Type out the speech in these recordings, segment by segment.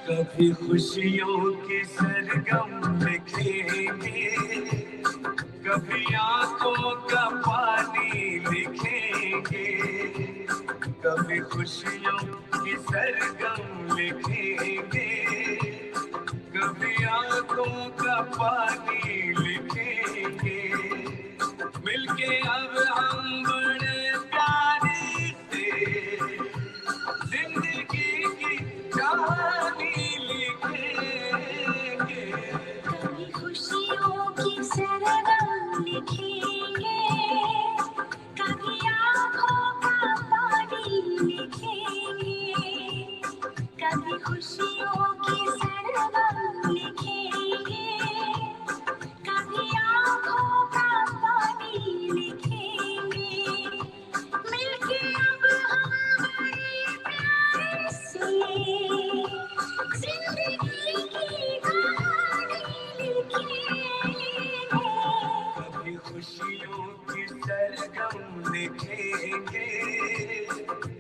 कभी खुशियों के सरगम लिखेंगे, कभी आंखों का पानी लिखेंगे, कभी खुशियों के सरगम लिखेंगे, कभी आंखों का पानी लिखेंगे, मिलके अब हम बड़े प्यारे से जिंदगी की कहानी लिखेंगे, कभी खुशियों की सरगम लिखेंगे, कभी आँखों का पानी लिखेंगे, कभी खुशियों की सरगम लिखेंगे, कभी आँखों का पानी लिखेंगे, मिलके अब हम बड़े प्यारे से जिंदगी की कहानी लिखेंगे, कभी खुशियों की सरगम लिखेंगे,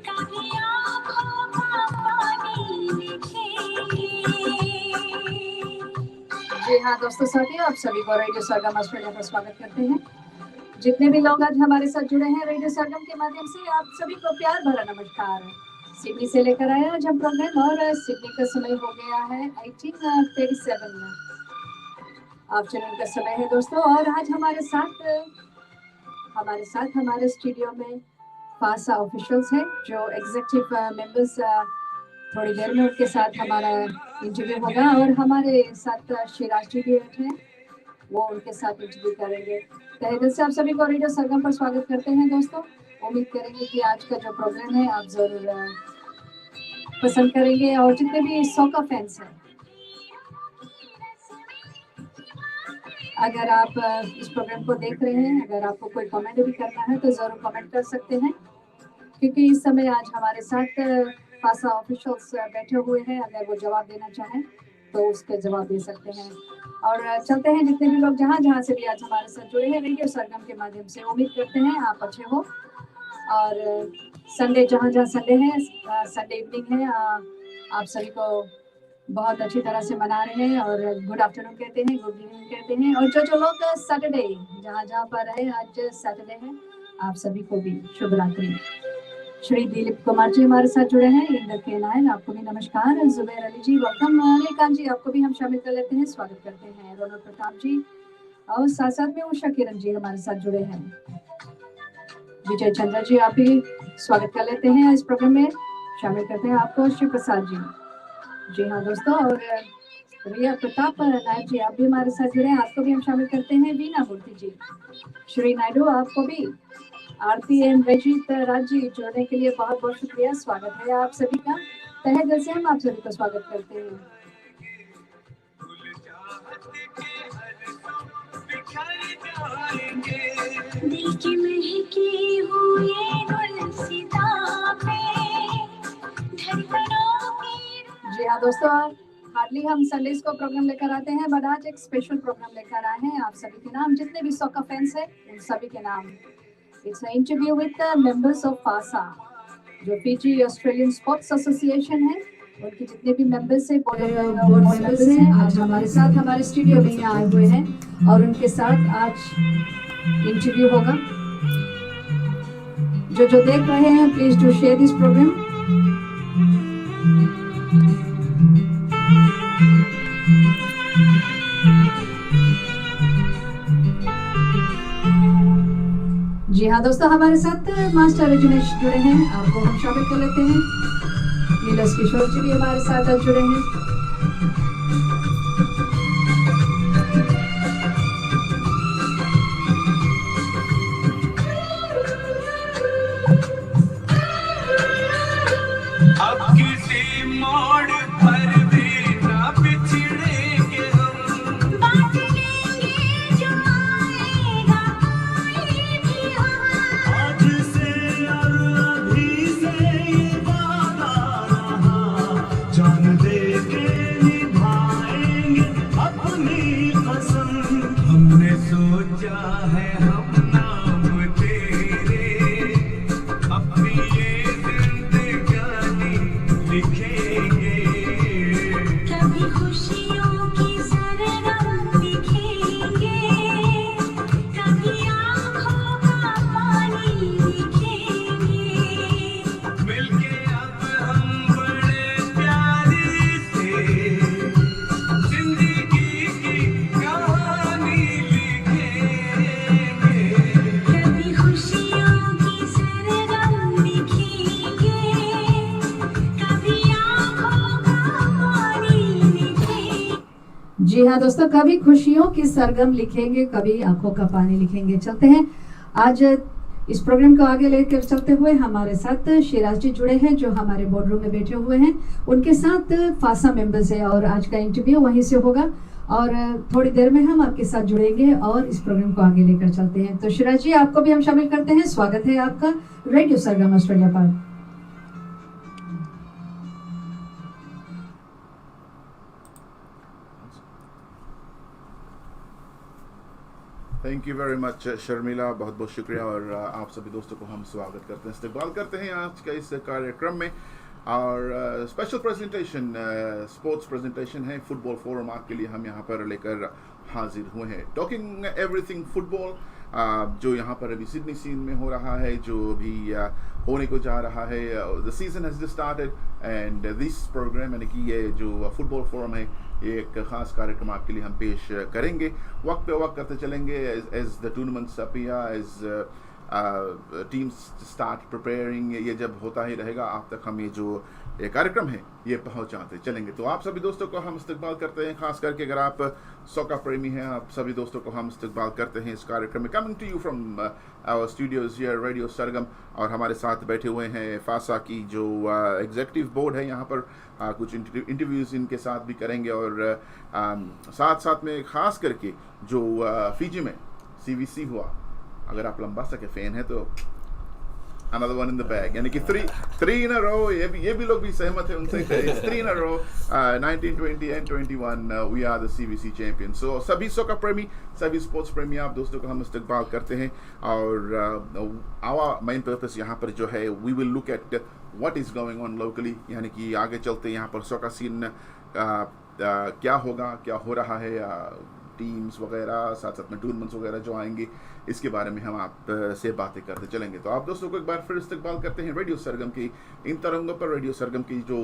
कभी आँखों का पानी लिखेंगे। जी हाँ दोस्तों साथियों, आप सभी को रेडियो सरगम ऑस्ट्रेलिया पर स्वागत करते हैं। जितने भी लोग आज हमारे साथ जुड़े हैं रेडियो सरगम के माध्यम से, आप सभी को प्यार भरा नमस्कार। सिडनी से लेकर आए आज हम प्रोग्राम, और सिडनी का समय हो गया है 18:37 में। आफ्टरनून का समय है दोस्तों, और आज हमारे साथ हमारे स्टूडियो में फासा ऑफिशियल्स हैं, जो एग्जीक्यूटिव मेंबर्स। थोड़ी देर में उनके साथ हमारा इंटरव्यू होगा, और हमारे साथ शिराज जी भी हैं, वो उनके साथ इंटरव्यू करेंगे। तहे दिल से आप सभी को रेडियो सरगम पर स्वागत करते हैं दोस्तों। उम्मीद करेंगे कि आज का जो प्रोग्राम है आप जरूर पसंद करेंगे, और जितने भी सॉकर फैंस हैं, अगर आप इस प्रोग्राम को देख रहे हैं, अगर आपको कोई कमेंट भी करना है तो जरूर कमेंट कर सकते हैं, क्योंकि इस समय आज हमारे साथ फासा ऑफिशियल्स बैठे हुए हैं। अगर वो जवाब देना चाहें तो उसके जवाब दे सकते हैं। और चलते हैं, जितने भी लोग जहाँ से भी आज हमारे साथ जुड़े हैं रेडियो सरगम के माध्यम से, उम्मीद करते हैं आप अच्छे हो। और संडे जहाँ संडे है, संडे इवनिंग है, आप सभी को बहुत अच्छी तरह से मना रहे हैं, और गुड आफ्टरनून कहते हैं, गुड इवनिंग कहते हैं। और जो लोग सैटरडे जहाँ पर है, आज सैटरडे है, आप सभी को भी शुभ रात्रि। श्री दिलीप कुमार जी हमारे साथ जुड़े हैं, इंदर के नायन, आपको भी नमस्कार। जुबैर अली जी वेलकम। अनिकान जी आपको भी हम शामिल कर लेते हैं, स्वागत करते हैं। रोनक प्रताप जी, और साथ में उषा किरण जी हमारे साथ जुड़े हैं। विजय चंद्र जी आप भी स्वागत कर लेते हैं, इस प्रोग्राम में शामिल करते हैं आपको। श्री प्रसाद जी, जी हाँ दोस्तों, और रिया प्रताप नायक जी आप भी हमारे साथ जुड़े हैं, आपको भी हम शामिल करते हैं। वीना मूर्ति जी, श्री नायडू आपको भी, आरती एंड रजित राज जी जुड़ने के लिए बहुत बहुत शुक्रिया, स्वागत है आप सभी का। तहे दिल से हम आप सभी को स्वागत करते हैं। दिल की महकी हुई गुलसिता पे धड़कनों की। जी हाँ दोस्तों, हार्डली हम संडेज को प्रोग्राम लेकर आते हैं, बट आज एक स्पेशल प्रोग्राम लेकर आए हैं आप सभी के नाम, जितने भी सॉकर फैंस हैं उन सभी के नाम। It's an interview with the members of FASA, जो फिजी ऑस्ट्रेलियन स्पोर्ट्स एसोसिएशन है, उनके जितने भी मेंबर्स हैं, बोर्ड मेंबर्स हैं, आज हमारे साथ हमारे स्टूडियो में आए हुए हैं, और उनके साथ आज इंटरव्यू होगा। जो देख रहे हैं, please do share this program. जी हाँ दोस्तों, हमारे साथ मास्टर रजनीश जुड़े हैं, आपको हम शामिल कर लेते हैं। नीलस किशोर जी भी हमारे साथ आज जुड़े हैं। अब किसी मोड़ पर भी ना बिछड़ेंगे हम, बांट लेंगे जो आएगा आए भी हम। आज से और अभी से ये वादा रहा, जान दे के निभाएंगे अपनी कसम। हमने सोचा है हम नाम तेरे, अपनी ये जिंदगानी लिखेंगे। कभी खुशियों की सरगम दिखेंगे, कभी आँखों का पानी लिखेंगे। मिलके अब हम बड़े प्यारी से जिंदगी की कहानी लिखेंगे। कभी खुशियों की सरगम दिखेंगे, कभी आँखों का पानी लिखेंगे। जी हाँ दोस्तों, कभी खुशियों की सरगम लिखेंगे, कभी आंखों का पानी लिखेंगे। चलते हैं आज इस प्रोग्राम को आगे लेकर चलते हुए हमारे साथ शिराज जी जुड़े हैं, जो हमारे बोर्ड रूम में बैठे हुए हैं। उनके साथ फासा मेंबर्स है और आज का इंटरव्यू वहीं से होगा और थोड़ी देर में हम आपके साथ जुड़ेंगे और इस प्रोग्राम को आगे लेकर चलते हैं। तो शिराज जी, आपको भी हम शामिल करते हैं। स्वागत है आपका रेडियो सरगम ऑस्ट्रेलिया पर। Thank you very much Sharmila, बहुत बहुत शुक्रिया। और आप सभी दोस्तों को हम स्वागत करते हैं, इस्तकबाल करते हैं आज का इस कार्यक्रम में। और स्पेशल प्रेजेंटेशन, स्पोर्ट्स प्रेजेंटेशन है, फुटबॉल फोरम आपके लिए हम यहाँ पर लेकर हाजिर हुए हैं। टॉकिंग एवरीथिंग फुटबॉल, जो यहाँ पर अभी सिडनी सीन में हो रहा है, जो अभी होने को जा रहा है। The season has just started and this programme, यानी कि ये जो फुटबॉल फोरम है, ये एक खास कार्यक्रम आपके लिए हम पेश करेंगे। वक्त पे वक्त करते चलेंगे as the tournaments appear, as teams start preparing. ये जब होता ही रहेगा, आप तक हम ये जो ये कार्यक्रम है ये पहुंचाते चलेंगे। तो आप सभी दोस्तों को हम इस्तकबाल करते हैं, खास करके अगर आप सॉकर प्रेमी हैं, आप सभी दोस्तों को हम इस्तकबाल करते हैं इस कार्यक्रम में। Coming to you from our studios here radio Sargam. और हमारे साथ बैठे हुए हैं फासा की जो एग्जीक्यूटिव बोर्ड है, यहाँ पर कुछ इंटरव्यूज़ इनके साथ भी करेंगे। और साथ साथ में खास करके जो फिजी में CVC हुआ, अगर आप लंबा सा के फैन है तो another one in the bag, यानी कि three in a row, ये भी लोग भी सहमत हैं उनसे। It's 3 in a row, 19, 20 and 21, we are the CVC champions. So सभी सॉकर प्रेमी, सभी स्पोर्ट्स प्रेमी आप दोस्तों को हम इस्तकबाल करते हैं। और our main purpose यहाँ पर जो है, we will look at what is going on locally, यानी कि आगे चलते यहाँ पर सॉकर सीन क्या होगा, क्या हो रहा है, टीम्स वगैरह, साथ साथ में टूर्नामेंट्स वगैरह जो आएंगे, इसके बारे में हम आप से बातें करते चलेंगे। तो आप दोस्तों को एक बार फिर इस्तकबाल करते हैं रेडियो सरगम की इन तरंगों पर। रेडियो सरगम की जो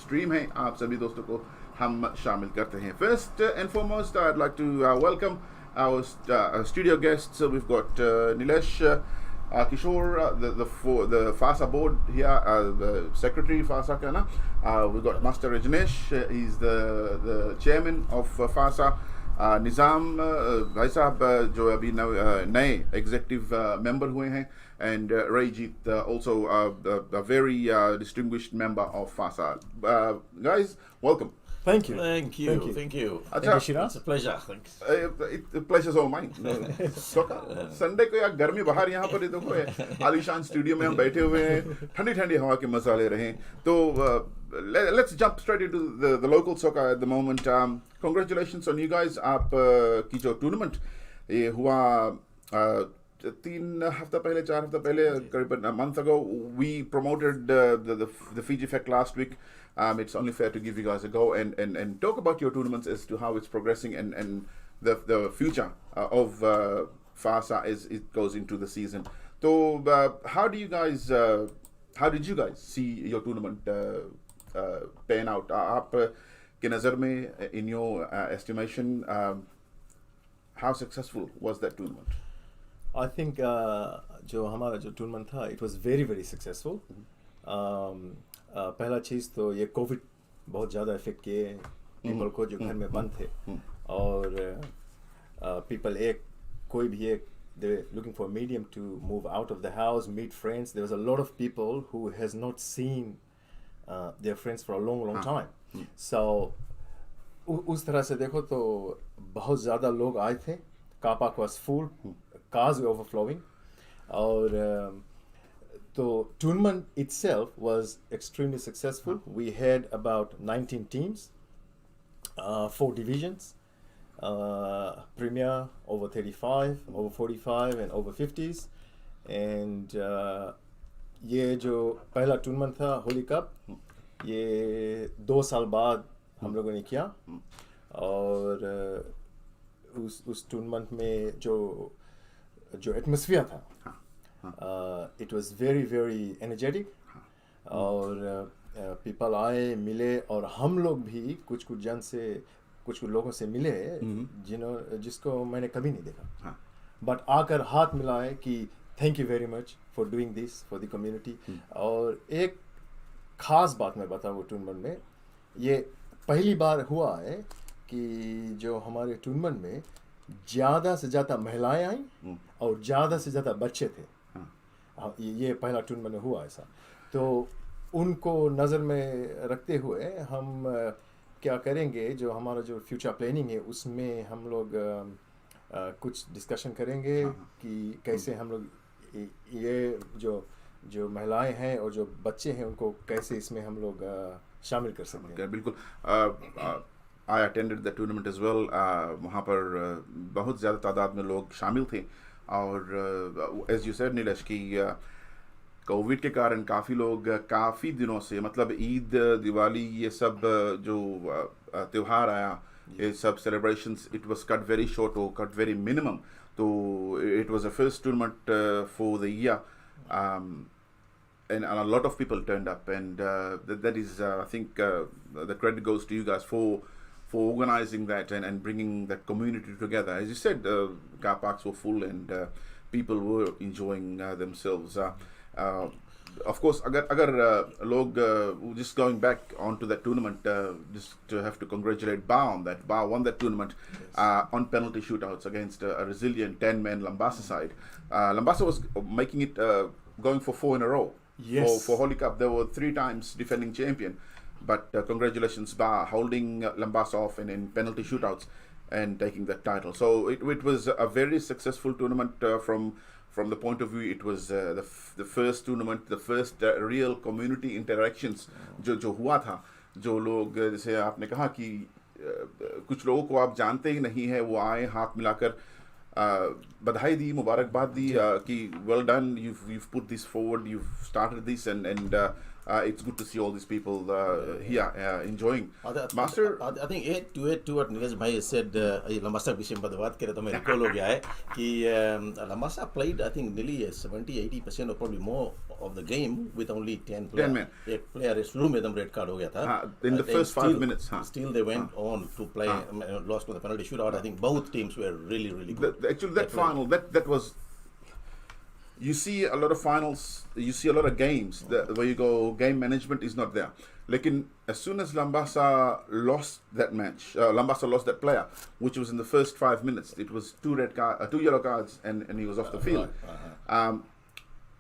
स्ट्रीम है, आप सभी दोस्तों को हम शामिल करते हैं। First and foremost, I would like to welcome our studio guests. We have got Nilesh Kishore, the Fasa board here, the secretary Fasa ka na. We've got Master Rajneesh, he's the chairman of Fasa. Nizam भाई साहब जो अभी नए executive member हुए हैं, and Rajit also a very distinguished member of Fasa. Guys, welcome. Thank you. Thank you. Thank you. अच्छा, It's a pleasure. Thanks. pleasure's all mine. Sunday को यार गर्मी बाहर यहाँ पर ही देखो, आलीशान स्टूडियो में हम बैठे हुए हैं, ठंडी ठंडी हवा के मजा ले रहे हैं। तो let's jump straight into the local soccer at the moment. Congratulations on you guys. आप की जो टूर्नामेंट ये हुआ 3 हफ्ता पहले, 4 हफ्ता पहले, करीबन a month ago, we promoted the Fiji Fect last week. It's only fair to give you guys a go and talk about your tournaments as to how it's progressing and the future of Fasa as it goes into the season. So how did you guys see your tournament pan out? आप के नज़र में, in your estimation, how successful was that tournament? I think जो हमारा जो tournament था it was very very successful. पहला चीज़ तो ये कोविड बहुत ज़्यादा इफेक्ट किए पीपल को जो घर में बंद थे और पीपल एक कोई भी एक they were looking for a medium to move out of the house, meet friends. There was a lot of people who has not seen their friends for a long time. So उस तरह से देखो तो बहुत ज़्यादा लोग आए थे. Car park was full, cars were overflowing. और the tournament itself was extremely successful. We had about 19 teams, 4 divisions. Premier over 35, over 45 and over 50s. And ये जो पहला टूर्नामेंट था होली कप ये 2 साल बाद हम लोगों ने किया और उस टूर्नामेंट में जो एटमॉस्फेयर था it was very very energetic और पीपल आए मिले और हम लोग भी कुछ लोगों से मिले जिसको मैंने कभी नहीं देखा बट आकर हाथ मिलाए कि thank you very much for doing this for the community और एक ख़ास बात मैं बताऊँ टूर्नामेंट में ये पहली बार हुआ है कि जो हमारे टूर्नामेंट में ज़्यादा से ज़्यादा महिलाएं आई और ज़्यादा से ज़्यादा बच्चे थे ये पहला टूर्नामेंट में हुआ ऐसा तो उनको नज़र में रखते हुए हम क्या करेंगे जो हमारा जो फ्यूचर प्लानिंग है उसमें हम लोग कुछ डिस्कशन करेंगे कि कैसे हम लोग ये जो महिलाएं हैं और जो बच्चे हैं उनको कैसे इसमें हम लोग शामिल कर सकते हैं बिल्कुल I attended the tournament as well. वहाँ पर बहुत ज़्यादा तादाद में लोग शामिल थे और as you said नीलेश कि कोविड के कारण काफ़ी लोग काफ़ी दिनों से मतलब ईद दिवाली ये सब जो त्यौहार आया ये सब celebrations it was cut very short और कट वेरी मिनिमम तो it was the first tournament for the year and a lot of people turned up and that is I think the credit goes to you guys for organizing that and bringing that community together. As you said, car parks were full and people were enjoying themselves. Of course, agar log just going back onto that tournament, just to have to congratulate Ba on that. Ba won that tournament on penalty shootouts against a resilient 10-man Lambasa side. Lambasa was making it going for 4 in a row. Yes. For Holy Cup, they were 3 times defending champion. But congratulations, Ba, holding Lambasa off in penalty shootouts and taking that title. So it was a very successful tournament from the point of view. It was the first tournament, the first real community interactions जो हुआ था. जो लोग जैसे आपने कहा कि कुछ लोगों को आप जानते ही नहीं है वो आए हाथ मिलाकर बधाई दी मुबारकबाद दी कि well done, you've put this forward, you've started this and it's good to see all these people here enjoying. Master, I think add to what Nilesh bhai said Lambasa विषय में बात करें तो मैं recall हो गया है कि Lambasa played I think nearly 70-80% or probably more of the game with only 10 players. 10 men. एक player शुरू में एकदम red card हो गया था. In the first 5 minutes. Still they went on to play lost with the penalty shootout. I think both teams were really good. Actually that final that was you see a lot of finals, you see a lot of games where you go game management is not there. Lekin as soon as Lambasa lost that match, Lambasa lost that player, which was in the first 5 minutes. It was 2 yellow cards and he was off the field.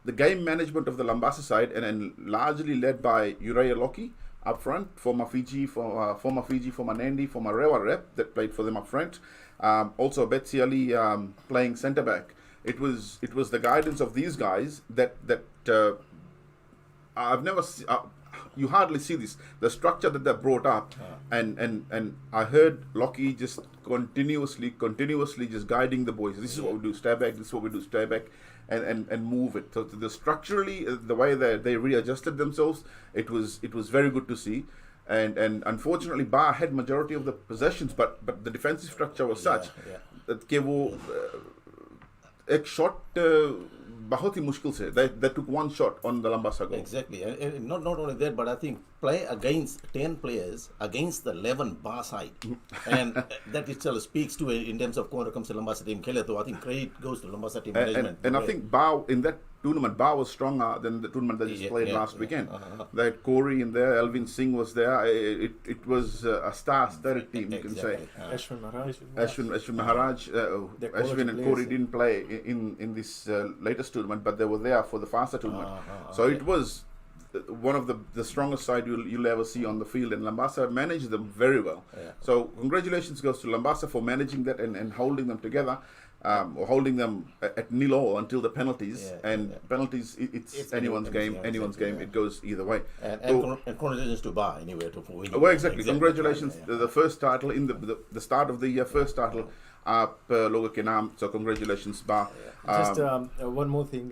The game management of the Lambasa side and largely led by Uriah Loki up front, former Fiji, former Nandi, former Rewa rep that played for them up front. Also Betsy Ali playing centre back. It was the guidance of these guys that I've never you hardly see this, the structure that they brought up and I heard Lockie just continuously just guiding the boys. This is what we do, stay back, this is what we do, stay back and move it. So the structurally the way they readjusted themselves, it was very good to see. And unfortunately Ba had majority of the possessions but the defensive structure was such that ke wo एक shot बहुत ही मुश्किल से they took one shot on the Lambasa goal. Exactly, and not only that, but I think play against 10 players against the 11 bar side. And that itself speaks to in terms of कौन रकम से लंबासा team खेले तो I think credit goes to लंबासा team management. And I think Bao in that tournament, Bao was stronger than the tournament that just played last weekend. They had Corey in there, Elvin Singh was there. It was a star-studded team, you can say. Ashwin Maharaj. Ashwin Maharaj, Ashwin and Corey didn't play in this latest tournament, but they were there for the Fasa tournament. So it was one of the strongest side you'll ever see on the field, and Lambasa managed them very well. So congratulations goes to Lambasa for managing that and holding them together. Or holding them at 0 until the penalties, penalties, it's anyone's game. It goes either way. And congratulations to Ba anyway to winning. Well, exactly. Congratulations, the first title in the start of the year, first title up Logo ke naam. So congratulations, Ba. Just one more thing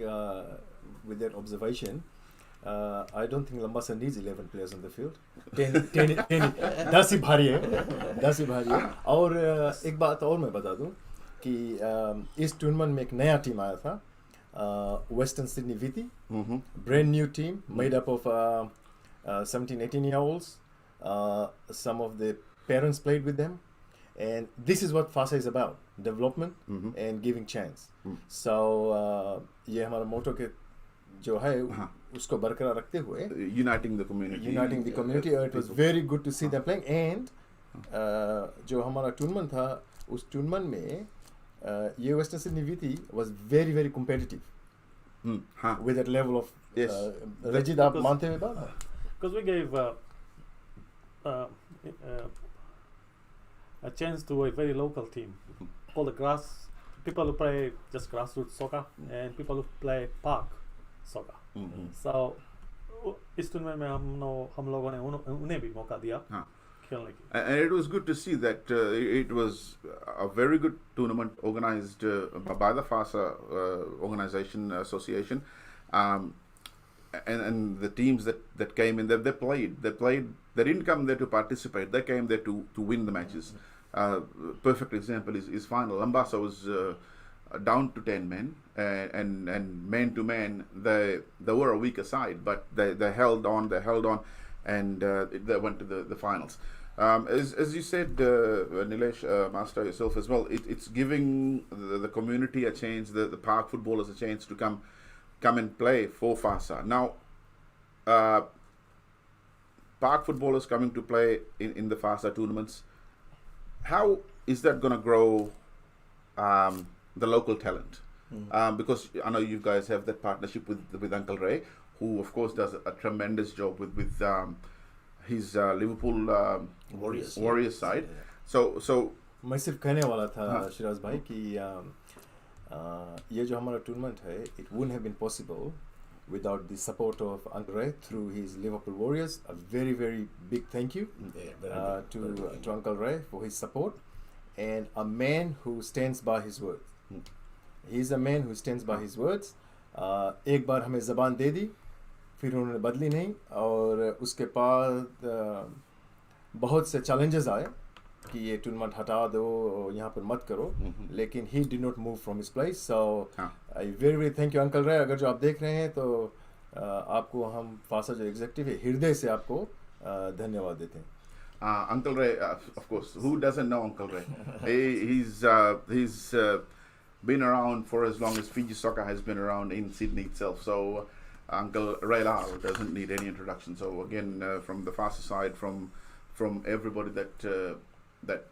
with that observation. I don't think Lambasa needs 11 players on the field. 10 ही भारी है. और एक बात और मैं बता दूं कि इस टूर्नामेंट में एक नया टीम आया था, western Sydney VT, brand new team made up of 17-18 year olds. Some of the parents played with them, and this is what Fasa is about: development and giving chance. So ये हमारा मोटो के जो है उसको बरकरार रखते हुए uniting the community. It was very good to see them playing. And जो हमारा टूर्नामेंट था, उस टूर्नामेंट में ये western Sydney VT was very very competitive with that level of Rajid, आप मानते हैं बात? Because we gave a chance to a very local team, all the people who play just grassroots soccer and people who play park soccer. So इस tournament में हम लोगों ने उन्हें भी मौका दिया खेलने की. And it was good to see that it was a very good tournament organized by the Fasa organization association, and the teams that came in, they played. They didn't come there to participate. They came there to win the matches. Perfect example is final. Lambasa was down to 10 men, and man to man they were a weaker side, but they held on, and they went to the finals. As you said, Nilesh, Master, yourself as well, it's giving the community a chance, the park footballers a chance to come and play for Fasa. Now, park footballers coming to play in the Fasa tournaments, how is that going to grow the local talent? Because I know you guys have that partnership with Uncle Ray, who of course does a tremendous job with his Liverpool Warriors side. So मैं सिर्फ कहने वाला था शिराज भाई कि ये जो हमारा टूर्नामेंट है, it wouldn't have been possible without the support of Uncle Ray through his Liverpool Warriors. A very very big thank you to Uncle Ray for his support, and a man who stands by his word. He's a man who stands by his words. एक बार हमें ज़बान दे दी, फिर उन्होंने बदली नहीं, और उसके बाद बहुत से challenges आए कि ये टूर्नामेंट हटा दो, यहाँ पर मत करो, लेकिन he did not move from his place. So I very very thank you Uncle Ray. अगर जो आप देख रहे हैं तो आपको हम फासा जो एग्जीक्यूटिव है हृदय से आपको धन्यवाद देते हैं. Uncle Ray, of course, who doesn't know Uncle Ray? He's been around for as long as Fiji soccer has been around in Sydney itself. So Uncle Ray Lal doesn't need any introduction. So again, from the Fasa side, from everybody that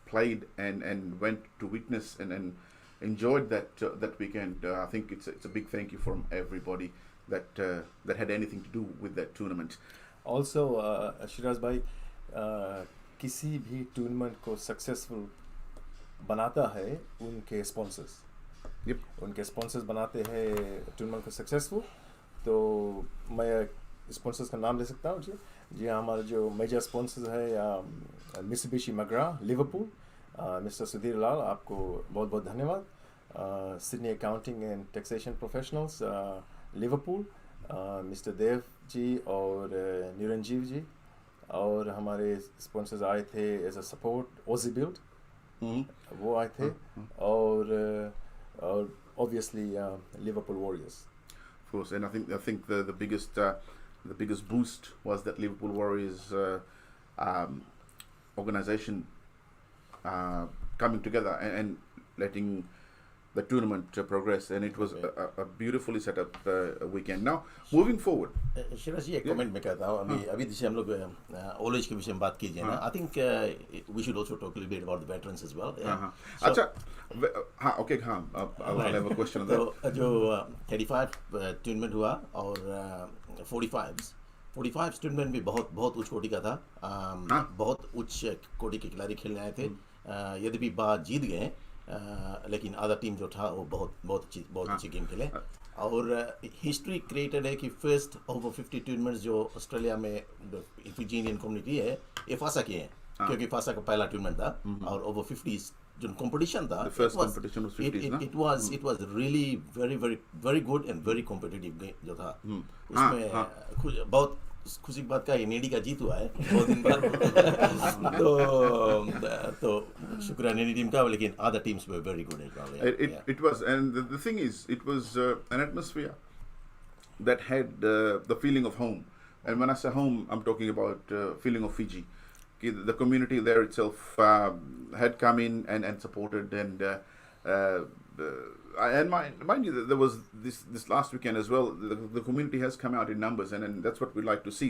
played and went to witness and enjoyed that weekend, I think it's a big thank you from everybody that had anything to do with that tournament. Also, Siraj भाई, किसी भी tournament को successful बनाता है उनके sponsors. उनके sponsors बनाते हैं टूर्नामेंट को सक्सेसफुल. तो मैं स्पॉन्सर्स का नाम ले सकता हूँ जी हमारा जो मेजर स्पॉन्सर्स है मित्सुबिशी मगरा लिवरपूल, मिस्टर सुधीर लाल, आपको बहुत बहुत धन्यवाद. Sydney accounting and taxation professionals Liverpool, mister Dev ji और निरंजीव जी, और हमारे स्पॉन्सर्स आए थे as a support OG build, वो आए थे, और obviously Liverpool Warriors. Of course, and I think the biggest the biggest boost was that Liverpool Warriors um, organization coming together and letting the tournament progress, and it was a beautifully set up weekend. Now, moving forward, Siraj जी एक comment मैं कहता हूँ अभी अभी जैसे हम लोग old age के विषय में बात कीजिए ना I think we should also talk little bit about the veterans as well अच्छा, हाँ ओके, हाँ I have a question on that. तो जो 35 टूर्नामेंट हुआ और 45 टूर्नामेंट भी बहुत बहुत उच्च कोटि का था. बहुत उच्च कोटि के खिलाड़ी खेलने आए थे. यद्यपि बात जीत गए, लेकिन आधा टीम जो था वो बहुत अच्छी गेम खेले. और हिस्ट्री क्रिएटेड है कि फर्स्ट ओवर 50 टूर्नामेंट्स जो ऑस्ट्रेलिया में फिजीनियन कम्युनिटी है ये फासा की है, क्योंकि फासा का पहला टूर्नामेंट था. और ओवर 50 जो कंपटीशन था, it was really very good and very competitive game जो था. उसमें बहुत खुशी की बात का ये नेडी का जीत हुआ है बहुत दिन बाद. तो शुक्रिया नेडी टीम का, लेकिन other teams were very good as well. It was, and the thing is, it was an atmosphere that had the feeling of home. And when I say home, I'm talking about feeling of Fiji. The community there itself had come in and supported, and mind you, there was this last weekend as well. The community has come out in numbers, and that's what we like to see.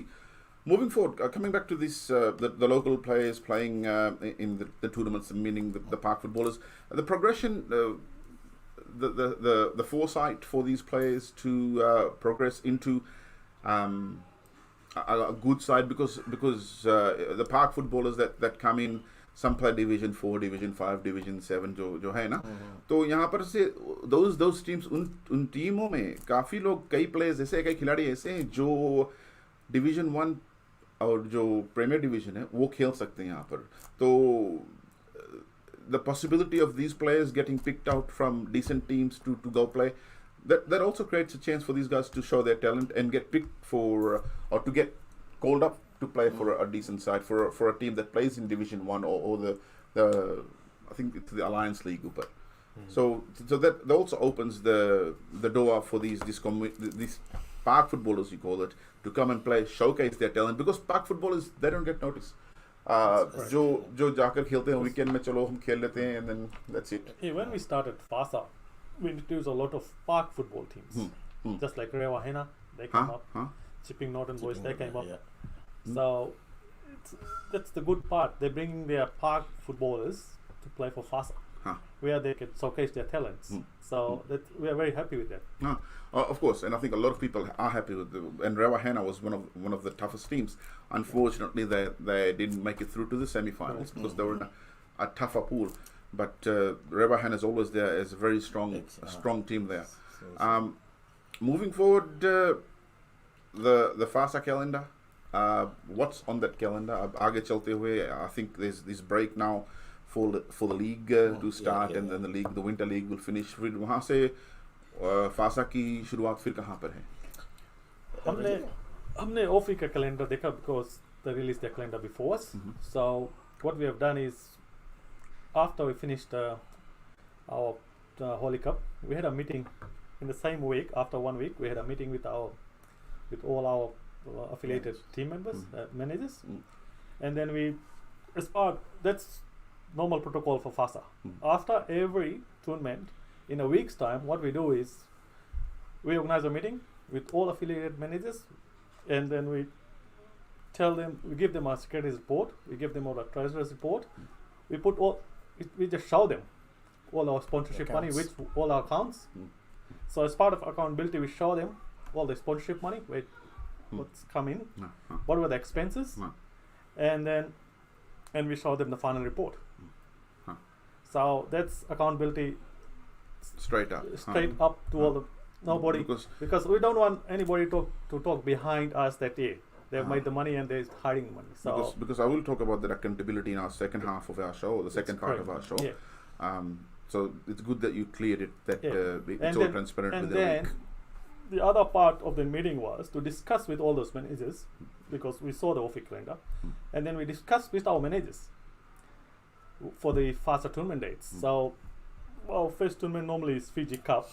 Moving forward, coming back to this, the local players playing in the tournaments, meaning the park footballers, the progression, the foresight for these players to progress into a good side, because the park footballers that come in, some play Division 4, Division 5, Division 7 जो है ना, तो यहाँ पर से those teams, उन टीमों में काफ़ी लोग, कई प्लेयर्स ऐसे, कई खिलाड़ी ऐसे हैं जो Division 1 और जो प्रीमियर डिवीजन है वो खेल सकते हैं यहाँ पर. तो the possibility of these players getting picked out from decent teams to go play, that also creates a chance for these guys to show their talent and get picked for, or to get called up to play for a decent side, for a team that plays in Division 1 or the I think it's the Alliance League. But so that also opens the door for these park footballers, you call it, to come and play, showcase their talent, because park footballers, they don't get noticed. जो जाकर खेलते हैं weekend में, चलो हम खेल लेते हैं, and then that's it. When we started Fasa, we introduced a lot of park football teams, just like Rewa Hena, they came up. Chipping Northern Boys, they came up. So that's the good part. They're bringing their park footballers to play for Fasa, where they can showcase their talents. So that we are very happy with that. Of course, and I think a lot of people are happy with and Rewa Hena was one of the toughest teams. Unfortunately, they didn't make it through to the semi-finals because they were in a tougher pool. But Rewa Hena is always there as a very strong team there. Moving forward, the Fasa calendar. What's on that calendar? आगे चलते हुए, I think there's this break now for the league to start, and then the winter league will finish. फिर वहाँ से fossa की शुरुआत फिर कहाँ पर है? हमने OFI का calendar देखा, because they released their calendar before us. So what we have done is, after we finished our Holy Cup, we had a meeting in the same week. After 1 week, we had a meeting with all our affiliated team members, managers, and then that's normal protocol for Fasa. After every tournament, in a week's time, what we do is we organize a meeting with all affiliated managers, and then we give them a secretary's report, we give them all a treasurer's report, we just show them all our sponsorship money, all our accounts. So as part of accountability, we show them all the sponsorship money, what's come in, what were the expenses, and we show them the final report. So that's accountability straight up to all the nobody, because we don't want anybody to talk behind us that they've made the money and they're hiding money. So because I will talk about that accountability in our second half of our show, or the second part of our show. So it's good that you cleared it, that it's all transparent within a week. The other part of the meeting was to discuss with all those managers, because we saw the OFI calendar, and then we discussed with our managers for the Fasa tournament dates. So our first tournament normally is Fiji Cup.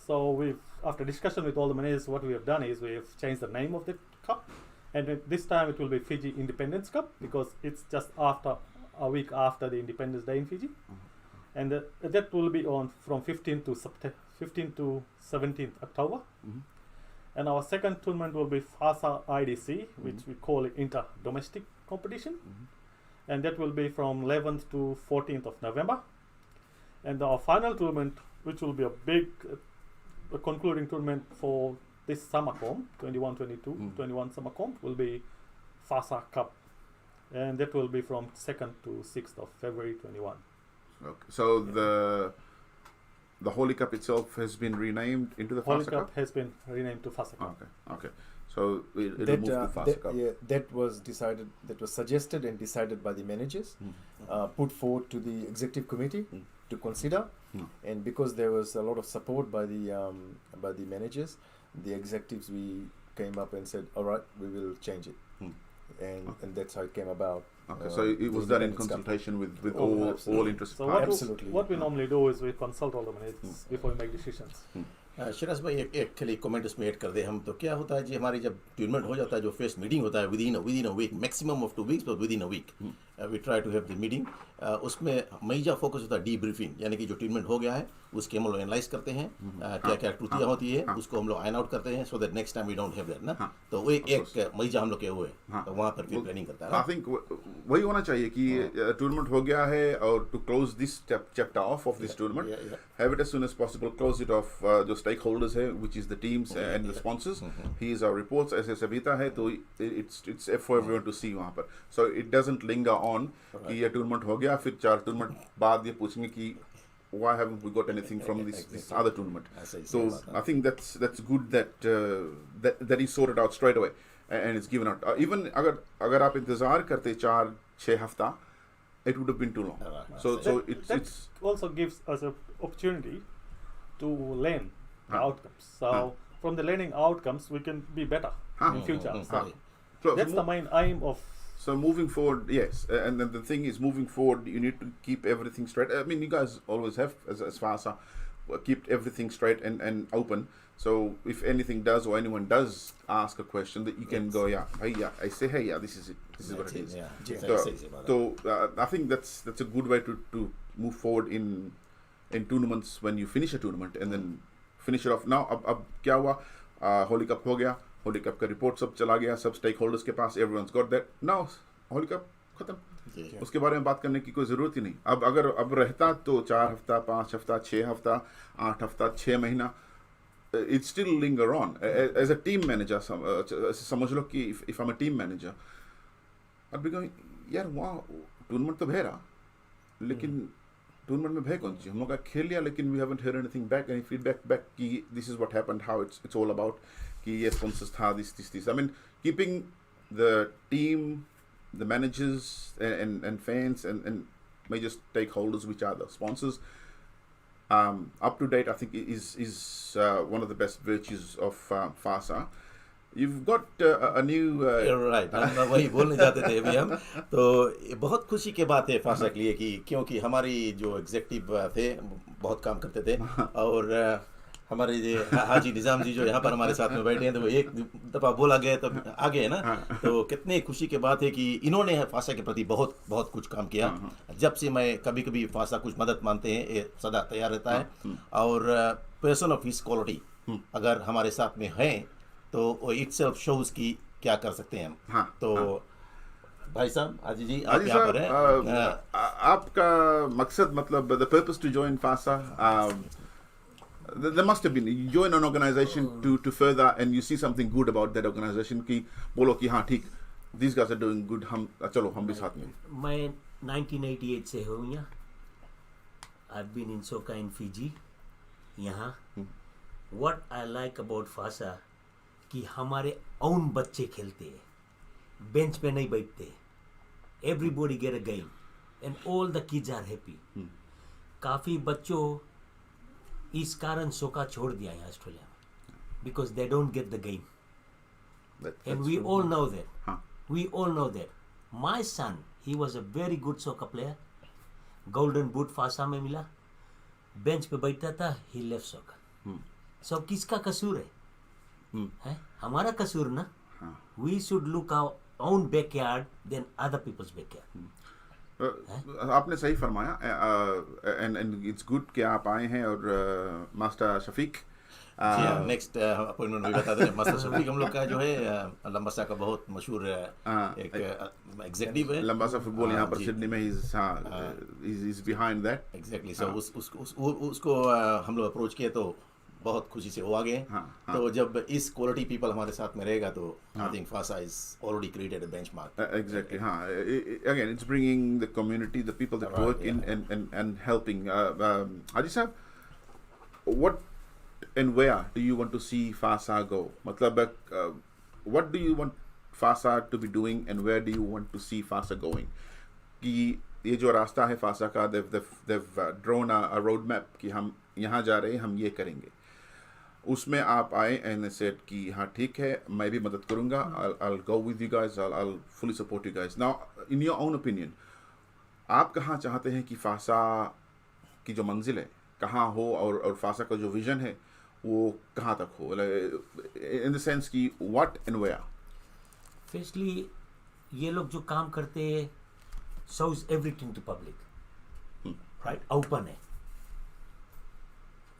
So after discussion with all the managers, what we have done is we have changed the name of the Cup, and this time it will be Fiji Independence Cup because it's just after a week after the Independence Day in Fiji, and that will be on from 15 to 17th October. And our second tournament will be Fasa IDC, which we call it inter-domestic competition, and that will be from 11th to 14th of November. And our final tournament, which will be a big concluding tournament for this summer comp, 21 summer comp, will be Fasa Cup, and that will be from 2nd to 6th of February 21. Okay. So the Holy Cup itself has been renamed into the Holy Fasa Cup Cup? has been renamed to Fasa Cup. Okay. So it'll That, move to Fasa Cup. that was decided. That was suggested and decided by the managers, put forward to the executive committee to consider, and because there was a lot of support by the managers, the executives, we came up and said, all right, we will change it, and that's how it came about. Okay, so it was done in Independence Cup. consultation with Absolutely. all interested So parties. Absolutely. what we normally do is we consult all the managers before we make decisions. Siraj भाई एक खाली comment उसमें add कर दे हम तो क्या होता है जी हमारी जब टूर्नामेंट हो जाता है जो फर्स्ट मीटिंग होता है within a week maximum of 2 weeks but within a week we try to have the meeting उसमें मेजर फोकस होता है डीब्रीफिंग यानी कि जो टूर्नामेंट हो गया है उसके हम लोग एनालाइज करते हैं क्या क्या त्रुटियां होती है उसको हम लोग आइन आउट करते हैं so that next time we don't have that ना तो वो एक मेजर हम लोग के हुए तो वहाँ पर फिर प्लानिंग करता है आई थिंक वही होना चाहिए कि टूर्नामेंट हो गया है और to close this chapter of this tournament have it as soon as possible close it off जो स्टेक होल्डर्स है which is the teams and the sponsors he is our reports ऐसे सभीता है तो it's for everyone to see वहाँ पर so it doesn't linger on कि ये टूर्नामेंट हो गया फिर 4 टूर्नामेंट बाद ये पूछेंगे कि why haven't we got anything from this other tournament? So I think that's good that that is sorted out straight away and it's given out. Even अगर आप इंतजार करते 4-6 हफ्ता, it would have been too long. So it's also gives us an opportunity to learn the outcomes. So from the learning outcomes, we can be better in future. So that's the main aim of. So moving forward, yes, and then the thing is, moving forward, you need to keep everything straight. I mean, you guys always have, as Fasa, keep everything straight and open. So if anything does or anyone does ask a question, that you can go, I say, hey, this is it. This is what it is. So I think that's a good way to move forward in tournaments when you finish a tournament and then finish it off. Now, अब क्या हुआ? Holy Cup हो गया. Holi cup का report सब चला गया सब स्टेक होल्डर्स के पास everyone's got that now Holi cup खत्म उसके बारे में बात करने की कोई ज़रूरत ही नहीं अब रहता तो 4 हफ्ता 5 हफ्ता 6 हफ्ता 8 हफ्ता 6 महीना it still linger on as a team manager समझ लो कि if I am a team manager अब भी गोइंग यार वहाँ टूर्नामेंट तो भय रहा लेकिन टूर्नामेंट में भय कौन सी हम लोग का खेल लिया लेकिन we haven't heard anything back any feedback back कि this is what happened how it's all about कि ये sponsors था this I mean keeping the team the managers and fans and major stakeholders which are the sponsors up to date I think is one of the best virtues of Fasa. You've got a new right हम वही बोलने जाते थे अभी हम तो बहुत खुशी की बात है फासा के लिए कि क्योंकि हमारी जो एग्जीक्यूटिव थे बहुत काम करते थे और हमारे ये हाजी निज़ाम जी जो यहाँ पर हमारे साथ में बैठे हैं तो वो एक दफ़ा बोला गया तो आगे है ना तो कितने खुशी की बात है कि इन्होंने फासा के प्रति बहुत बहुत कुछ काम किया जब से मैं कभी कभी फासा कुछ मदद मांगते हैं ये सदा तैयार रहता है और पर्सन ऑफ हिज क्वालिटी अगर हमारे साथ में हैं तो वो इटसेल्फ शोज की क्या कर सकते हैं हम तो भाई साहब आजी जी आप यहाँ पर हैं आपका मकसद मतलब the purpose to join FASA there must have been you join an organization to further and you see something good about that organization कि बोलो कि हाँ ठीक these guys are doing good हम चलो हम भी साथ में मैं 1988 से हूँ यहाँ I've been in Soka in Fiji यहाँ what I like about Fasa कि हमारे own बच्चे खेलते हैं बेंच पे नहीं बैठते everybody get a game and all the kids are happy काफ़ी बच्चों इस कारण सोका छोड़ दिया है ऑस्ट्रेलिया में because they don't get the game and we all know that my son he was a very good soccer player golden boot FASA में मिला बेंच पे बैठता था ही लेफ्ट सोका सो किसका कसूर है हमारा कसूर ना We should look our own backyard than other people's backyard. आपने सही फरमाया एंड इट्स गुड कि आप आए हैं और मास्टर शफीक नेक्स्ट अपॉइंटमेंट भी बता दें। मास्टर शफीक हम लोग का जो है लंबासा का बहुत मशहूर एक एग्जीक्यूटिव है। लंबासा फुटबॉल यहाँ पर सिडनी में इज बिहाइंड दैट एग्जैक्टली। सो उसको हम लोग अप्रोच किए तो बहुत खुशी से वो आ गए। तो जब इस क्वालिटी पीपल हमारे साथ में रहेगा तो I think fossa is already created a benchmark. Exactly. Again, it's bringing the community, the people that work in and helping. Haji Sahab, what and where do you want to see Fasa go? Matlab, what do you want Fasa to be doing and where do you want to see Fasa going? कि ये जो रास्ता है fossa का, they've drawn a roadmap कि हम यहाँ जा रहे हैं, हम ये करेंगे। उसमें आप आए एंड सेड कि हाँ ठीक है, मैं भी मदद करूँगा, I'll go with you guys, I'll fully support you guys. Now, in your own opinion, आप कहाँ चाहते हैं कि फासा की जो मंजिल है कहाँ हो और फासा का जो विजन है वो कहाँ तक हो, इन द सेंस कि व्हाट एंड वेयर? Firstly, ये लोग जो काम करते हैं shows everything to public, right? Open है।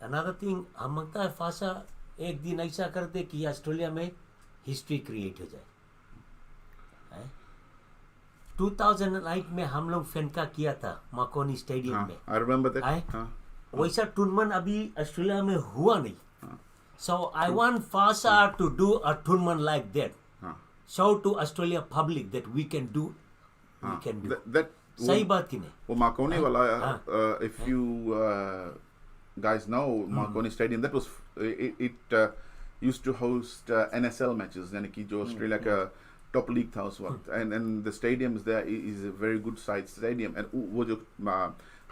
Another thing, हम मांगता है फासा एक दिन ऐसा कर दे कि ऑस्ट्रेलिया में हिस्ट्री क्रिएट हो जाए। 2008 में हम लोग फेंका किया था माकोनी स्टेडियम में। I remember that. वैसा टूर्नामेंट अभी ऑस्ट्रेलिया में हुआ नहीं। So I want Fasa to do a tournament like that. Show to Australia public that we can do. We can do. That सही बात की नहीं? वो माकोनी वाला, if you guys know Marconi Stadium, that was it used to host NSL matches, यानी कि जो Australia का टॉप लीग था उस वक्त, and the stadiums there is a very good sized stadium, and वो जो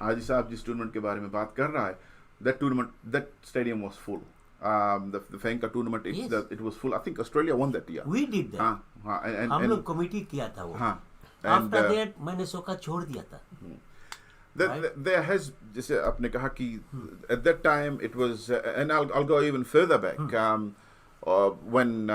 हाजी साहब जिस टूर्नामेंट के बारे में बात कर रहा है, that stadium was full. The Fenka tournament, it was full. I think Australia won that year. We did that. हम लोग कमिटी किया था वो। After that मैंने सोका छोड़ दिया था। There has, जैसे आपने कहा कि at that time it was, and I'll go even further back, when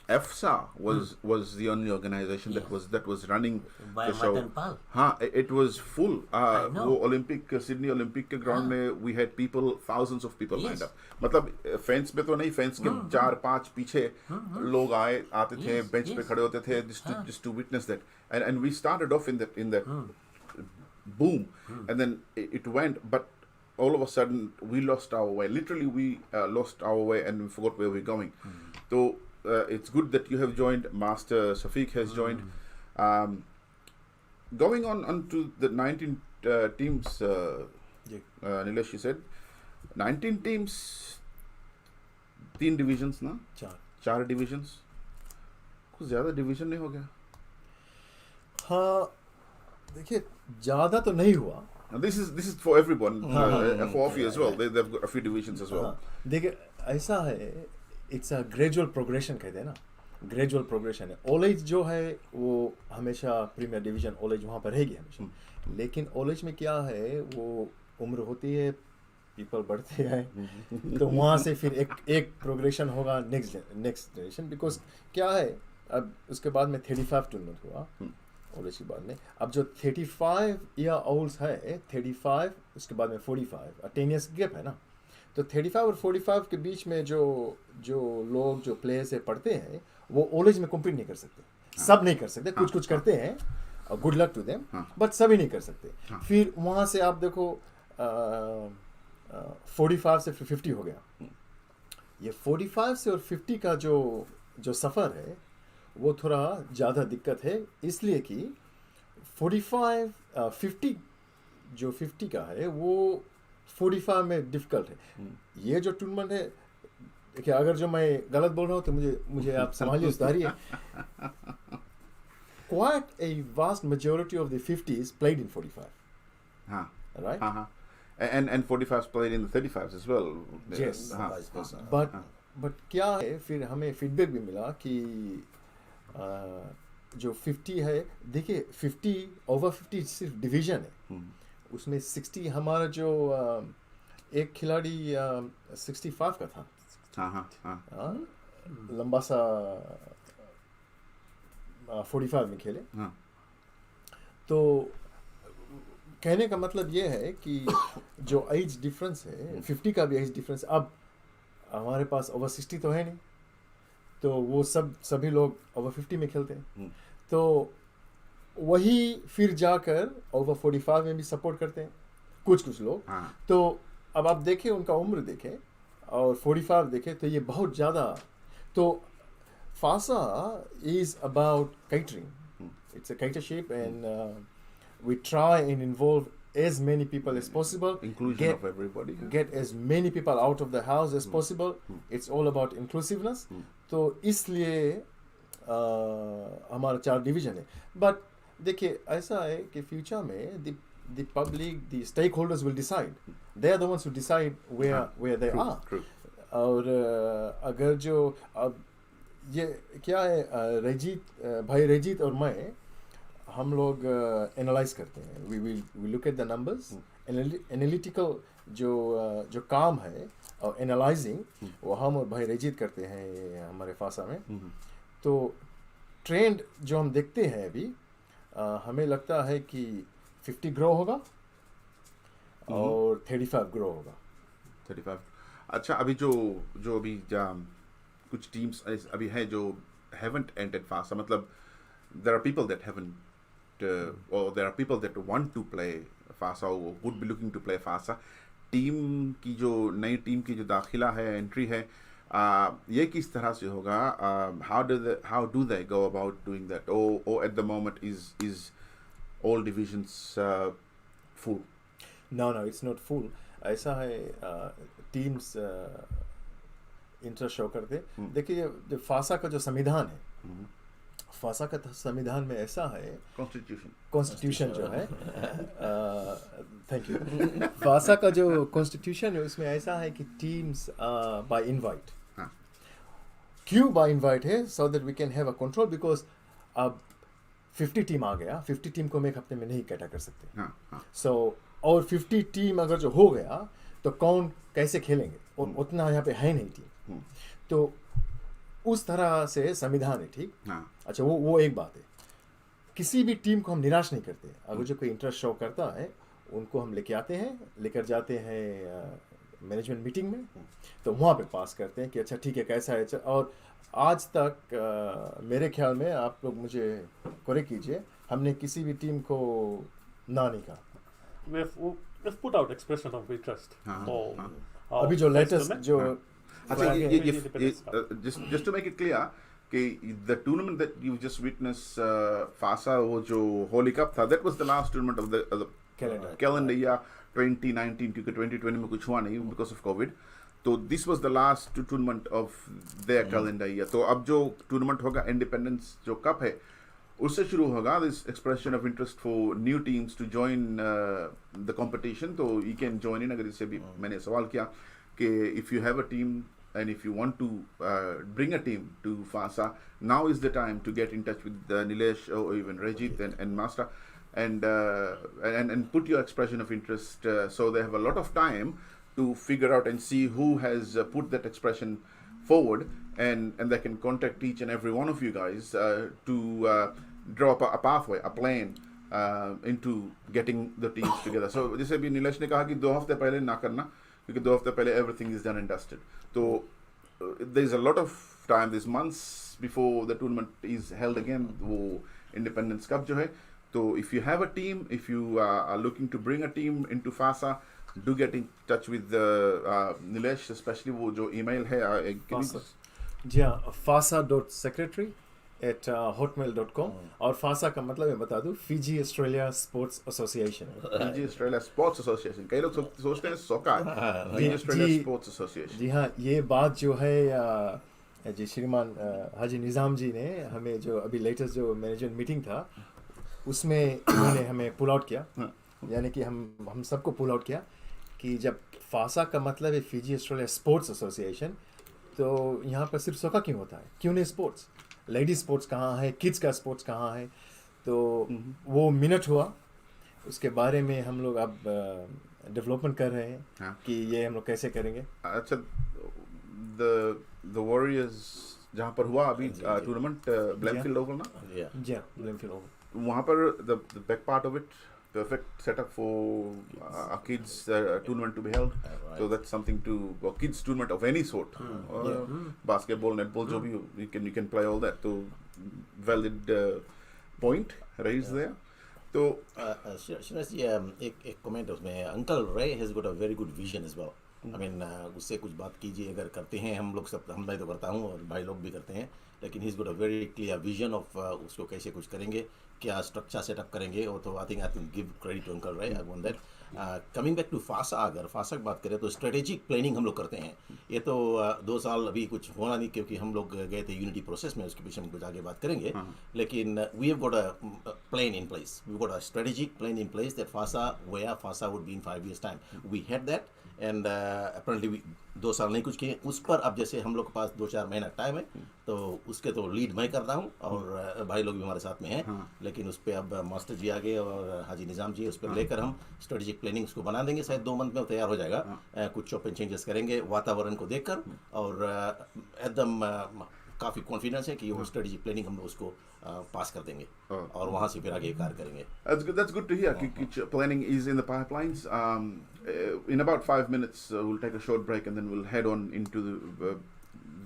Fasa was the only organization that was running By the show. Madan Pal. हाँ, it was full. I know. वो Sydney Olympic के ground में we had people, thousands of people lined up. मतलब fence पे तो नहीं, fence के 4-5 पीछे लोग आते थे, bench पे खड़े होते थे just to witness that. And we started off in that boom, and then it went, but all of a sudden we lost our way. Literally, we lost our way and we forgot where we're going. So it's good that you have joined. Master Shafiq has joined. Going on to the 19 teams, Nilesh, you said 19 teams, 3 divisions ना? 4 divisions. कुछ ज़्यादा division नहीं हो गया? हाँ, देखिए ज़्यादा तो नहीं हुआ। This is for everyone, for Offi as well. They've got a few divisions as well. देखिए ऐसा है, it's a gradual progression कहते हैं ना, gradual progression है। ओलेज जो है वो हमेशा प्रीमियर डिवीजन ओलेज वहाँ पर रहेगी हमेशा, लेकिन ओलेज में क्या है, वो उम्र होती है, पीपल बढ़ते हैं, तो वहाँ से फिर एक प्रोग्रेशन होगा नेक्स्ट जनरेशन, बिकॉज क्या है, अब उसके बाद में 35 टूर्नामेंट हुआ ओलेज के बाद में, अब जो 35 ईयर ओल्ड्स है, 35 उसके बाद में 45, 10 ईयर्स गैप है ना, तो 35 और 45 के बीच में जो लोग जो प्लेयर से पढ़ते हैं वो ओलेज में कम्पीट नहीं कर सकते, सब नहीं कर सकते, कुछ करते हैं, good luck to them, but सभी नहीं कर सकते। फिर वहाँ से आप देखो 45 से फिर 50 हो गया, ये 45 से और 50 का जो सफ़र है वो थोड़ा ज़्यादा दिक्कत है, इसलिए कि 50 जो 50 का है वो 45 में डिफ़िकल्ट है। ये जो टूर्नामेंट है, देखिए अगर जो मैं गलत बोल रहा हूँ तो मुझे आप संभालिए, सुधारिए। Quite a vast majority of the 50s played in 45. Right? And 45s played in the 35s as well. Yes. But क्या है, फिर हमें फीडबैक भी मिला कि जो 50 है, देखिए 50 ओवर 50 सिर्फ डिवीजन है, उसमें 60 हमारा जो एक खिलाड़ी 65 का था, लंबा सा 45 में खेले। हाँ तो कहने का मतलब ये है कि जो एज डिफरेंस है 50 का भी एज डिफरेंस, अब हमारे पास ओवर 60 तो है नहीं, तो वो सभी लोग ओवर 50 में खेलते हैं। तो वही फिर जाकर ओवर 45 में भी सपोर्ट करते हैं कुछ लोग। हाँ तो अब आप देखें, उनका उम्र देखें और 45 देखें तो ये बहुत ज़्यादा। तो fossa is about catering. It's a catership, and we try and involve as many people as possible. inclusion of everybody. Get as many people out of the house as possible. It's all about inclusiveness. तो इसलिए हमारा 4 division है। But देखिए ऐसा है कि future में the public, the stakeholders will decide. They are the ones who decide where they are. True. और अगर जो अब ये क्या है, भाई रजीत और मैं, हम लोग एनालाइज करते हैं। we look at the numbers. Analytical जो काम है और एनालाइजिंग वो हम और भाई रजीत करते हैं हमारे फासा में। तो ट्रेंड जो हम देखते हैं अभी, हमें लगता है कि 50 ग्रो होगा और 35 ग्रो होगा। 35। अच्छा, अभी जो अभी कुछ टीम्स अभी है जो haven't entered FASA, मतलब there are people that haven't or there are people that want to play FASA or would be looking to play FASA. Team की जो नई टीम की जो दाखिला है, एंट्री है, ये किस तरह से होगा? how do they go about doing that? Or at the moment is all divisions full? No, it's not full. ऐसा है, टीम्स इंटरेस्ट शो करते। देखिए जो फासा का जो संविधान है, फासा का संविधान में ऐसा है, कॉन्स्टिट्यूशन जो है, थैंक यू, फासा का जो कॉन्स्टिट्यूशन है उसमें ऐसा है कि टीम्स बाय इनवाइट। क्यों बाय इनवाइट है? So that we can have a control, because अब 50 टीम आ गया, 50 टीम को हम एक हफ्ते में नहीं इकट्ठा कर सकते। सो और 50 टीम अगर जो हो गया तो कौन कैसे खेलेंगे, और उतना यहाँ पे है नहीं टीम। तो उस तरह से संविधान है, ठीक। अच्छा, वो एक बात है। किसी भी टीम को हम निराश नहीं करते। अगर जो कोई इंटरेस्ट शो करता है उनको हम लेकर जाते हैं मैनेजमेंट मीटिंग में, तो वहाँ पे पास करते हैं कि अच्छा ठीक है, कैसा है। और आज तक मेरे ख्याल में, आप लोग मुझे करेक्ट कीजिए, हमने किसी भी टीम को ना नहीं कहा। We've put out expression of interest. अभी जो लेटेस्ट जो just to make it clear कि the tournament that you just witnessed, FASA, वो जो होली कप था, that was the last tournament of the calendar year 2019, क्योंकि 2020 में कुछ हुआ नहीं because of COVID. तो this was the last tournament of their calendar year. तो अब जो tournament होगा इंडिपेंडेंस जो कप है, उससे शुरू होगा this expression of interest for new teams to join the competition. तो you can join in. अगर इससे भी मैंने सवाल किया कि if you have a team and if you want to bring a team to FASA, now is the time to get in touch with Nilesh or even Rajit and Master and put your expression of interest, so they have a lot of time to figure out and see who has put that expression forward, and they can contact each and every one of you guys to draw up a pathway, a plan into getting the teams together. So जैसे भी नीलेश ने कहा कि 2 हफ्ते पहले ना करना, क्योंकि 2 हफ्ते पहले everything is done and dusted. तो there is a lot of time, there's months before the tournament is held again, वो Independence Cup जो है। तो if you have a team, if you are looking to bring a team into FASA, do get in touch with Nilesh, especially वो जो email है, जी हाँ, fasa.secretary@hotmail.com। और fossa का मतलब मैं बता दूं, Fiji Australia sports association. Fiji Australia sports association, कई लोग सोचते हैं सोका, फिजी ऑस्ट्रेलिया स्पोर्ट्स एसोसिएशन। जी हाँ, ये बात जो है जी श्रीमान हाजी निज़ाम जी ने हमें, जो अभी लेटेस्ट जो मैनेजमेंट मीटिंग था उसमें उन्होंने हमें पुल आउट किया, यानी कि हम सबको पुल आउट किया कि जब फासा का मतलब है फिजी ऑस्ट्रेलिया स्पोर्ट्स एसोसिएशन, तो यहाँ पर सिर्फ सोका क्यों होता है, क्यों नहीं स्पोर्ट्स? लेडीज स्पोर्ट्स कहाँ है, किड्स का स्पोर्ट्स कहाँ है? तो वो मिनट हुआ, उसके बारे में हम लोग अब डेवलपमेंट कर रहे हैं कि ये हम लोग कैसे करेंगे। अच्छा, the Warriors जहाँ पर हुआ अभी टूर्नामेंट ब्लैमफील्ड ओवल ना, Yeah. Yeah, Blenfield over. वहाँ पर the back part of it, perfect setup for a kids tournament to be held. Right. So that's something to a kids tournament of any sort, basketball, netball, जो भी you can play all that. So valid point raised there. तो Shiraz जी, एक comment उसमें, uncle Ray has got a very good vision as well. I mean उससे कुछ बात कीजिए, अगर करते हैं हम लोग सब, मैं तो करता हूँ और भाई लोग भी करते हैं, लेकिन he is got a very clear vision of उसको कैसे कुछ करेंगे, क्या स्ट्रक्चर सेटअप करेंगे. और तो I think give credit to uncle Ray, I want that. Coming back to FASA, अगर फासा की बात करें तो स्ट्रेटेजिक प्लानिंग हम लोग करते हैं. ये तो 2 साल अभी कुछ होना नहीं, क्योंकि हम लोग गए थे यूनिटी प्रोसेस में, उसके पीछे हम कुछ आगे बात करेंगे. लेकिन we have got a plan in place, we got a strategic plan in place that FASA would be in 5 years time. We had that and apparently 2 साल नहीं कुछ किए उस पर. अब जैसे हम लोग के पास 2-4 महीना टाइम है, तो उसके तो लीड मैं कर रहा हूँ और भाई लोग भी हमारे साथ में हैं. लेकिन उस पर अब मास्टर जी आ गए और हाजी निज़ाम जी, उस पर लेकर हम स्ट्रेटेजिक प्लानिंग उसको बना देंगे. शायद 2 मंथ में वो तैयार हो जाएगा. कुछ चॉप एंड चेंजेस करेंगे वातावरण को देखकर, और एकदम काफ़ी कॉन्फिडेंस है कि वो स्ट्रेटेजिक प्लानिंग हम लोग उसको पास कर देंगे और वहाँ से फिर आगे कार्य करेंगे. That's good to hear. Planning is in the pipelines. In about 5 minutes, we'll take a short break and then we'll head on into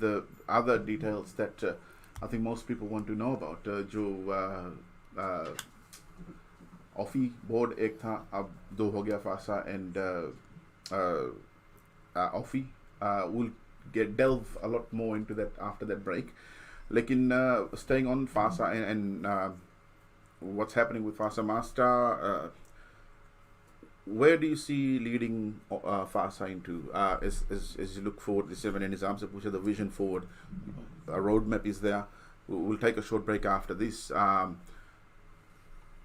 the other details that I think most people want to know about. जो ऑफी board एक था, अब 2 हो गया FASA and ऑफी. We'll delve a lot more into that after that break. Lekin staying on Fasa and what's happening with Fasa Master, where do you see leading Fasa into as you look forward? This मैंने निज़ाम से पूछा, the vision forward, a roadmap is there. We'll take a short break after this.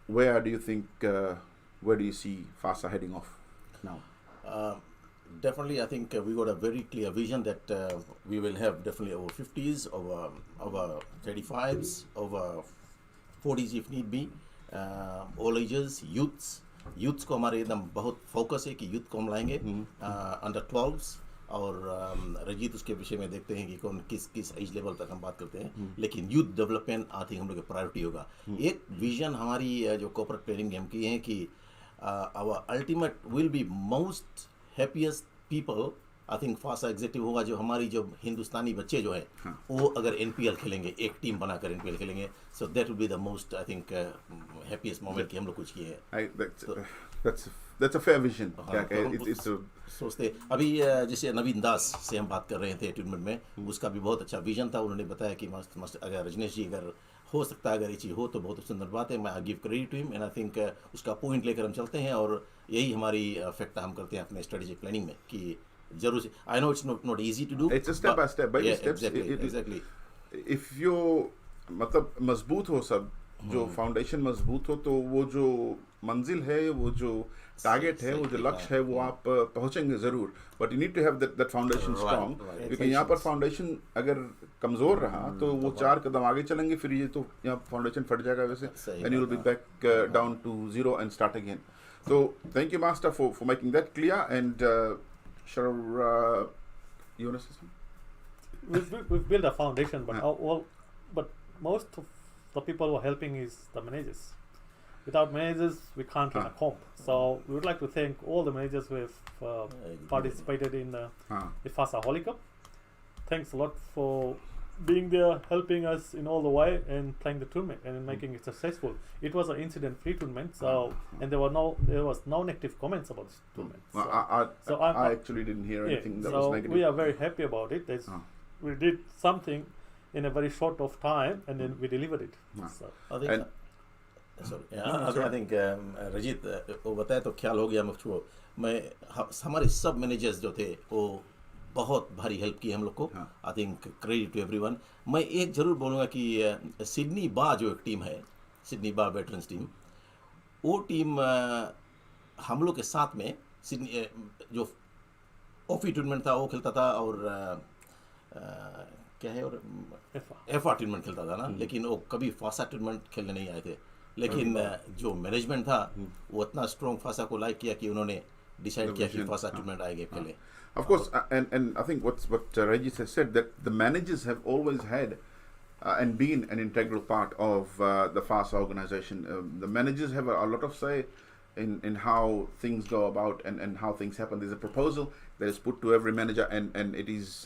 Where do you think, where do you see Fasa heading off now? Definitely, I think we got a very clear vision that we will have definitely over 50s, over 35s, over 40s if need be, all ages, youths को हमारे एकदम बहुत focus है कि youth को हम लाएंगे, under 12s. और रजीत उसके विषय में देखते हैं कि कौन किस एज लेवल तक हम बात करते हैं, लेकिन यूथ डेवलपमेंट आई थिंक हम लोग की प्रायोरिटी होगा. एक विजन हमारी जो कॉर्पोरेट प्लानिंग हम की है कि our ultimate will be most happiest people. I think FASA executive होगा जो हमारी जो हिंदुस्तानी बच्चे जो है वो अगर एनपीएल खेलेंगे, एक टीम बनाकर एनपीएल खेलेंगे, so that will be the most I think happiest moment कि हम लोग कुछ किए हैं. That's a fair vision. It's सोचते अभी जैसे नवीन दास से हम बात कर रहे थे टूर्नामेंट में, उसका भी बहुत अच्छा विजन था. उन्होंने बताया कि मस्त अगर रजनीश जी अगर हो सकता है, अगर ये चीज़ हो तो बहुत सुंदर बात है. मैं give credit to him and I think उसका पॉइंट लेकर हम चलते हैं, और यही हमारी फैक्टर हम करते हैं अपने स्ट्रेटेजिक प्लानिंग में कि जरूर से. I know it's not easy to do, It's a step by step, baby steps. Exactly. If you मतलब मजबूत हो सब, जो फाउंडेशन मजबूत हो, तो वो जो मंजिल है, वो जो टारगेट है, वो जो लक्ष्य है, वो आप पहुंचेंगे ज़रूर. But you need to have that foundation strong, क्योंकि यहाँ पर फाउंडेशन अगर कमज़ोर रहा तो वो 4 कदम आगे चलेंगे, फिर ये तो यहाँ फाउंडेशन फट जाएगा वैसे, and you will be back down to 0 and start again. So thank you, Master, for making that clear. And Sharar, you want to say something? We've built a foundation, but but most of the people who are helping is the managers. Without managers, we can't run a comp. So we would like to thank all the managers who have participated in the Fasa Holy Cup. Thanks a lot for being there, helping us in all the way and playing the tournament and making it successful. It was an incident-free tournament, so and there was no negative comments about this tournament. So I actually didn't hear anything that was negative. We are very happy about it. We did something in a very short of time, and then we delivered it. So I think Rajit वो बताया तो ख्याल हो गया मुझको. हमारे सब managers जो थे वो बहुत भारी हेल्प की हम लोग को. I think credit to everyone. मैं एक जरूर बोलूँगा कि सिडनी बा जो एक टीम है, सिडनी बा वेटरन्स टीम, वो टीम हम लोग के साथ में सिडनी जो ऑफी टूर्नामेंट था वो खेलता था, और क्या है, और एफा टूर्नामेंट खेलता था ना, लेकिन वो कभी फासा टूर्नामेंट खेलने नहीं आए थे. लेकिन जो मैनेजमेंट था वो इतना स्ट्रॉन्ग फासा को लाइक किया कि उन्होंने डिसाइड किया कि vision, फासा टूर्नामेंट आएगा खेले. Of course, and I think what Regis has said, that the managers have always had and been an integral part of the Fasa organization. The managers have a lot of say in how things go about and how things happen. There's a proposal that is put to every manager, and it is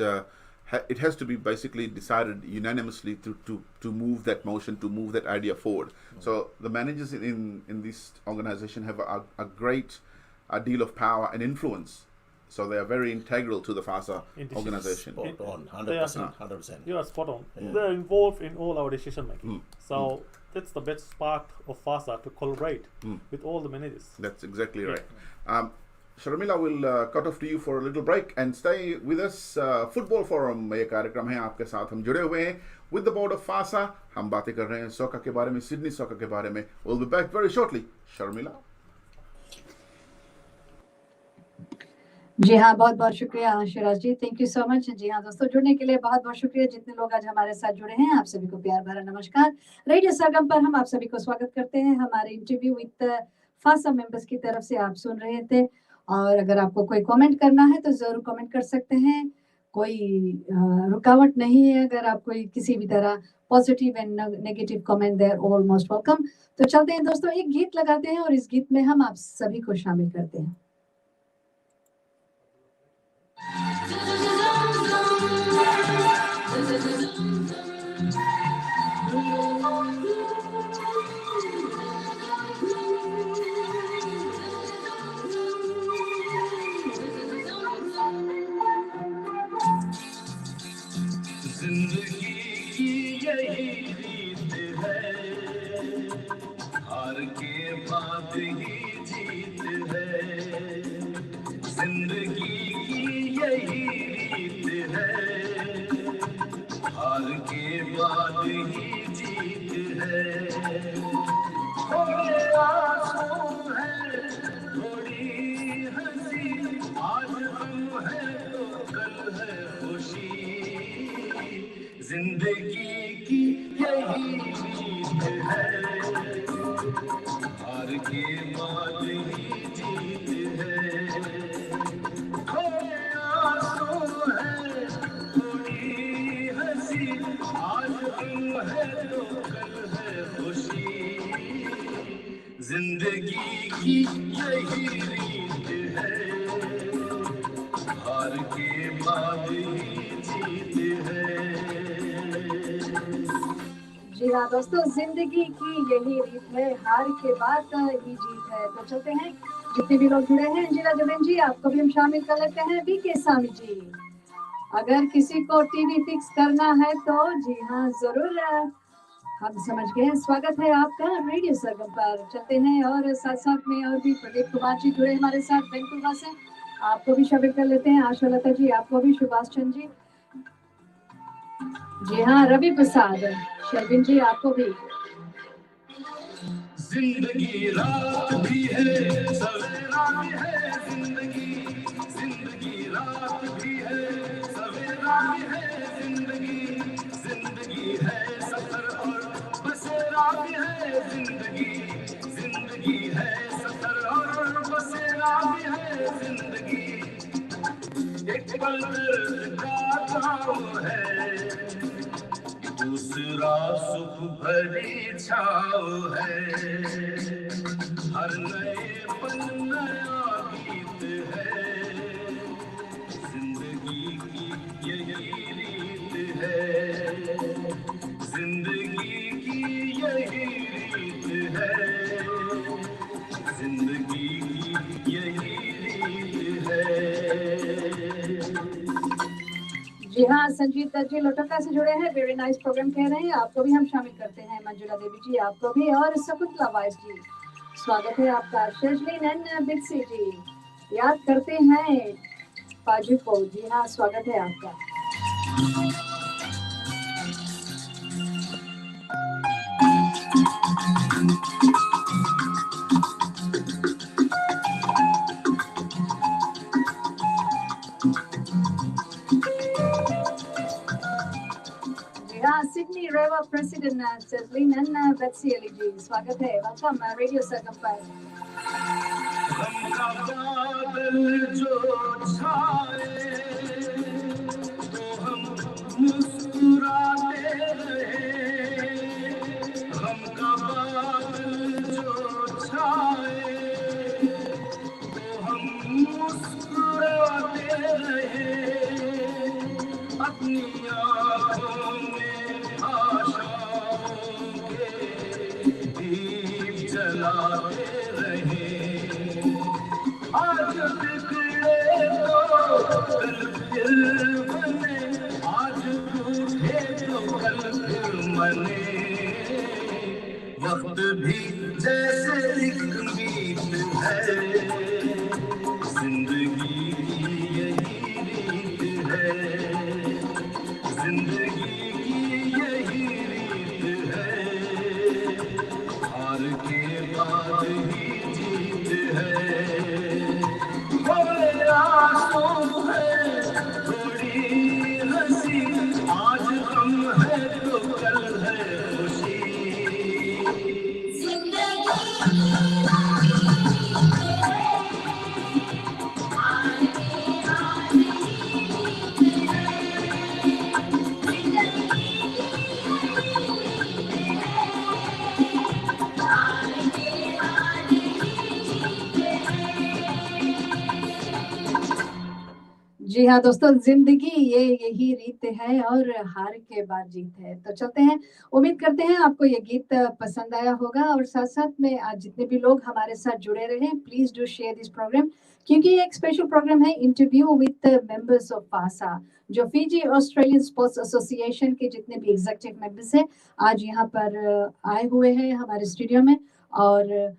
it has to be basically decided unanimously to move that motion, to move that idea forward. So the managers in this organization have a great deal of power and influence. So they are very integral to the Fasa In decisions. organization. Spot on, They are- 100%, 100%. You are spot on. Yeah. They're involved in all our decision making. Mm. So that's the best part of FASA, to collaborate Mm. with all the managers. That's exactly Yeah. right. Sharmila will cut off to you for a little break and stay with us. Football Forum ये कार्यक्रम है, आपके साथ हम जुड़े हुए हैं with the board of Fasa. हम बातें कर रहे हैं सोका के बारे में, सिडनी सोका के बारे में. We'll be back very shortly. Sharmila. जी हाँ, बहुत बहुत शुक्रिया शिराज जी, थैंक यू सो मच. जी हाँ दोस्तों, जुड़ने के लिए बहुत बहुत शुक्रिया. जितने लोग आज हमारे साथ जुड़े हैं, आप सभी को प्यार भरा नमस्कार. रेडियो सरगम पर हम आप सभी को स्वागत करते हैं. हमारे इंटरव्यू विद फासा मेंबर्स की तरफ से आप सुन रहे थे. और अगर आपको कोई कमेंट करना है तो जरूर कमेंट कर सकते हैं. कोई रुकावट नहीं है. अगर आप कोई किसी भी तरह positive and negative comment, they are all most welcome. तो चलते हैं दोस्तों, एक गीत लगाते हैं और इस गीत में हम आप सभी को शामिल करते हैं. जिंदगी की यही रीत है, हार के बाद ही जीत है. जिंदगी की यही रीत है, हार के बाद ही जीत है. थोड़े आंसू है, थोड़ी हंसी, आज हम है तो कल है खुशी. जिंदगी की यही रीत है, हार के बाद ही जीत है. थोड़े आंसू है, थोड़ी हंसी, आज हम है तो कल है खुशी. जिंदगी की यही रीत है, हार के बाद ही जीत है. जी हाँ दोस्तों, जिंदगी की यही रीत है, हार के बाद ही जीत है. तो चलते हैं, जितने भी लोग जुड़े हैं, अंजिला जबेन जी आपको भी हम शामिल कर लेते हैं. बीके स्वामी जी, अगर किसी को टीवी फिक्स करना है तो जी हाँ जरूर, हम समझ गए. स्वागत है आपका रेडियो सरगम पर. चलते हैं और साथ साथ में और भी प्रदीप कुमार जी जुड़े हमारे साथ वैंकूवर से, आपको भी शामिल कर लेते हैं. आशा लता जी आपको भी, सुभाष चंद्र जी, जी हाँ रवि प्रसाद, शर्विन जी आपको भी. जिंदगी रात भी है, सवेरा भी है. जिंदगी रात भी है, सवेरा भी है. जिंदगी है सफर और बसेरा भी है. जिंदगी है सफर और बसेरा भी है. जिंदगी एक पल दर्द का छाँव है, दूसरा सुख भरी छाँव है. हर नए पल नया गीत है, जिंदगी की यही रीत है. जिंदगी की यही रीत है, जिंदगी की यही रीत है. जी हाँ, संजीत दत्त जी लोटका से जुड़े हैं. वेरी नाइस प्रोग्राम कह रहे हैं, आपको भी हम शामिल करते हैं. मंजुला देवी जी आपको भी, और शकुंतला वाइस जी स्वागत है आपका. शेजली नैन बिक्सी जी याद करते हैं पाजू को. जी हाँ, स्वागत है आपका. Sydney River President Cezlin and Betsy Ali ji, स्वागत है. वेलकम रेडियो सरगम पर. हमका बादल जो छाए तो हम मुस्कुराते रहे, हमका बादल जो छाए तो हम मुस्कुराते रहे, अपनी आँखों में आशाओं के दीप जलाते रहे। आज बिगड़े तो कल फिर बने, आज रूठे तो कल फिर मने, वक्त भी जैसे एक मीत है, जिंदगी यही रीत है, जिंदगी की यही रीत है, हार के बाद ही जीत है। थोड़े आंसू है, थोड़ी हंसी, आज हम है तो कल है खुशी। जी हाँ दोस्तों, जिंदगी ये यही रीत है और हार के बाद जीत है। तो चलते हैं, उम्मीद करते हैं आपको ये गीत पसंद आया होगा, और साथ साथ में आज जितने भी लोग हमारे साथ जुड़े रहे, please do share this programme, क्योंकि ये एक स्पेशल प्रोग्राम है, interview with members of FASA, जो फिजी ऑस्ट्रेलियन स्पोर्ट्स एसोसिएशन के जितने भी एग्जीक्यूटिव मेंबर्स हैं आज यहाँ पर आए हुए हैं हमारे स्टूडियो में, और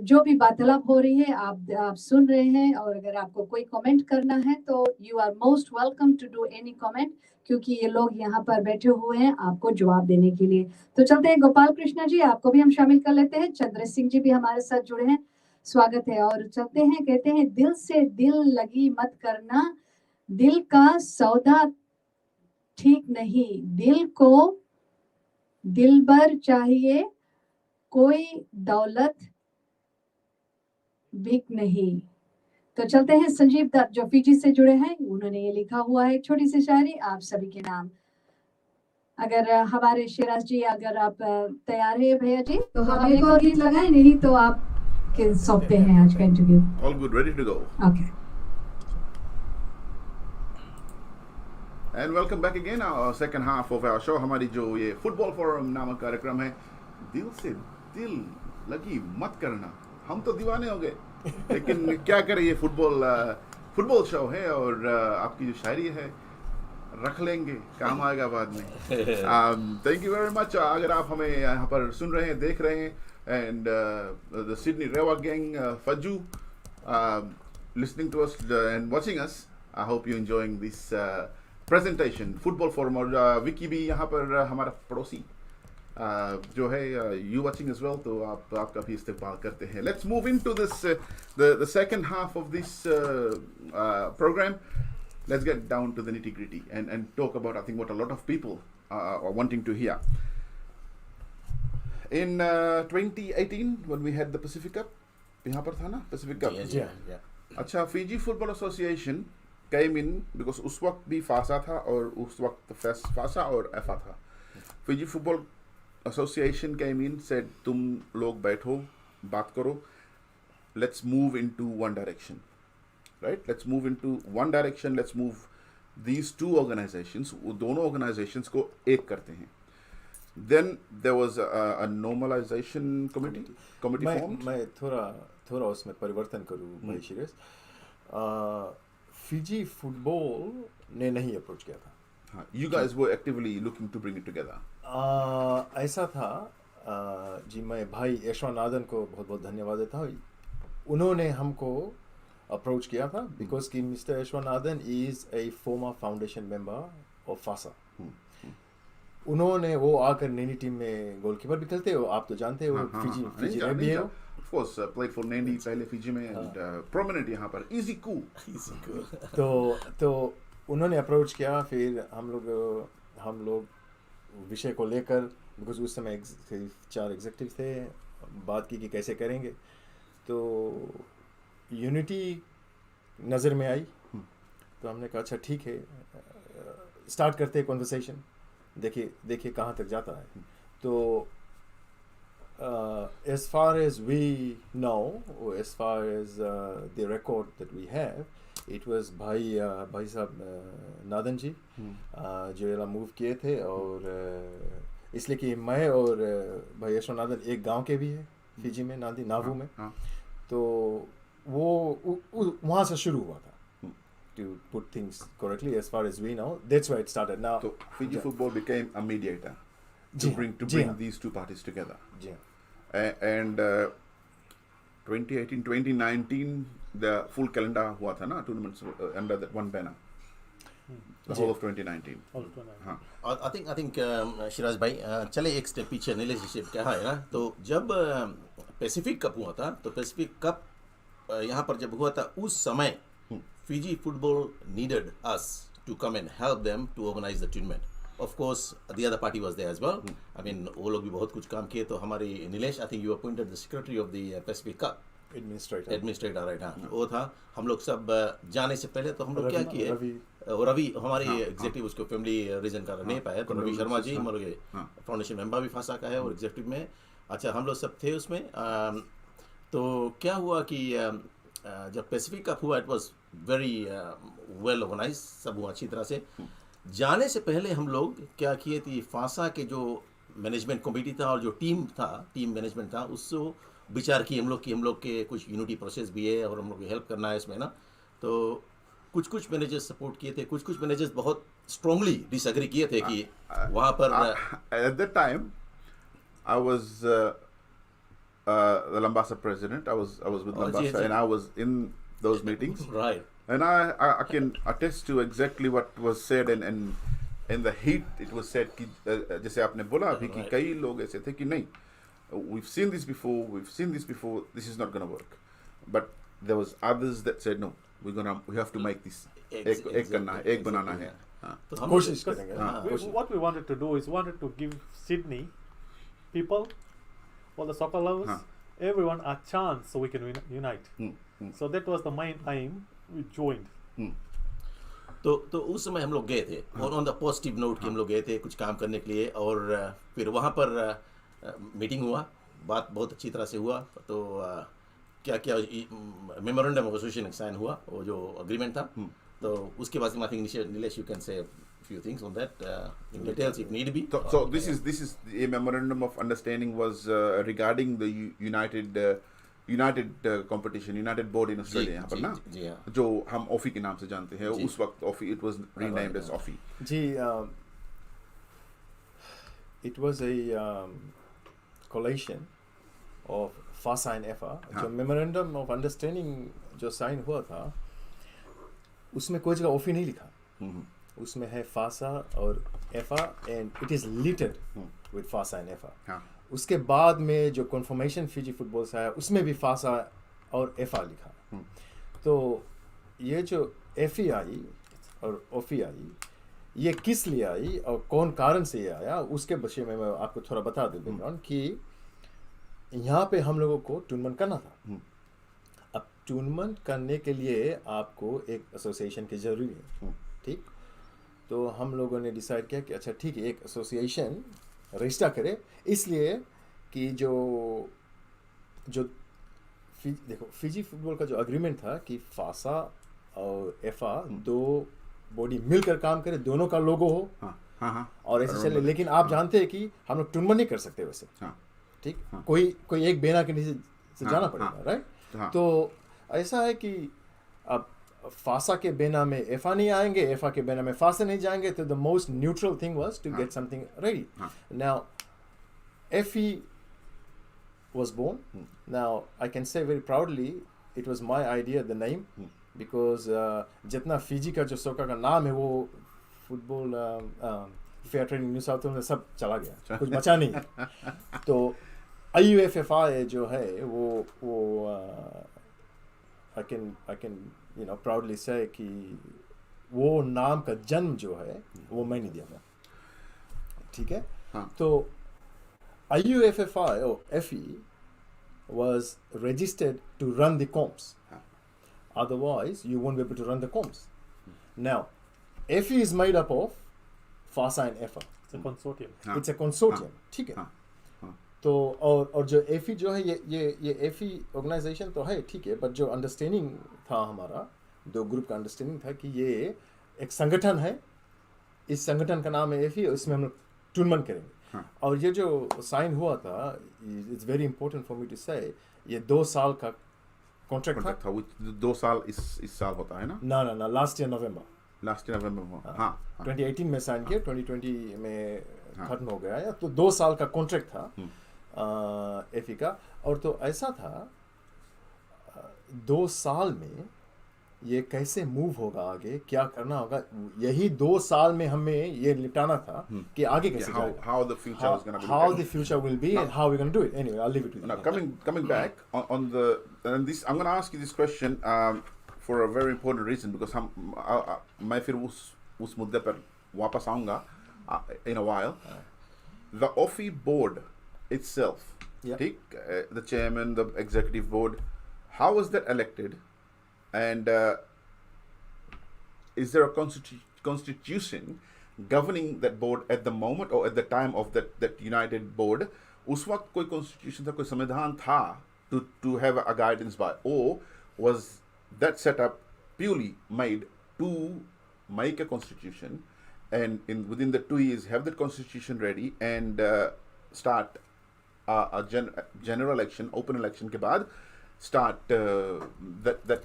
जो भी वार्तालाप हो रही है आप सुन रहे हैं। और अगर आपको कोई कमेंट करना है तो you are most welcome to do any comment, क्योंकि ये लोग यहाँ पर बैठे हुए हैं आपको जवाब देने के लिए। तो चलते हैं, गोपाल कृष्णा जी आपको भी हम शामिल कर लेते हैं, चंद्र सिंह जी भी हमारे साथ जुड़े हैं, स्वागत है। और चलते हैं, कहते हैं दिल से दिल लगी मत करना, दिल का सौदा ठीक नहीं, दिल को दिलबर चाहिए, कोई दौलत बिक नहीं। तो चलते हैं, संजीव दत्त जो फिजी से जुड़े हैं, उन्होंने ये लिखा हुआ है एक छोटी सी शायरी आप सभी के नाम। अगर हमारे शिराज जी अगर आप तैयार है भैया जी, तो हम एक और गीत लगाएं, नहीं तो आप के सौंपते हैं आज का interview. All good, ready to go. Okay And welcome back again, our second half of our show. हमारी जो ये फुटबॉल फोरम नामक कार्यक्रम है, दिल से दिल लगी मत करना, हम तो दीवाने हो गए, लेकिन क्या करें, ये फुटबॉल शो है, और आपकी जो शायरी है रख लेंगे, काम आएगा बाद में। Thank you very much. अगर आप हमें यहाँ पर सुन रहे हैं, देख रहे हैं, and the Sydney Rewa gang फजू listening to us and watching us, I hope you enjoying this presentation football forum. और विकी भी यहाँ पर हमारा पड़ोसी जो है, यू वाचिंग एज वेल, तो आपका भी इस्तेमाल करते हैं। Let's move into this the second half of this programme. Let's get down to the nitty gritty and talk about, I think, what a lot of people are wanting to hear. In 2018, when we had the Pacific Cup, यहाँ पर था ना Pacific Cup? Yeah. अच्छा, Fiji Football Association came in because उस वक्त भी fossa था और उस वक्त फासा और एफा था. Fiji Football Association came in, said तुम लोग बैठो, बात करो, let's move into one direction. Right? Let's move into one direction. Let's move these two organizations. वो दोनों organizations को एक करते हैं. Then there was a normalization committee formed. मैं थोड़ा उसमें परिवर्तन करूँ भाई शिरेश. फिजी फुटबॉल ने नहीं अप्रोच किया था. हाँ, you guys were actively looking to bring it together. ऐसा था जी, मैं भाई यशवनाथन को बहुत बहुत धन्यवाद देता हूँ. उन्होंने हमको अप्रोच किया था बिकॉज कि mister Yashwanathan is a former foundation member of FASA. उन्होंने वो आकर नैनी टीम में गोलकीपर भी खेलते हो, आप तो जानते हो. फिजी रह भी है. Of course, played for Nandi पहले फिजी में and prominent यहाँ पर. Easy cool. तो उन्होंने अप्रोच किया. फिर हम लोग विषय को लेकर, बिकॉज उस समय 4 एग्जीक्यूटिव थे, बात की कि कैसे करेंगे. तो यूनिटी नज़र में आई, तो हमने कहा अच्छा ठीक है, स्टार्ट करते हैं कॉन्वर्सेशन, देखिए कहाँ तक जाता है. तो as far as we know, or as far as the record that we have, it was भाई साहब नादन जी जो ये मूव किए थे. और इसलिए कि मैं और भाई यशवनादन एक गांव के भी है फिजी में, नावू में. तो वो वहाँ से शुरू हुआ था. To put things correctly, as far as we know, that's where it started. Now, So Fiji football became a mediator to ji bring हाँ. these two parties together. जी हाँ. And 2018, 2019, the full calendar हुआ था ना tournaments under that one banner. The whole of 2019. हाँ. और I think Siraj भाई चले एक स्टेप पीछे रिलेशनशिप क्या है ना. तो जब पैसिफिक कप हुआ था, तो पैसिफिक कप यहाँ पर जब हुआ था, उस समय Fiji football needed us to come and help them to organize the tournament. Of course, the other party was there as well. I mean, वो लोग भी बहुत कुछ काम किए. तो हमारे Nilesh, I think you appointed the secretary of the Pacific Cup. Administrator, right? हाँ, वो था. हम लोग सब जाने से पहले तो हम लोग क्या किए, रवि हमारे एग्जीक्यूटिव, उसको फैमिली रीजन का नहीं पाया, तो रवि शर्मा जी हमारे फाउंडेशन मेंबर भी फासा का है और एग्जीक्यूटिव में. अच्छा, हम लोग सब थे उसमें. तो क्या हुआ कि जब पैसिफिक कप हुआ, it was very well organise, सब हुआ अच्छी तरह से. जाने से पहले हम लोग क्या किए थे, फासा के जो मैनेजमेंट कमेटी था और जो टीम मैनेजमेंट था, उससे विचार किए हम लोग कि हम लोग के कुछ यूनिटी प्रोसेस भी है और हम लोग को हेल्प करना है इसमें ना. तो कुछ मैनेजर्स सपोर्ट किए थे, कुछ मैनेजर्स बहुत स्ट्रांगली डिसएग्री किए थे कि वहाँ पर. At that time, I was the Lambasa president. I was with Lambasa, and I was in those meetings. Right. And I can attest to exactly what was said, and in the heat it was said कि जैसे आपने बोला अभी कि कई लोग ऐसे थे कि नहीं, we've seen this before, this is not going to work. But there was others that said no, we have to make this एक बनाना है. तो हम कोशिश करेंगे. What we wanted to do is to give Sydney people, all the soccer lovers, everyone a chance so we can unite. So that was the main aim. We joined. तो उस समय हम लोग गए थे और ऑन द पॉजिटिव नोट कि हम लोग गए थे कुछ काम करने के लिए. और फिर वहाँ पर मीटिंग हुआ, बात बहुत अच्छी तरह से हुआ. तो क्या मेमोरेंडम ऑफ एसोसिएशन साइन हुआ, वो जो अग्रीमेंट था. तो उसके बाद I think Nilesh you can say few things on that in details if need be. So this is a memorandum of understanding was regarding the United competition, United board in Australia यहाँ पर ना, जो हम OFI के नाम से जानते हैं. उस वक्त OFI, it was renamed as OFI. जी, it was a collation of Fasa and FA. जो memorandum of understanding जो साइन हुआ था, उसमें कोई जगह OFI नहीं लिखा. उसमें है फासा और एफा, and it is listed with फासा एंड एफा. उसके बाद में जो कन्फर्मेशन फिजी फुटबॉल से आया, उसमें भी फासा और एफा लिखा. तो ये जो एफी आई और ओफी आई, ये किस लिए आई और कौन कारण से ये आया, उसके विषय में मैं आपको थोड़ा बता दूँ कि यहाँ पे हम लोगों को टूर्नामेंट करना था. अब टूर्नामेंट करने के लिए आपको एक एसोसिएशन की ज़रूरी है. ठीक. तो हम लोगों ने डिसाइड किया कि अच्छा ठीक है, एक एसोसिएशन रजिस्टर करें, इसलिए कि जो देखो फिजी फुटबॉल का जो एग्रीमेंट था कि फासा और एफा दो बॉडी मिलकर काम करे, दोनों का लोगो हो और ऐसे चले. लेकिन आप जानते हैं कि हम लोग टूर्नामेंट नहीं कर सकते वैसे. ठीक. कोई एक बेना के नीचे से जाना पड़ेगा. राइट. तो ऐसा है कि अब फासा के बेना में एफा नहीं आएंगे, एफा के बेना में फासा नहीं जाएंगे. तो the most neutral thing was to get something ready. Now FE was born. Now I can say very proudly it was my idea, the name, because जितना फिजी का जो सोका का नाम है वो football fair training new south में सब चला गया, कुछ बचा नहीं. तो IUFFI जो है वो I can proudly say कि वो नाम का जन्म जो है वो मैंने दिया था. ठीक है. तो IUFFI or FE was registered to run the comps. Otherwise, you won't be able to run the comps. Now, FE is made up of FASA and EFA. It's a consortium. हाँ, It's a consortium. ठीक है. हाँ, हाँ. तो और जो FE जो है ये FE ऑर्गेनाइजेशन तो है ठीक है, बट जो अंडरस्टैंडिंग था हमारा, दो ग्रुप का अंडरस्टैंडिंग था कि ये एक संगठन है, इस संगठन का नाम है FE और इसमें हम लोग टूर्नामेंट करेंगे. हाँ. और ये जो साइन हुआ था, it's very important for me to say, ये 2 साल का कॉन्ट्रैक्ट कॉन्ट्रैक्ट था. था, which 2 साल इस साल होता है ना, ना लास्ट ईयर नवंबर लास्ट नवंबर में हुआ. हाँ, हाँ. 2018 में साइन किया, 2020 में हाँ. खत्म हो गया है. तो 2 साल का कॉन्ट्रैक्ट था एफी का. और तो ऐसा था 2 साल में ये कैसे मूव होगा आगे, क्या करना होगा, यही 2 साल में हमें ये निपटाना था कि आगे कैसे how जाएगा. how the future is going to be. How the future will be and how we're going to do it. Anyway, I'll leave it with you. Now, coming back on the, and this, I'm going to ask you this question for a very important reason, because मैं फिर उस मुद्दे पर वापस आऊँगा in a while. The OFI board itself, Yeah. ठीक, the chairman, the executive board, how was that elected, and is there a constitution governing that board at the moment or at the time of that united board? उस वक्त कोई constitution था, कोई संविधान था to have a guidance by, or was that set up purely made to make a constitution, and within the 2 years have that constitution ready and start a general election, open election के बाद start that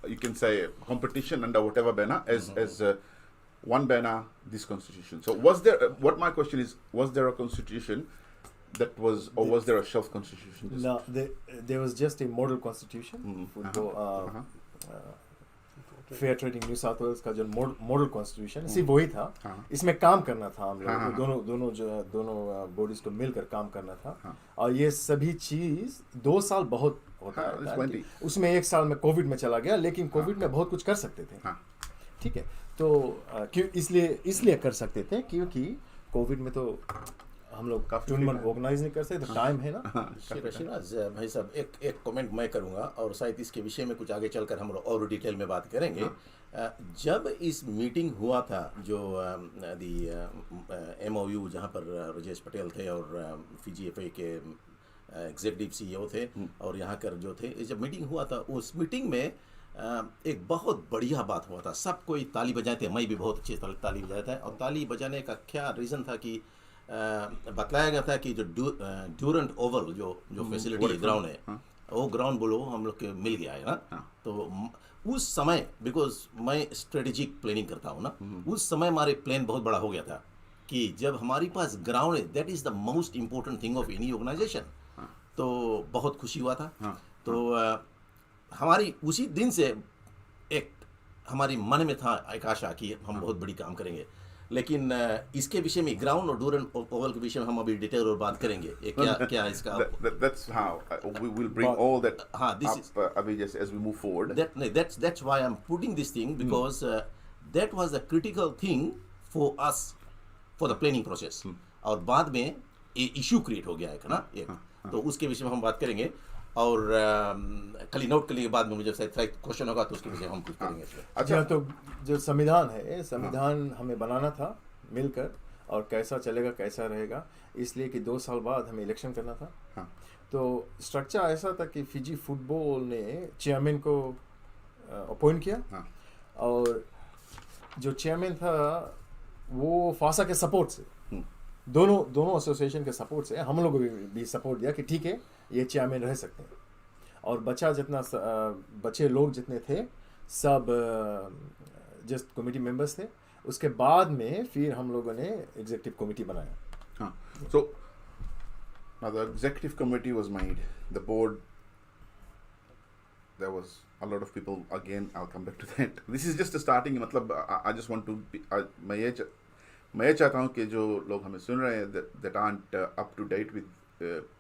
you can say competition under whatever banner as one banner, this constitution. So was there, what my question is, was there a constitution that was, or was there a shelf constitution? No, there was just a model constitution. Football, fair trading New South Wales का जो model constitution सिर्फ वही था. इसमें काम करना था हम लोग दोनों बॉडीज को मिलकर काम करना था. और ये सभी चीज 2 साल बहुत होता है. उसमें 1 साल में कोविड में चला गया, लेकिन कोविड में बहुत कुछ कर सकते थे. ठीक है, तो क्यों इसलिए कर सकते थे क्योंकि कोविड में तो हम लोग टूर्नामेंट ऑर्गेनाइज नहीं कर सकते. टाइम है ना. शिराज भाई साहब, एक कमेंट मैं करूंगा और शायद इसके विषय में कुछ आगे चलकर हम लोग और डिटेल में बात करेंगे. जब इस मीटिंग हुआ था, जो दी MOU जहां पर राजेश पटेल थे और फिजी FA के एग्जीक्यूटिव CEO थे और यहाँ कर जो थे, जब मीटिंग हुआ था, उस मीटिंग में एक बहुत बढ़िया बात हुआ था. सब कोई ताली बजाए थे, मैं भी बहुत अच्छी ताली बजाया था. और ताली बजाने का क्या रीज़न था कि बतलाया गया था कि जो ड्यूरेंट ओवल जो फैसिलिटी ग्राउंड है, वो ग्राउंड बोलो हम लोग के मिल गया है ना. तो उस समय, बिकॉज मैं स्ट्रेटेजिक प्लानिंग करता हूँ ना, उस समय हमारे प्लान बहुत बड़ा हो गया था कि जब हमारे पास ग्राउंड है, that is the most important thing of any organisation. तो बहुत खुशी हुआ था. तो हमारी उसी दिन से एक हमारी मन में था एक आशा कि हम बहुत बड़ी काम करेंगे. लेकिन इसके विषय में, ग्राउंड और डूरन ओवल के विषय में हम अभी डिटेल और बात करेंगे. क्या इसका that's how we will bring all that this up अभी जैसे as we move forward. That's why I'm putting this thing, because that was a critical thing for us for the planning process. और बाद में ये issue create हो गया है ना एक. तो उसके विषय में हम बात करेंगे. और खाली नोट करने के बाद में मुझे क्वेश्चन होगा तो उसके विषय में हम कुछ करेंगे. अच्छा, तो जो संविधान है, संविधान हमें बनाना था मिलकर, और कैसा चलेगा कैसा रहेगा, इसलिए कि 2 साल बाद हमें इलेक्शन करना था. तो स्ट्रक्चर ऐसा था कि फिजी फुटबॉल ने चेयरमैन को अपॉइंट किया, और जो चेयरमैन था वो फासा के सपोर्ट से, दोनों एसोसिएशन के सपोर्ट से हम लोग को भी सपोर्ट दिया कि ठीक है, ये चेयरमैन रह सकते हैं. और बचे लोग जितने थे सब जस्ट कमेटी मेंबर्स थे. उसके बाद में फिर हम लोगों ने एग्जीक्यूटिव कमेटी बनाया. So now the executive committee was made, the board, there was a lot of people. Again, I'll come back to that. This is just a starting. मतलब I just want to मैं ये चाहता हूँ कि जो लोग हमें सुन रहे हैं that aren't up to date with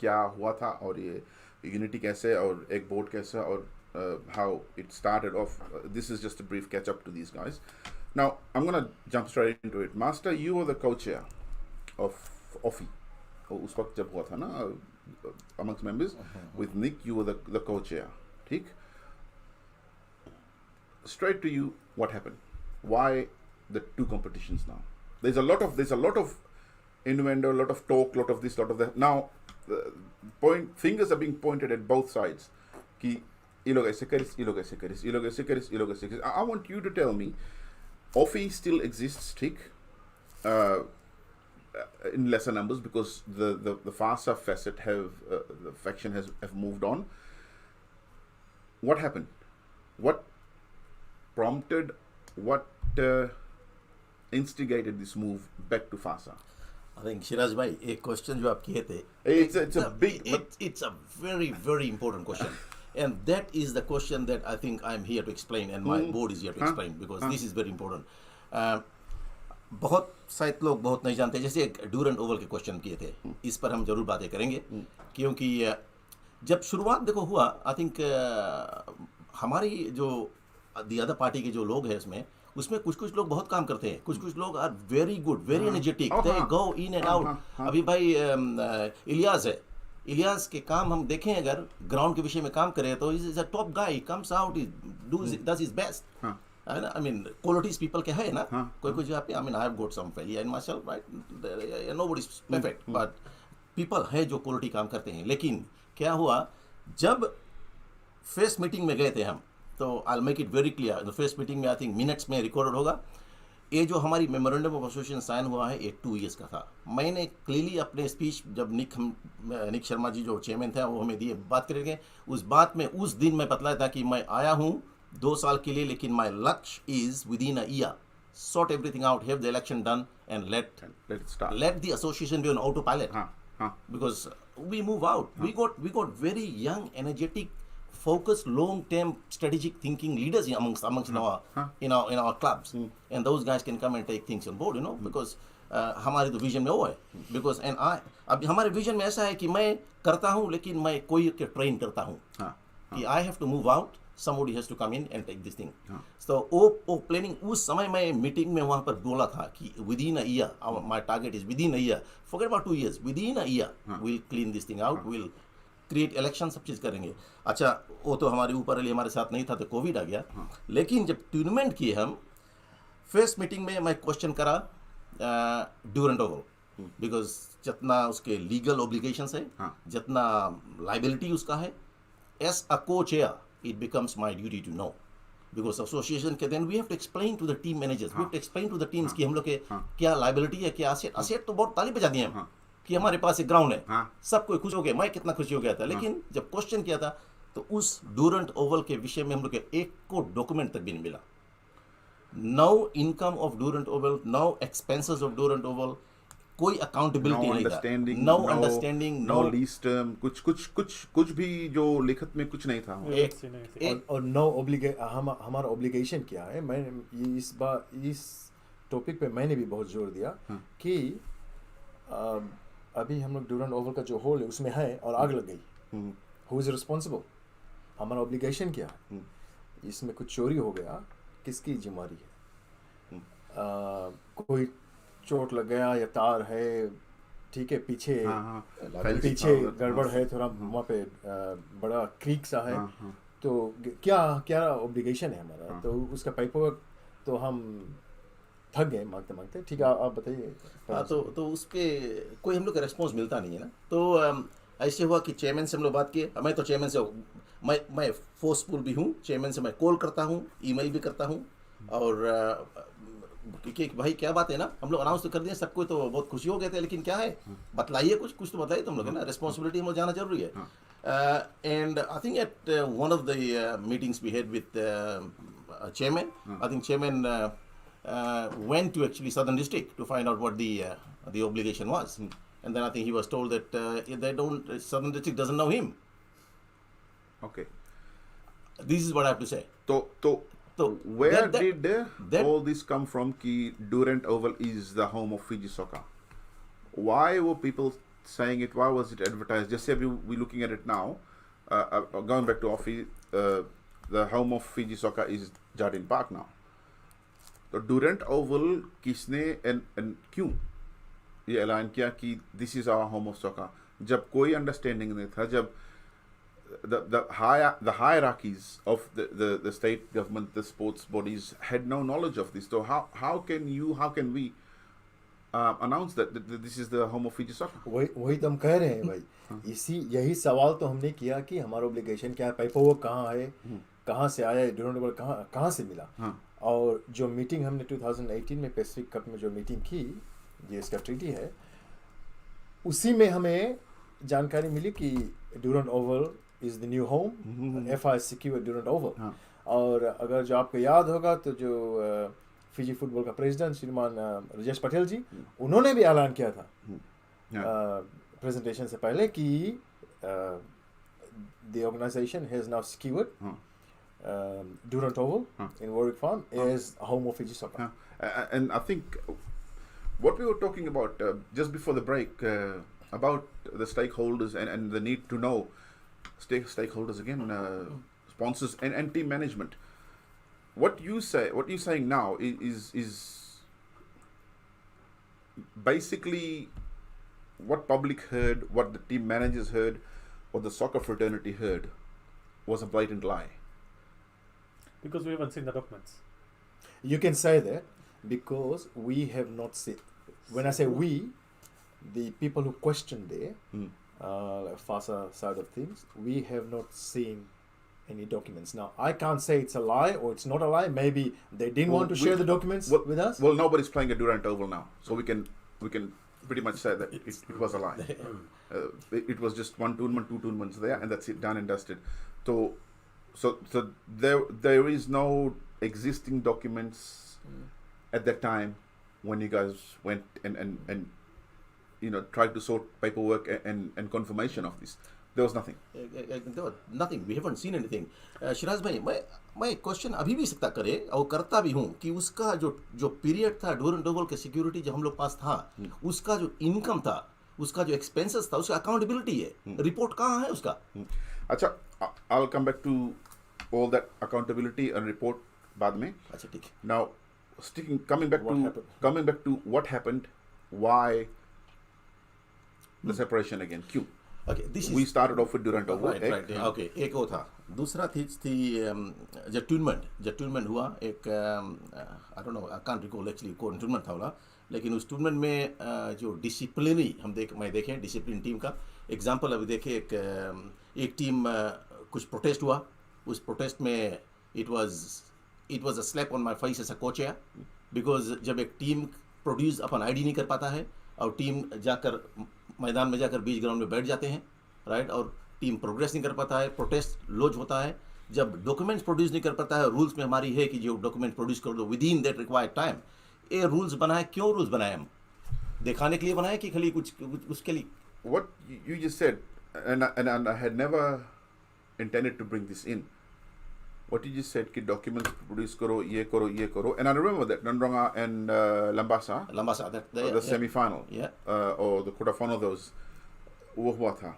क्या हुआ था, और ये यूनिटी कैसे, और एक बोर्ड कैसे, और how it started off. This is just a brief catch up to these guys. Now I'm gonna jump straight into it. Master, you were the co-chair of OFI. उस वक्त जब हुआ था ना, amongst members with Nick, you were the co-chair. ठीक. straight to you, what happened? Why the two competitions now? There's a lot of innuendo, a lot of talk, lot of this, lot of that. Now, fingers are being pointed at both sides. Ki, I want you to tell me, OFI still exists, in lesser numbers, because the Fasa facet the faction have moved on. What happened? What prompted, what instigated this move back to Fasa? I think Shiraz bhai, a question you have kiye the. It's a very, very important question. And that is the question that I think I'm here to explain, and my board is here to explain, because this is very important. बहुत शायद लोग बहुत नहीं जानते, जैसे Durand Oval के question किए थे, इस पर हम जरूर बातें करेंगे, क्योंकि जब शुरुआत देखो हुआ, आई थिंक हमारी जो दी अदर पार्टी के जो लोग हैं उसमें कुछ लोग बहुत काम करते हैं, कुछ लोग are very good, very energetic, they go in and out. अभी भाई इलियास है, इलियास के काम हम देखें, अगर ग्राउंड के विषय में काम करें तो is a top guy, comes out, does his best. I mean, qualities people के है ना, कोई जगह पे, I mean, I have got some failure in myself, right? Nobody is perfect, but people है जो quality काम करते हैं. लेकिन क्या हुआ, जब फर्स्ट मीटिंग में गए थे हम, तो I'll make it very clear, the first meeting में I think minutes में recorded होगा, ये जो हमारी मेमोरेंडम ऑफ एसोसिएशन साइन हुआ है, ये 2 years का था. मैंने क्लियरली अपने स्पीच, जब निक शर्मा जी जो चेयरमैन थे वो हमें दिए, बात करेंगे, उस बात में उस दिन मैं बतलाया था कि मैं आया हूँ 2 साल के लिए, लेकिन माई लक्ष्य is with in a year, sort everything out, have the election done, and let it start. Let the association be on autopilot. Because we move out. We got very young, energetic, focused, long-term, strategic thinking leaders amongst in our clubs, and those guys can come and take things on board, because हमारे तो vision में वो है. Because and अब हमारे vision में ऐसा है कि मैं करता हूँ, लेकिन मैं कोई के ट्रेन करता हूँ, कि I have to move out. Somebody has to come in and take this thing. So, वो planning, उस समय मैं मीटिंग में वहाँ पर बोला था कि within a year, my target is within a year. Forget about 2 years. Within a year, we'll clean this thing out. We'll create election, सब चीज़ करेंगे. अच्छा, वो तो हमारे ऊपर वाले हमारे साथ नहीं था, तो कोविड आ गया. लेकिन जब टूर्नामेंट किए हम, फर्स्ट मीटिंग में मैं क्वेश्चन करा ड्यूरेंट ओवल, बिकॉज जितना उसके लीगल ऑब्लिगेशंस है, जितना लाइबिलिटी उसका है, as a co-chair, it becomes my duty to know, because association के then we have to explain to the team managers, we have to explain to the teams कि हम लोग के क्या liability है, क्या asset तो बहुत ताली बजा दिए हम कि हमारे पास एक ग्राउंड है, सब कोई खुश हो गया, मैं कितना खुशी हो गया था. लेकिन जब क्वेश्चन किया था, तो उस ड्यूरेंट ओवल के विषय में हम लोग के एक को डॉक्यूमेंट तक भी नहीं मिला. No income of Durant Oval, no expenses of Durant Oval, कोई अकाउंटेबिलिटी नहीं था, no understanding, no lease term, कुछ भी जो लिखत में कुछ नहीं था. और नो हमारा ऑब्लिगेशन क्या है. मैं इस टॉपिक पे मैंने भी बहुत जोर दिया कि अभी हम लोग ड्यूरेंट ओवल का जो होल है उसमें है और आग लग गई, हु इज रिस्पॉन्सिबल, हमारा ऑब्लिगेशन क्या है. इसमें कुछ चोरी हो गया, किसकी जिम्मेदारी है. कोई चोट लग गया या तार है, ठीक है, पीछे गड़बड़ है, थोड़ा वहाँ पे बड़ा क्रीक सा है, तो क्या ऑब्लिगेशन है हमारा. तो उसका पेपर तो हम थक गए मांगते मांगते. ठीक है, आप बताइए. तो उस पर कोई हम लोग का रिस्पॉन्स मिलता नहीं है ना. तो ऐसे हुआ कि चेयरमैन से हम लोग बात किए. मैं तो चेयरमैन से मैं फोर्सफुल भी हूँ, चेयरमैन से मैं कॉल करता हूँ, ईमेल भी करता हूँ, और कि भाई क्या बात है ना, हम लोग अनाउंस तो कर दिए, सबको तो बहुत खुशी हो गए थे, लेकिन क्या है, बतलाइए, कुछ तो बताइए तुम लोग, है ना, रिस्पॉन्सिबिलिटी हम लोग जाना जरूरी है. And I think at one of the meetings we had with chairman, I think chairman went to actually Southern District to find out what the obligation was, and then I think he was told that Southern District doesn't know him. Okay, this is what I have to say. So where did all this come from? Ki Durant Oval is the home of Fiji soccer. Why were people saying it? Why was it advertised? Just say we're looking at it now. Going back to office, the home of Fiji soccer is Jardine Park now. तो Durant Oval किसने and क्यों ये ऐलान किया कि this is our home of soccer? जब कोई understanding नहीं था, जब the hierarchies of the state government, the sports bodies had no knowledge of this. So how can we announce that this is the home of Fiji soccer? वही तो हम कह रहे हैं भाई, यही सवाल तो हमने किया कि हमारा ऑब्लिगेशन क्या है, पेपर वर्क कहाँ है, कहाँ से आया, ड्यूरेंट कहाँ से मिला. और जो मीटिंग हमने 2018 में पैसिफिक कप में जो मीटिंग की, ये इसका ट्रीटी है, उसी में हमें जानकारी मिली कि Durant Oval is the new home, FI secure Durant Oval. और अगर जो आपको याद होगा तो जो फिजी फुटबॉल का प्रेसिडेंट श्रीमान राजेश पटेल जी, उन्होंने भी ऐलान किया था प्रेजेंटेशन से पहले कि the organisation has now secured Durant Oval in Warwick Farm is home of Fiji soccer. And I think what we were talking about just before the break about the stakeholders and the need to know stakeholders again, sponsors and team management. What you're saying now is basically what public heard, what the team managers heard, what the soccer fraternity heard was a blatant lie. Because we haven't seen the documents. You can say that because we have not seen. When I say we, the people who questioned there, like Fasa side of things, we have not seen any documents. Now, I can't say it's a lie or it's not a lie. Maybe they didn't want to share the documents with us. Well, nobody's playing a Durant Oval now, so we can pretty much say that it was a lie. It was just one tournament, two tournaments there, and that's it, done and dusted. So there is no existing documents at that time when you guys went and tried to sort paperwork and confirmation of this. There was nothing. There was nothing. We haven't seen anything. Siraj भाई, मैं question अभी भी सकता करे और करता भी हूँ कि उसका जो पीरियड था ड्यूरेंट ओवल के सिक्योरिटी जो हम लोग पास था, उसका जो इनकम था, उसका जो एक्सपेंसेस था, उसका अकाउंटेबिलिटी है, रिपोर्ट कहाँ है उसका? अच्छा, I'll come back to all that accountability and report बाद में. अच्छा, ठीक. Now, coming back to what happened, why the separation again? क्यों? Okay, we started off with Durant Oval. Right. Okay, एक वो था. दूसरा थी जब टूर्नामेंट हुआ, एक I don't know, I can't recall actually कौन टूर्नामेंट था वाला, लेकिन उस टूर्नामेंट में जो डिसिप्लिनरी मैं देखें डिसिप्लिन टीम का एग्जांपल अभी देखे, एक टीम कुछ प्रोटेस्ट हुआ, उस प्रोटेस्ट में it was a slap on my face as a co-chair, because जब एक टीम प्रोड्यूस अपन आईडी नहीं कर पाता है और टीम जाकर मैदान में जाकर बीच ग्राउंड में बैठ जाते हैं, राइट, और टीम प्रोग्रेस नहीं कर पाता है, प्रोटेस्ट लॉन्च होता है, जब डॉक्यूमेंट्स प्रोड्यूस नहीं कर पाता है, रूल्स में हमारी है कि जो डॉक्यूमेंट प्रोड्यूस कर दो with in that required time. ये रूल्स बनाए, क्यों रूल्स बनाए? हम दिखाने के लिए बनाए कि खाली कुछ उसके लिए? What you just said, and I had never intended to bring this in. What you just said कि documents produce करो, ये करो, and I remember that Nandronga and Lambasa, the semi-final, or the quarter-final, those वो हुआ था.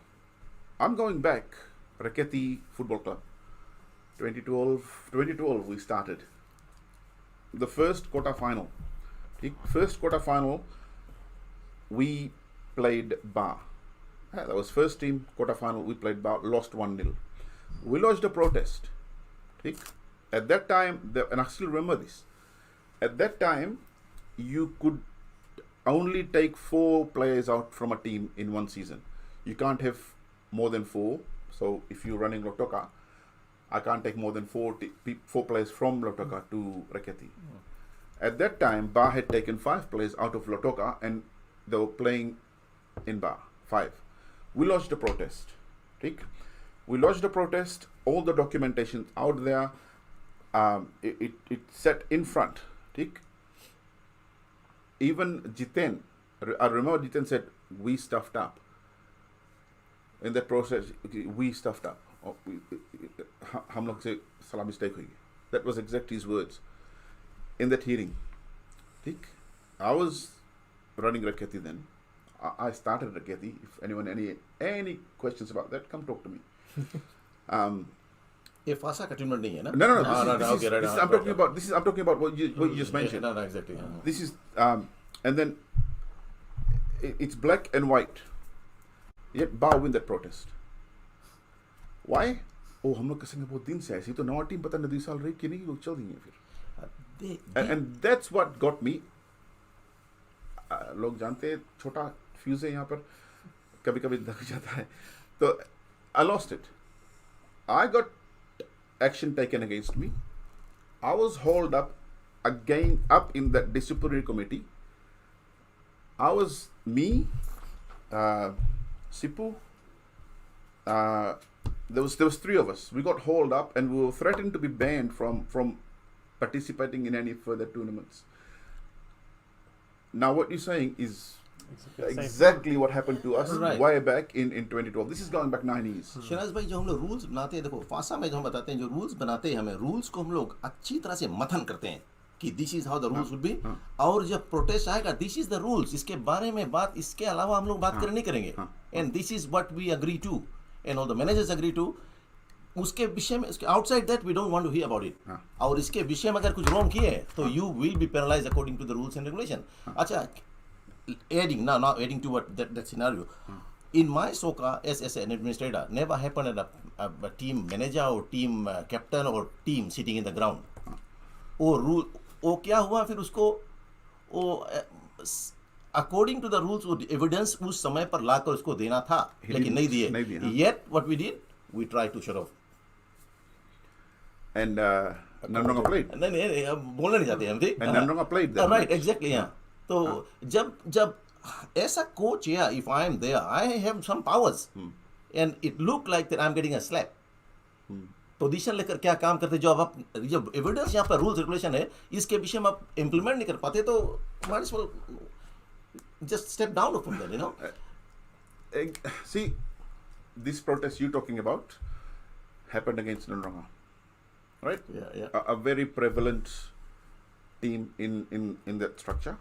I'm going back, Raketi Football Club, 2012 we started. The first quarter-final, we played Bar. That was first team quarter-final, we played Bar, lost 1-0. We lodged a protest. At that time, and I still remember this, at that time, you could only take 4 players out from a team in one season. You can't have more than 4. So if you're running Lotoka, I can't take more than 4 players from Lotoka to Raketi. At that time, Ba had taken 5 players out of Lotoka and they were playing in Ba, 5. We lodged a protest. We lodged a protest, all the documentation out there, it set in front. Even Jiten, I remember Jiten said, we stuffed up. In that process, we stuffed up. हम लोग से सलाह mistake हुई. That was exactly his words. In that hearing. I was running Raketi then. I started Raketi. If anyone any questions about that, come talk to me. ये fossa का tournament नहीं है ना? No. I'm talking about what you just mentioned. No, exactly. This is and then it's black and white. Yet Ba win that protest. Why? Oh, हम लोग कसेंगे बहुत दिन से ऐसी, तो नवा टीम पता नहीं 2 साल रही कि नहीं, वो चल रही है फिर. And that's what got me. लोग जानते हैं छोटा फ्यूज है यहाँ पर, कभी कभी लग जाता है, तो I lost it. I got action taken against me. I was hauled up in that disciplinary committee. I was me, Sipu. There was 3 of us. We got hauled up and we were threatened to be banned from participating in any further tournaments. Now what you're saying is exactly what happened to us Right. way back in 2012. This is going back 9 years. Siraj भाई, जो हम लोग rules बनाते हैं, देखो fossa में जो हम बताते हैं, जो रूल्स बनाते हैं, हमें रूल्स को हम लोग अच्छी तरह से मथन करते हैं कि this is how the rules would be, और जब प्रोटेस्ट आएगा दिस इज द रूल्स, इसके बारे में बात, इसके अलावा हम लोग बात करने नहीं करेंगे, and this is what we agree to and all the managers agree to. उसके विषय में, उसके outside that we don't want to hear about it. और इसके विषय में अगर कुछ रॉन्ग किए तो you will be penalise according to the rules and regulation. अच्छा, adding now adding to what that scenario, in my soca as an administrator, never happened at a team manager or team captain or team sitting in the ground. वो rule, वो क्या हुआ फिर उसको, वो according to the rules वो evidence उस समय पर लाकर उसको देना था, लेकिन नहीं दिए. Yet what we did, we tried to shut off. And Namranga played. नहीं, बोलना नहीं चाहते हम, ठीक. And Namranga played that Right, match. exactly, yeah. तो जब ऐसा कोच या if I am there, I have some powers, and it look like that I'm getting a slap. Position लेकर क्या काम करते, जब एविडेंस यहाँ पर रूल्स रेगुलेशन है, इसके विषय में आप इम्प्लीमेंट नहीं कर पाते, तो might as well just step down from there, you know. See, this protest you're talking about happened against Namranga, right? Yeah. A very prevalent team in that structure.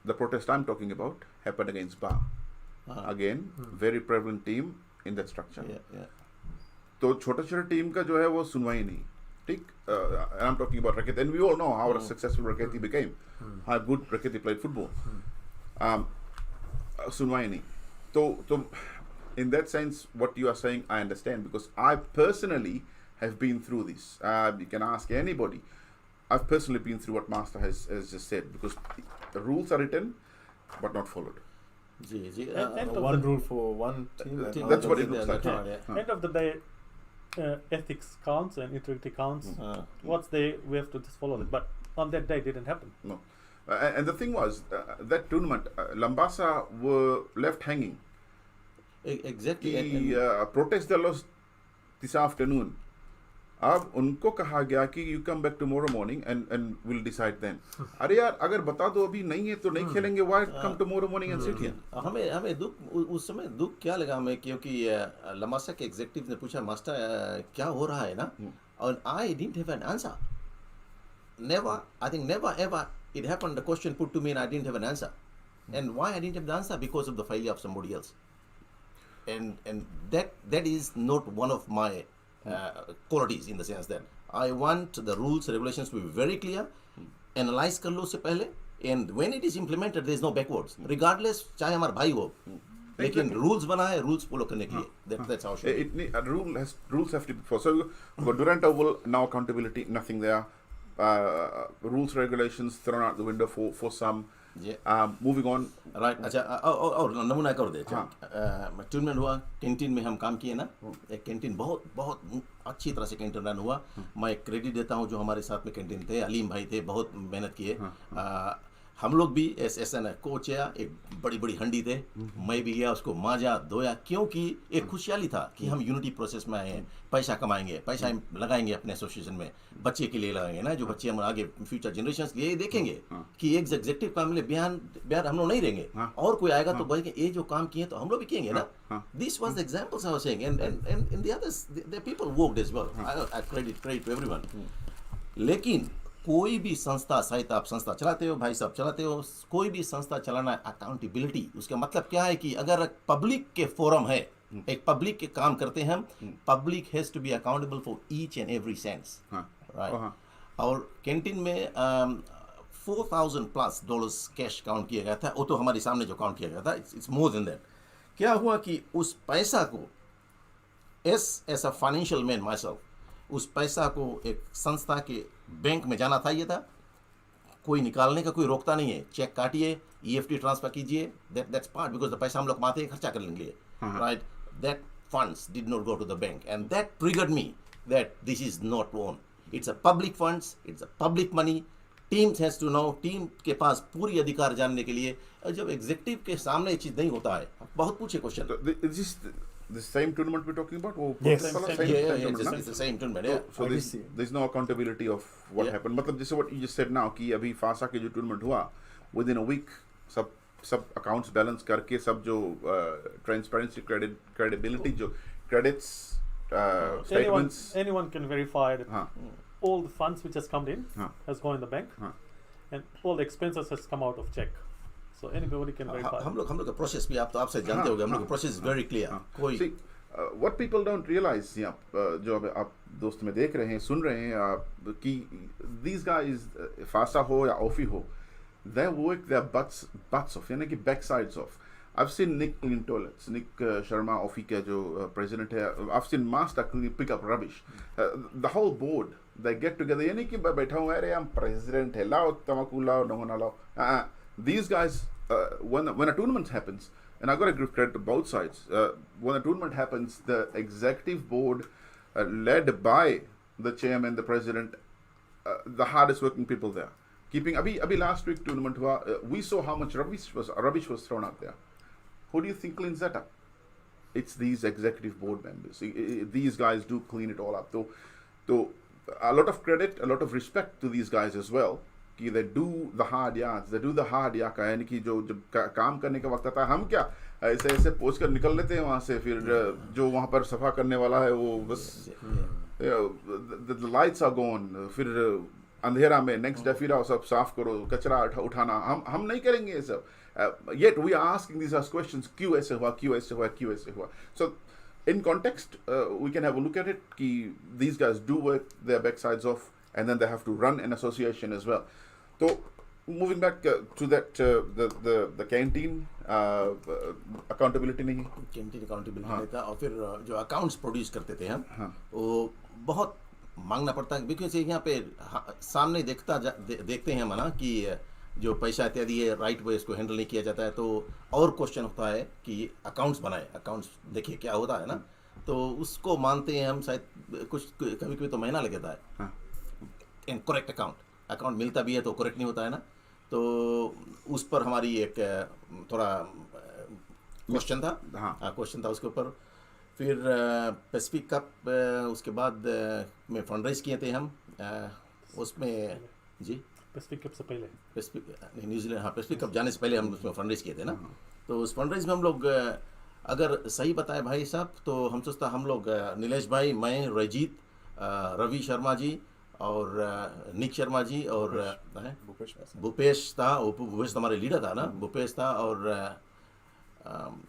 The protest I'm talking about happened against Ba. Again, very prevalent team in that structure. Yeah. तो छोटा team का जो है वो सुनवाई नहीं, ठीक. I'm talking about Raketi, and we all know how successful Raketi became, how good Raketi played football. सुनवाई नहीं, तो in that sense what you are saying I understand, because I personally have been through this. You can ask anybody. I've personally been through what Master has just said, because the rules are written but not followed. Ji. One rule for one team. That's what it looks like. End of the day, ethics counts and integrity counts. We have to just follow it. But on that day, it didn't happen. No. And the thing was, that tournament, Lambasa were left hanging. Exactly. The protest they lost this afternoon. अब उनको कहा गया कि you come back tomorrow morning and we'll decide then. अरे यार, अगर बता दो अभी नहीं है तो नहीं खेलेंगे. Why come tomorrow morning and sit here? हमें दुख, उस समय दुख क्या लगा हमें, क्योंकि लमासा के एग्जीक्यूटिव ने पूछा, मास्टर क्या हो रहा है ना, और I didn't have an answer. Never ever it happened. The question put to me and I didn't have an answer. And why I didn't have the answer? Because of the failure of somebody else. And that is not one of my qualities, in the sense that I want the rules, regulations to be very clear, analyze कर लो उससे पहले, and when it is implemented there is no backwards, regardless चाहे हमारा भाई हो, लेकिन rules बना है, rules follow करने के लिए. That's how it should be. Rules have to be followed. So for Durant Oval, now accountability, nothing there. Rules, regulations thrown out the window for some. Moving on. Right. अच्छा, और नमूना कर दे. Tournament हुआ, canteen में हम काम किए ना, एक कैंटीन बहुत अच्छी तरह से कैंटीन रन हुआ. मैं क्रेडिट देता हूँ जो हमारे साथ में कैंटीन थे, अलीम भाई थे, बहुत मेहनत किए. हम लोग भी ऐसा ना, कोच या एक बड़ी हंडी थे, मैं भी गया, उसको मांजा धोया, क्योंकि एक खुशहाली था कि हम यूनिटी प्रोसेस में आए हैं, पैसा कमाएंगे, पैसा लगाएंगे अपने एसोसिएशन में, बच्चे के लिए लगाएंगे ना, जो बच्चे हम आगे फ्यूचर जनरेशन के लिए देखेंगे कि एक एग्जेक्टिव काम में बिहार हम लोग नहीं रहेंगे, और कोई आएगा तो बोलेंगे ये जो काम किए तो हम लोग भी किएंगे ना. This was the examples I was saying, and in the others the people worked as well. I credit to everyone. लेकिन कोई भी संस्था, शायद आप संस्था चलाते हो, भाई साहब चलाते हो, कोई भी संस्था चलाना है, अकाउंटेबिलिटी. उसका मतलब क्या है कि अगर पब्लिक के फोरम है, एक पब्लिक के काम करते हैं हम, public has to be accountable for each and every sense, right. और कैंटीन में $4,000+ कैश काउंट किया गया था. वो तो हमारे सामने जो काउंट किया गया था, इट्स मोर देन दैट. क्या हुआ कि उस पैसा को as a financial man myself, उस पैसा को एक संस्था के बैंक में जाना था, ये था कोई निकालने का कोई रोकता नहीं है, चेक काटिए, EFT ट्रांसफर कीजिए, दैट्स पार्ट, बिकॉज द पैसा हम लोग कमाते हैं खर्चा करने के लिए, right. That funds did not go to the bank and that triggered me that this is not own, it's a public funds, it's a public money. Teams has to know, team के पास पूरी अधिकार जानने के लिए. और जब executive के सामने ये चीज़ नहीं होता है, बहुत पूछे question. The same tournament we're talking about? Oh, Yes. same Yeah, tournament, na? it's the same tournament. Yeah. So there's no accountability of what Yeah. happened. मतलब जैसे what you just said now कि अभी fossa के जो tournament हुआ, within a week सब accounts balance करके सब जो transparency, credibility, जो credits, statements. Anyone can verify that हाँ, all the funds which has come in हाँ, has gone in the bank, हाँ. and all the expenses has come out of check. So anybody can verify. हम लोग का process भी आप तो आपसे जानते होंगे, हम लोग का प्रोसेस वेरी क्लियर. कोई See, what people don't realize, जो अब आप दोस्त में देख रहे हैं, सुन रहे हैं कि these guys, फासा हो या ओफी हो, they work their butts off, यानी कि backsides off. I've seen Nick clean toilets, Nick Sharma, ओफी का जो president है, I've seen Master pick up rubbish. The whole board, they get together, यानी कि बैठा हुआ है, अरे हम president है, लाओ तमाकू लाओ, नमूना लाओ. These guys, when a tournament happens, and I got to give credit to both sides. When a tournament happens, the executive board, led by the chairman, the president, the hardest working people there, keeping. Abhi last week tournament hua, we saw how much rubbish was thrown out there. Who do you think cleans that up? It's these executive board members. These guys do clean it all up. So a lot of credit, a lot of respect to these guys as well. कि they do the hard yards, they do the hard याका, यानी कि जो जब काम करने का वक्त आता है, हम क्या ऐसे ऐसे पोंछ कर निकल लेते हैं वहाँ से, फिर जो वहाँ पर सफा करने वाला है वो बस the lights are gone, फिर अंधेरा में नेक्स्ट डे फिर आओ सब साफ करो, कचरा उठाना, हम नहीं करेंगे ये सब. Yet we are asking these questions, क्यों ऐसे हुआ, क्यों ऐसे हुआ, क्यों ऐसे हुआ. So in context, we can have a look at it कि these guys do work their backsides off, and then they have to run an association as well. So moving back to that, the canteen accountability नहीं, canteen accountability नहीं था. और फिर जो accounts produce करते थे हम, वो बहुत मांगना पड़ता है, बिकॉज यहाँ पे सामने देखते हैं मना कि जो पैसा इत्यादि है राइट वे इसको हैंडल नहीं किया जाता है, तो और क्वेश्चन होता है कि अकाउंट्स बनाए, अकाउंट्स देखिए क्या होता है ना, तो उसको मानते हैं हम. शायद कुछ कभी कभी तो महीना लग जाता है. एंड करेक्ट अकाउंट मिलता भी है तो करेक्ट नहीं होता है ना, तो उस पर हमारी एक थोड़ा क्वेश्चन था. क्वेश्चन था उसके ऊपर. फिर पैसिफिक कप उसके बाद में फंड रेज किए थे हम, उसमें जी पैसिफिक कप से पहले, न्यूजीलैंड, हाँ पैसिफिक कप जाने से पहले हम उसमें फंड रेज किए थे ना. तो उस फंड रेज में हम लोग, अगर सही बताए भाई साहब, तो हम सोचता हम लोग नीलेश भाई, मैं, रजीत, रवि शर्मा जी और निक शर्मा जी और भूपेश था, भूपेश हमारे लीडर था ना, भूपेश था,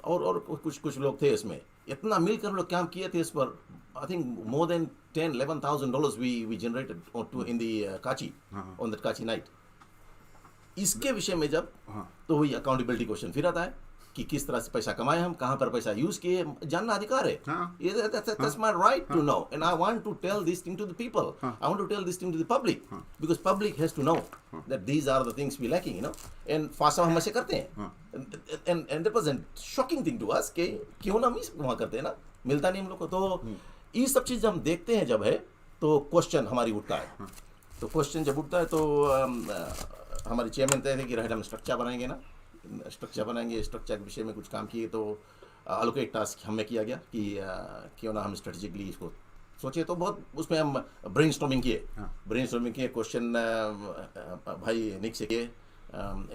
और कुछ लोग थे इसमें. इतना मिलकर हम लोग काम किए थे इस पर. I think more than $10,000-11,000 we generated in the काची, ऑन दैट काची नाइट. इसके विषय में जब तो वही अकाउंटेबिलिटी क्वेश्चन फिर आता है कि किस तरह से पैसा कमाए, हम कहाँ पर पैसा यूज किए, जानना अधिकार है. That's my right to know, and I want to tell this thing to the people. I want to tell this thing to the public, because public has to know that these are the things we lacking, and fossa हम ऐसे करते हैं. And that was a shocking thing to us कि क्यों ना हम इस वहाँ करते हैं ना, मिलता नहीं हम लोग को. तो ये सब चीज़ हम देखते हैं जब है, तो क्वेश्चन हमारी उठता है. तो क्वेश्चन जब उठता है तो हमारे चेयरमैन तय थे कि राइट हम स्ट्रक्चर बनाएंगे ना, स्ट्रक्चर के विषय में कुछ काम किए. तो अलोकेट टास्क हमें किया गया कि क्यों ना हम स्ट्रेटेजिकली इसको सोचे. तो बहुत उसमें हम ब्रेनस्टॉर्मिंग किए, क्वेश्चन भाई निक से किए,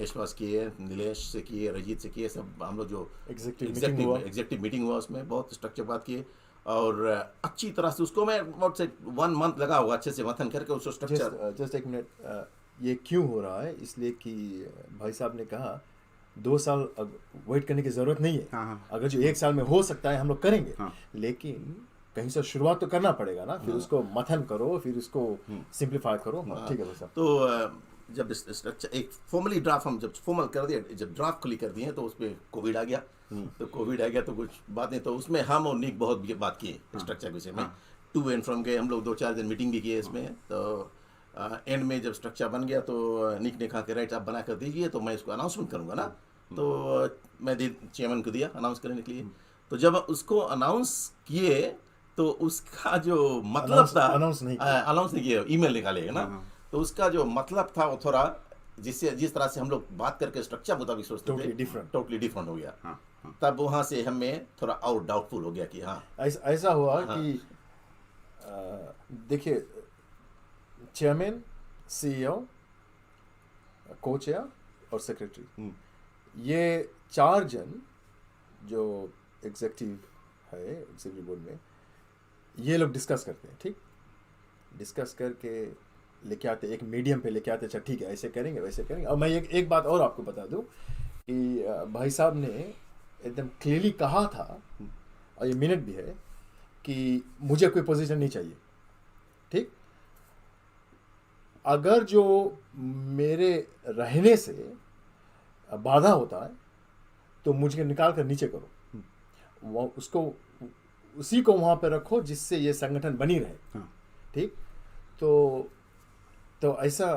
ऐश्वास किए, नीलेश से किए, रजीत से किए, सब हम लोग जो एग्जेक्टिव मीटिंग हुआ उसमें बहुत स्ट्रक्चर बात किए, और अच्छी तरह से उसको मैं अबाउट से 1 month लगा होगा अच्छे से मंथन करके उसको स्ट्रक्चर. जस्ट एक मिनट, ये क्यों हो रहा है? इसलिए कि भाई साहब ने कहा 2 साल वेट करने की ज़रूरत नहीं है. अगर जो 1 साल में हो सकता है हम लोग करेंगे, लेकिन कहीं से शुरुआत तो करना पड़ेगा ना. फिर उसको मंथन करो, फिर उसको सिंप्लीफाई करो. ठीक है भाई साहब. तो जब स्ट्रक्चर एक फॉर्मली ड्राफ्ट हम जब फॉर्मल कर दिए, जब ड्राफ्ट खुली कर दिए, तो उस पर कोविड आ गया. तो कोविड आ गया तो कुछ बात नहीं, तो उसमें हम और निक बहुत बात किए स्ट्रक्चर के विषय में, टू एंड फ्रॉम गए हम लोग, 2-4 दिन मीटिंग भी किए इसमें। तो एंड में जब स्ट्रक्चर बन गया तो निक ने कहा कि राइट आप बना कर दीजिए, तो मैं इसको अनाउंसमेंट करूँगा ना, तो मैं चेयरमैन को दिया अनाउंस करने के लिए। तो जब उसको अनाउंस किए तो उसका जो मतलब था, अनाउंस नहीं किया, ईमेल निकालेगा ना, तो उसका जो मतलब था वो थोड़ा जिस तरह से हम लोग बात करके स्ट्रक्चर मुताबिक सोचते थे, टोटली डिफरेंट हो गया। तब वहाँ से हमें थोड़ा और डाउटफुल हो गया कि हाँ ऐसा हुआ कि देखिए, चेयरमैन, CEO, को चेयर और सेक्रेटरी, ये 4 जन जो एग्जीक्यूटिव बोर्ड में, ये लोग डिस्कस करते हैं, ठीक, डिस्कस करके लेके आते, एक मीडियम पे लेके आते, अच्छा ठीक है ऐसे करेंगे वैसे करेंगे। और मैं एक बात और आपको बता दूं कि भाई साहब ने एकदम क्लियरली कहा था, और ये मिनट भी है, कि मुझे कोई पोजीशन नहीं चाहिए, ठीक, अगर जो मेरे रहने से बाधा होता है तो मुझे निकाल कर नीचे करो, वो उसको उसी को वहाँ पे रखो जिससे ये संगठन बनी रहे, ठीक। तो ऐसा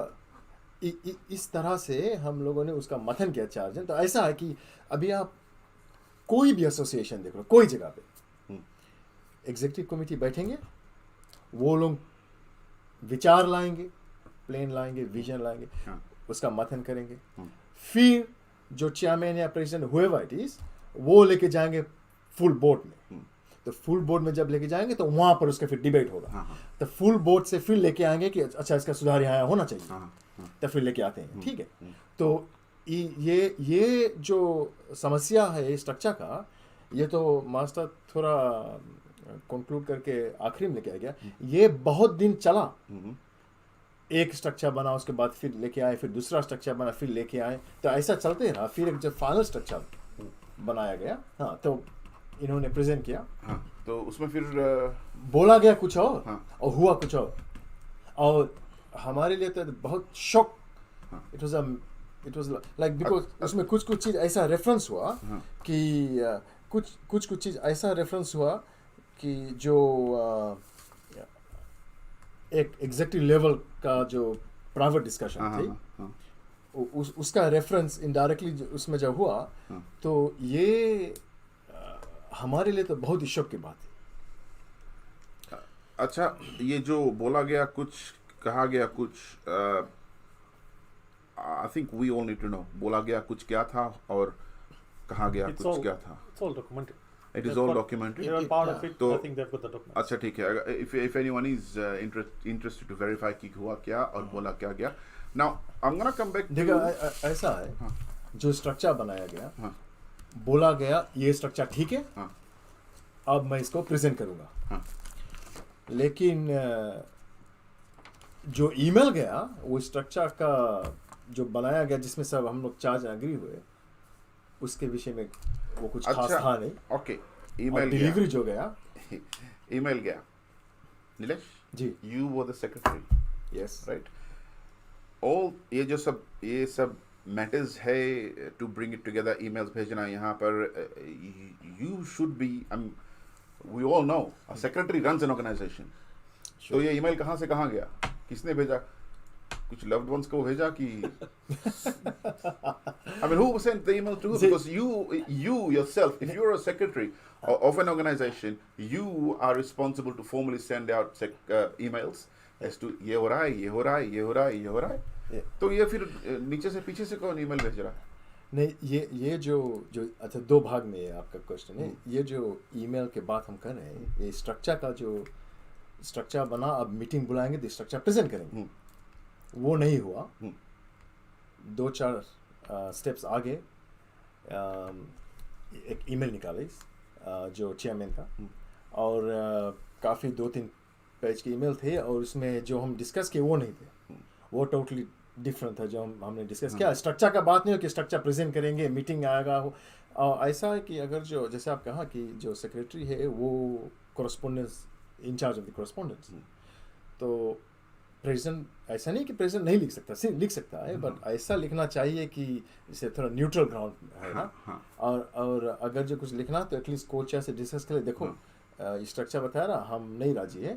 इस तरह से हम लोगों ने उसका मथन किया 4 जन। तो ऐसा है कि अभी आप कोई भी एसोसिएशन देख लो, कोई जगह पे एग्जीक्यूटिव कमेटी बैठेंगे, वो लोग विचार लाएंगे, प्लान लाएंगे, विजन लाएंगे, उसका मथन करेंगे, फिर जो चेयरमैन या प्रेसिडेंट हुएवर इट इज, वो लेके जाएंगे फुल बोर्ड में। तो फुल बोर्ड में जब लेके जाएंगे तो वहां पर उसका फिर डिबेट होगा। तो फुल बोर्ड से फिर लेके आएंगे कि अच्छा इसका सुधार यहाँ होना चाहिए, तो फिर लेके आते हैं, ठीक है। तो ये जो समस्या है स्ट्रक्चर का, ये तो मास्टर थोड़ा कंक्लूड करके आखिरी में लेके आ गया। ये बहुत दिन चला, एक स्ट्रक्चर बना, उसके बाद फिर लेके आए, फिर दूसरा स्ट्रक्चर बना, फिर लेके आए, तो ऐसा चलते रहा। फिर एक जब फाइनल स्ट्रक्चर बनाया गया, हाँ, तो इन्होंने प्रेजेंट किया, हाँ, तो उसमें फिर बोला गया कुछ और, हाँ, और हुआ कुछ और हमारे लिए तो बहुत shock, it was like, because उसमें कुछ चीज़ ऐसा रेफरेंस हुआ कि कुछ चीज़ ऐसा रेफरेंस हुआ कि जो एक एग्जीक्यूटिव लेवल का जो प्राइवेट डिस्कशन थी, उसका रेफरेंस इनडायरेक्टली उसमें जब हुआ, तो ये हमारे लिए तो बहुत ही शौक की बात है। अच्छा, ये जो बोला गया कुछ, कहा गया कुछ, I think we all need to know, बोला गया कुछ क्या था और कहा गया कुछ क्या था। It's all documented. It is all documented. They are part of it. तो I think they've got the documents. अच्छा ठीक है, if anyone is interested to verify कि हुआ क्या और बोला क्या गया। Now I'm gonna come back to, देखो ऐसा है, जो स्ट्रक्चर बनाया गया, बोला गया ये स्ट्रक्चर ठीक है, अब मैं इसको प्रेजेंट करूंगा, लेकिन जो ईमेल गया, वो स्ट्रक्चर का जो बनाया गया, जिसमें सब हम लोग 4 जन एग्री हुए, उसके विषय में वो कुछ खास था नहीं। ओके, ईमेल डिलीवरी जो गया, ईमेल गया, Nilesh ji, you were the secretary, yes, right, all ये सब मैटर्स है to bring it together, emails भेजना यहाँ पर, you should be, we all know a secretary runs an organisation. तो ये ईमेल कहाँ से कहाँ गया, किसने भेजा, कुछ लव्ड वंस को भेजा कि I mean, who sent the email to who? Because you yourself, if you're a secretary of an organization, you are responsible to formally send out emails as to ये हो रहा है, ये हो रहा है, ये हो रहा है, ये हो रहा है। तो ये फिर नीचे से पीछे से कौन ईमेल भेज रहा है? नहीं, ये जो अच्छा 2 भाग में है आपका क्वेश्चन है। ये जो ईमेल के बात हम कर रहे हैं, ये स्ट्रक्चर का जो स्ट्रक्चर बना, अब मीटिंग बुलाएंगे तो स्ट्रक्चर प्रेजेंट करेंगे, वो नहीं हुआ। 2-4 स्टेप्स आगे एक ईमेल निकाले जो चेयरमैन था, और काफ़ी 2-3 पेज के ईमेल थे, और उसमें जो हम डिस्कस किए वो नहीं थे, वो टोटली डिफरेंट था जो हमने डिस्कस किया। स्ट्रक्चर का बात नहीं हो कि स्ट्रक्चर प्रेजेंट करेंगे, मीटिंग आएगा हो। ऐसा है कि अगर जो जैसे आप कहा कि जो सेक्रेटरी है वो correspondence in charge of the correspondence, तो प्रेजेंट ऐसा नहीं कि प्रेजेंट नहीं लिख सकता, सिर्फ लिख सकता है, बट ऐसा लिखना चाहिए कि इसे थोड़ा न्यूट्रल ग्राउंड है ना। और अगर जो कुछ लिखना तो एटलीस्ट कोच से डिस्कस करें, देखो स्ट्रक्चर बताया ना, हम नहीं राजी है,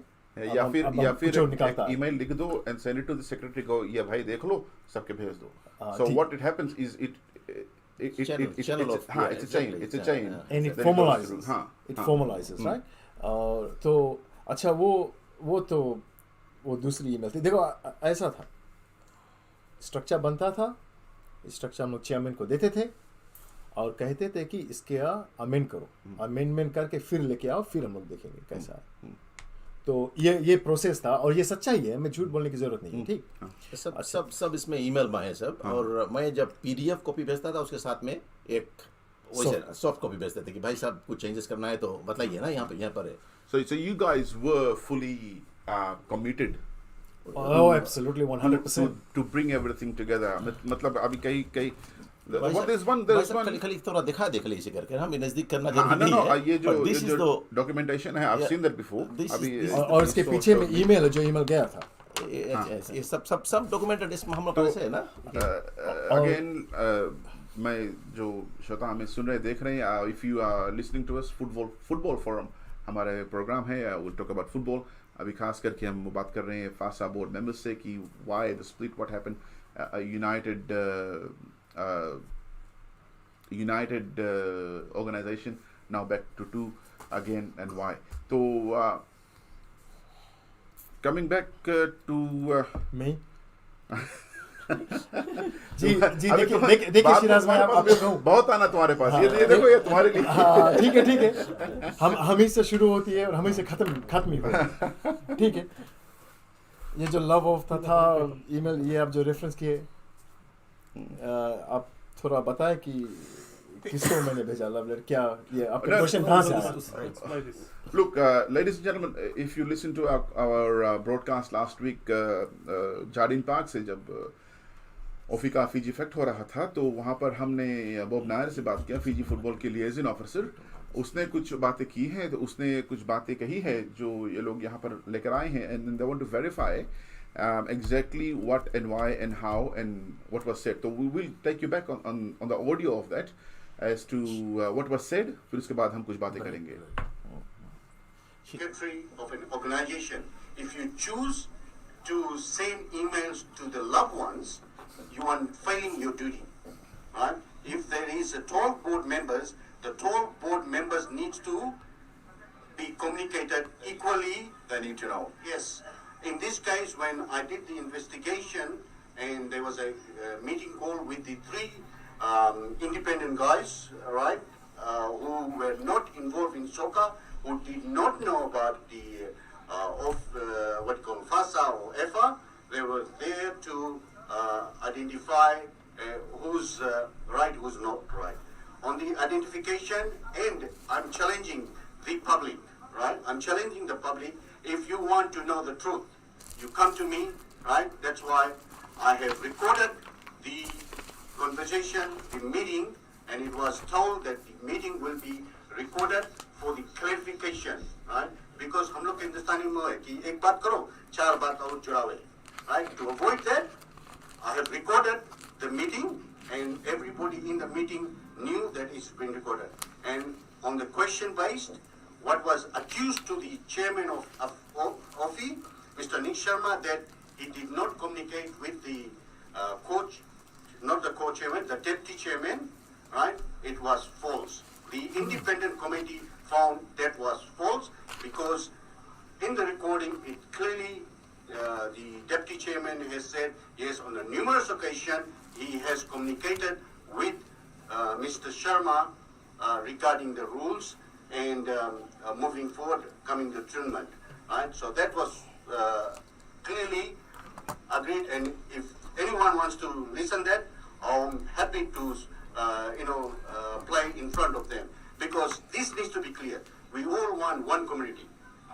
या फिर निकालता ईमेल लिख दो and send it to the secretary को, ये भाई देख लो, सबके भेज दो। So what it happens is it's a chain and it formalizes right। और तो अच्छा वो दूसरी ईमेल थी। देखो ऐसा था, स्ट्रक्चर बनता था, स्ट्रक्चर हम लोग चेयरमैन को देते थे और कहते थे कि इसके अमेंड करो, अमेंडमेंट करके फिर लेके आओ, फिर हम लोग देखेंगे कैसा है। तो ये प्रोसेस था और ये सच्चाई है, मैं झूठ बोलने की जरूरत नहीं है, ठीक। सब इसमें ईमेल में है सब। और मैं जब पीडीएफ कॉपी भेजता था उसके साथ में एक वैसे सॉफ्ट कॉपी भेजते थे कि भाई साहब कुछ चेंजेस करना है तो बताइए ना, यहाँ पर है। So you guys were fully committed Oh, absolutely 100% to bring everything together। मतलब अभी कई there's one खाली थोड़ा दिखा दे खाली इसे करके हमें नजदीक करना जरूरी नहीं है। ये जो डॉक्यूमेंटेशन है, I've seen that before। अभी और इसके पीछे में ईमेल है, जो ईमेल गया था, ये सब डॉक्यूमेंटेड इसमें हम लोग कैसे है ना। अगेन मैं जो श्रोता हमें सुन रहे देख रहे हैं, if you are listening to us, football forum हमारे प्रोग्राम है, विल टॉक अबाउट फुटबॉल। अभी खास करके हम बात कर रहे हैं फासा बोर्ड मेंबर्स से कि why the split, what happened, united organization now back to two again, and why। So coming back to me जी देखिए शिराज भाई, आप बहुत आना तुम्हारे पास, ये देखो, ये तुम्हारे लिए। हाँ ठीक है, हम ही से शुरू होती है और हम ही से खत्म ही होती, ठीक है। ये जो लव ऑफ था ईमेल, ये आप जो रेफरेंस किए, आप थोड़ा बताएं कि किसको मैंने भेजा लव लेटर, क्या ये आपका क्वेश्चन कहाँ से आया? Look, ladies and gentlemen, if you listen to our broadcast last week, Jardine park से जब ओफी का फीजी इफेक्ट हो रहा था, तो वहाँ पर हमने बॉब नायर से बात किया, फीजी फुटबॉल के लिएजन ऑफिसर। उसने कुछ बातें की हैं, तो उसने कुछ बातें कही है जो ये लोग यहाँ पर लेकर आए हैं, and they want to verify exactly what and why and how and what was said। So we will take you back on the audio of that as to what was said। फिर उसके बाद हम कुछ बातें करेंगे। Secretary of an organization, if you choose to send emails to the loved ones, you are failing your duty, right? If there is a 12 board members, the 12 board members needs to be communicated equally. They need to know. Yes. In this case, when I did the investigation and there was a meeting call with the three independent guys, right, who were not involved in soccer, who did not know about the what you call Fasa or EFA, they were there to identify who's right, who's not right. On the identification end, I'm challenging the public, right? I'm challenging the public. If you want to know the truth, you come to me, right? That's why I have recorded the conversation, the meeting, and it was told that the meeting will be recorded for the clarification, right? Because हम लोग हिंदुस्तानी में है कि एक बात करो, चार बात और जुड़ावे, right? To avoid that, I have recorded the meeting, and everybody in the meeting knew that it's been recorded. And on the question based, what was accused to the chairman of OFI, Mr. Nick Sharma, that he did not communicate with the coach, not the co-chairman, the deputy chairman, right? It was false. The independent committee found that was false because in the recording it clearly the deputy chairman has said yes, on a numerous occasion he has communicated with Mr. Sharma regarding the rules and moving forward, coming to tournament, right? So that was clearly agreed, and if anyone wants to listen that, I'm happy to play in front of them, because this needs to be clear. We all want one community.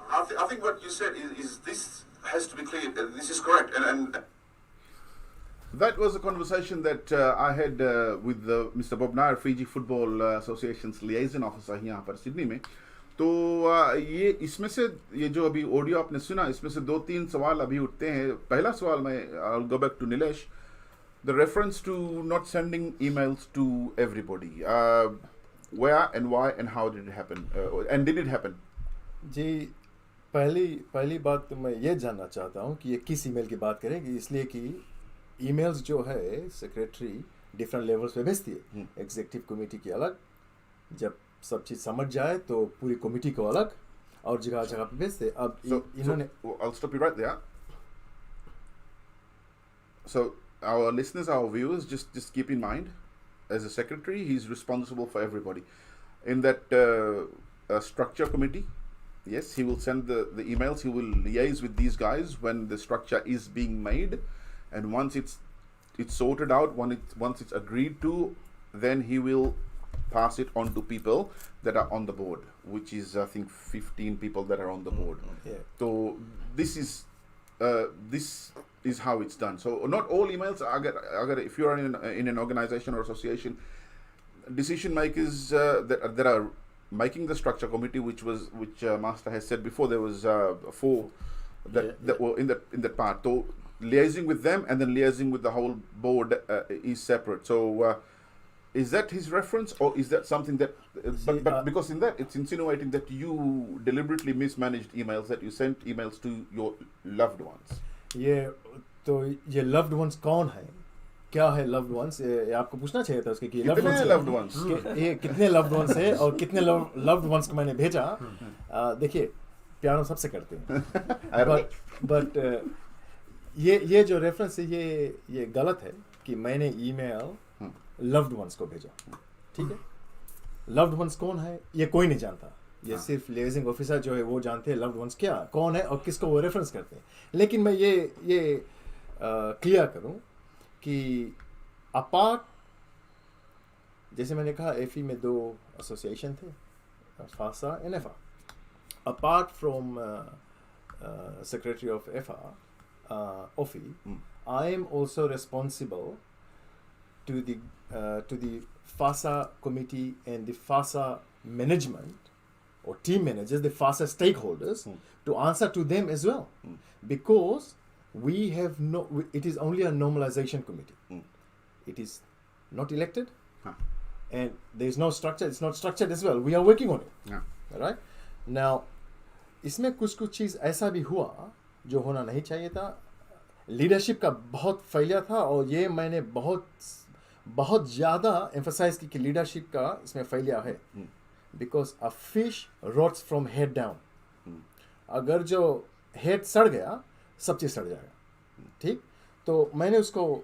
I think what you said is this has to be clear. This is correct, and That was a conversation that I had with Mr. Bob Nair, Fiji Football Association's liaison officer यहाँ पर Sydney में। तो ये इसमें से ये जो अभी ऑडियो आपने सुना इसमें से 2-3 सवाल अभी उठते हैं. पहला सवाल मैं I'll go back to Nilesh. The reference to not sending emails to everybody. Where and why and how did it happen? And did it happen? जी पहली बात तो मैं ये जानना चाहता हूँ कि ये किस ईमेल की बात करेंगे, इसलिए कि ईमेल्स जो है सेक्रेटरी डिफरेंट लेवल्स पे भेजती है. एग्जीक्यूटिव कमेटी की अलग, जब सब चीज़ समझ जाए तो पूरी कमेटी को अलग और जगह जगह पे भेजते. अब इन्होंने I'll stop you right there. So our listeners, our viewers, just keep in mind, as a secretary, he's responsible for everybody. In that structure committee, yes, he will send the emails. He will liaise with these guys when the structure is being made, and once it's sorted out, once it's agreed to, then he will pass it on to people that are on the board, which is I think 15 people that are on the board. Yeah. So this is how it's done. So not all emails. Agar if you are in an organization or association, decision makers that are making the structure committee, which Master has said before, there was 4 that were in that part. So liaising with them and then liaising with the whole board is separate. So is that his reference, or is that something that? But because in that it's insinuating that you deliberately mismanaged emails, that you sent emails to your loved ones. ये loved ones कौन है, क्या है loved ones? ये आपको पूछना चाहिए था उसके कि loved ones ये कितने loved ones है और कितने loved ones को मैंने भेजा. देखिए प्यार सबसे करते हैं, but ये जो रेफरेंस है ये गलत है कि मैंने ईमेल loved ones को भेजा. ठीक है, loved ones कौन है ये कोई नहीं जानता. ये सिर्फ लिएजिंग ऑफिसर जो है वो जानते हैं loved ones क्या कौन है और किसको वो रेफरेंस करते हैं. लेकिन मैं ये क्लियर करूं कि अपार्ट, जैसे मैंने कहा एफई में 2 एसोसिएशन थे, फासा एंड एफा. अपार्ट फ्रॉम सेक्रेटरी ऑफ एफा OFI, I am also responsible to the Fasa committee and the Fasa management or team managers, the Fasa stakeholders, to answer to them as well, because we have it is only a normalization committee. It is not elected, and there is no structure. It's not structured as well. We are working on it. Right now, इसमें कुछ चीज़ ऐसा भी हुआ जो होना नहीं चाहिए था. लीडरशिप का बहुत फेलियर था, और ये मैंने बहुत ज़्यादा एम्फसाइज की कि लीडरशिप का इसमें फेलियर है. Because a fish rots from head down. अगर जो हेड सड़ गया सब चीज़ सड़ जाएगा. ठीक, तो मैंने उसको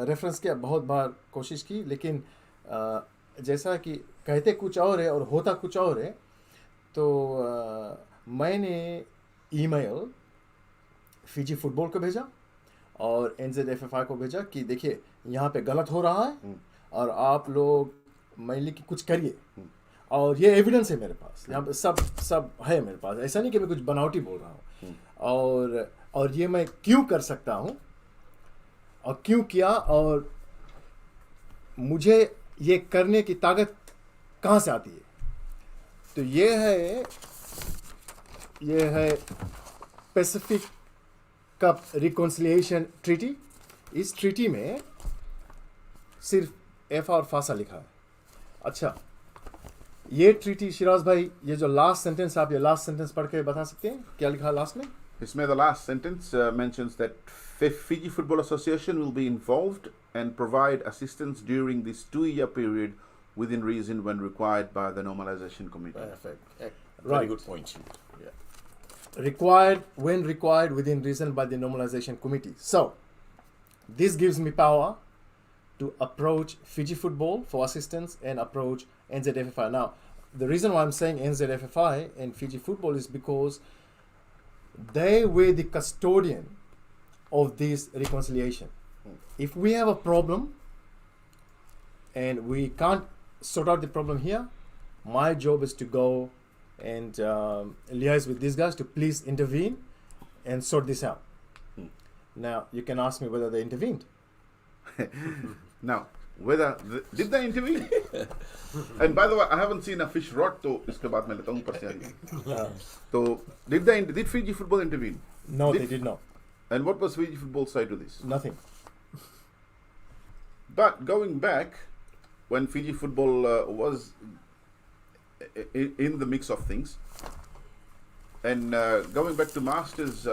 रेफरेंस किया, बहुत बार कोशिश की, लेकिन जैसा कि कहते कुछ और है और होता कुछ और है. तो मैंने ईमेल फिजी फुटबॉल को भेजा और NZFFI को भेजा कि देखिए यहाँ पे गलत हो रहा है और आप लोग मैनली कि कुछ करिए. और ये एविडेंस है मेरे पास, यहाँ पे सब है मेरे पास. ऐसा नहीं कि मैं कुछ बनावटी बोल रहा हूँ. और ये मैं क्यों कर सकता हूँ और क्यों किया, और मुझे ये करने की ताकत कहाँ से आती है. तो ये है पैसिफिक कप रिकॉन्सिलिएशन ट्रीटी. इस ट्रीटी में सिर्फ एफा और फासा लिखा है. अच्छा, ये ट्रीटी शिराज भाई, ये जो लास्ट सेंटेंस, आप ये लास्ट सेंटेंस पढ़ के बता सकते हैं क्या लिखा लास्ट में? इसमें the last sentence mentions that Fiji Football Association will be involved and provide assistance during this 2-year period within reason when required by the normalization committee. Perfect. Right. Very good point. Yeah. When required within reason by the normalization committee. So this gives me power to approach Fiji Football for assistance and approach NZFFI. Now, the reason why I'm saying NZFFI and Fiji Football is because they were the custodian of this reconciliation. If we have a problem and we can't sort out the problem here, my job is to go and liaise with these guys to please intervene and sort this out. Now, you can ask me whether they intervened. Now, whether did they intervene? And by the way, I haven't seen a fish rot, तो इसके बाद मैं लेता हूँ ऊपर से आगे. So did Fiji football intervene? No, they did not. And what was Fiji football side to this? Nothing. But going back, when Fiji football was in the mix of things, and going back to Masters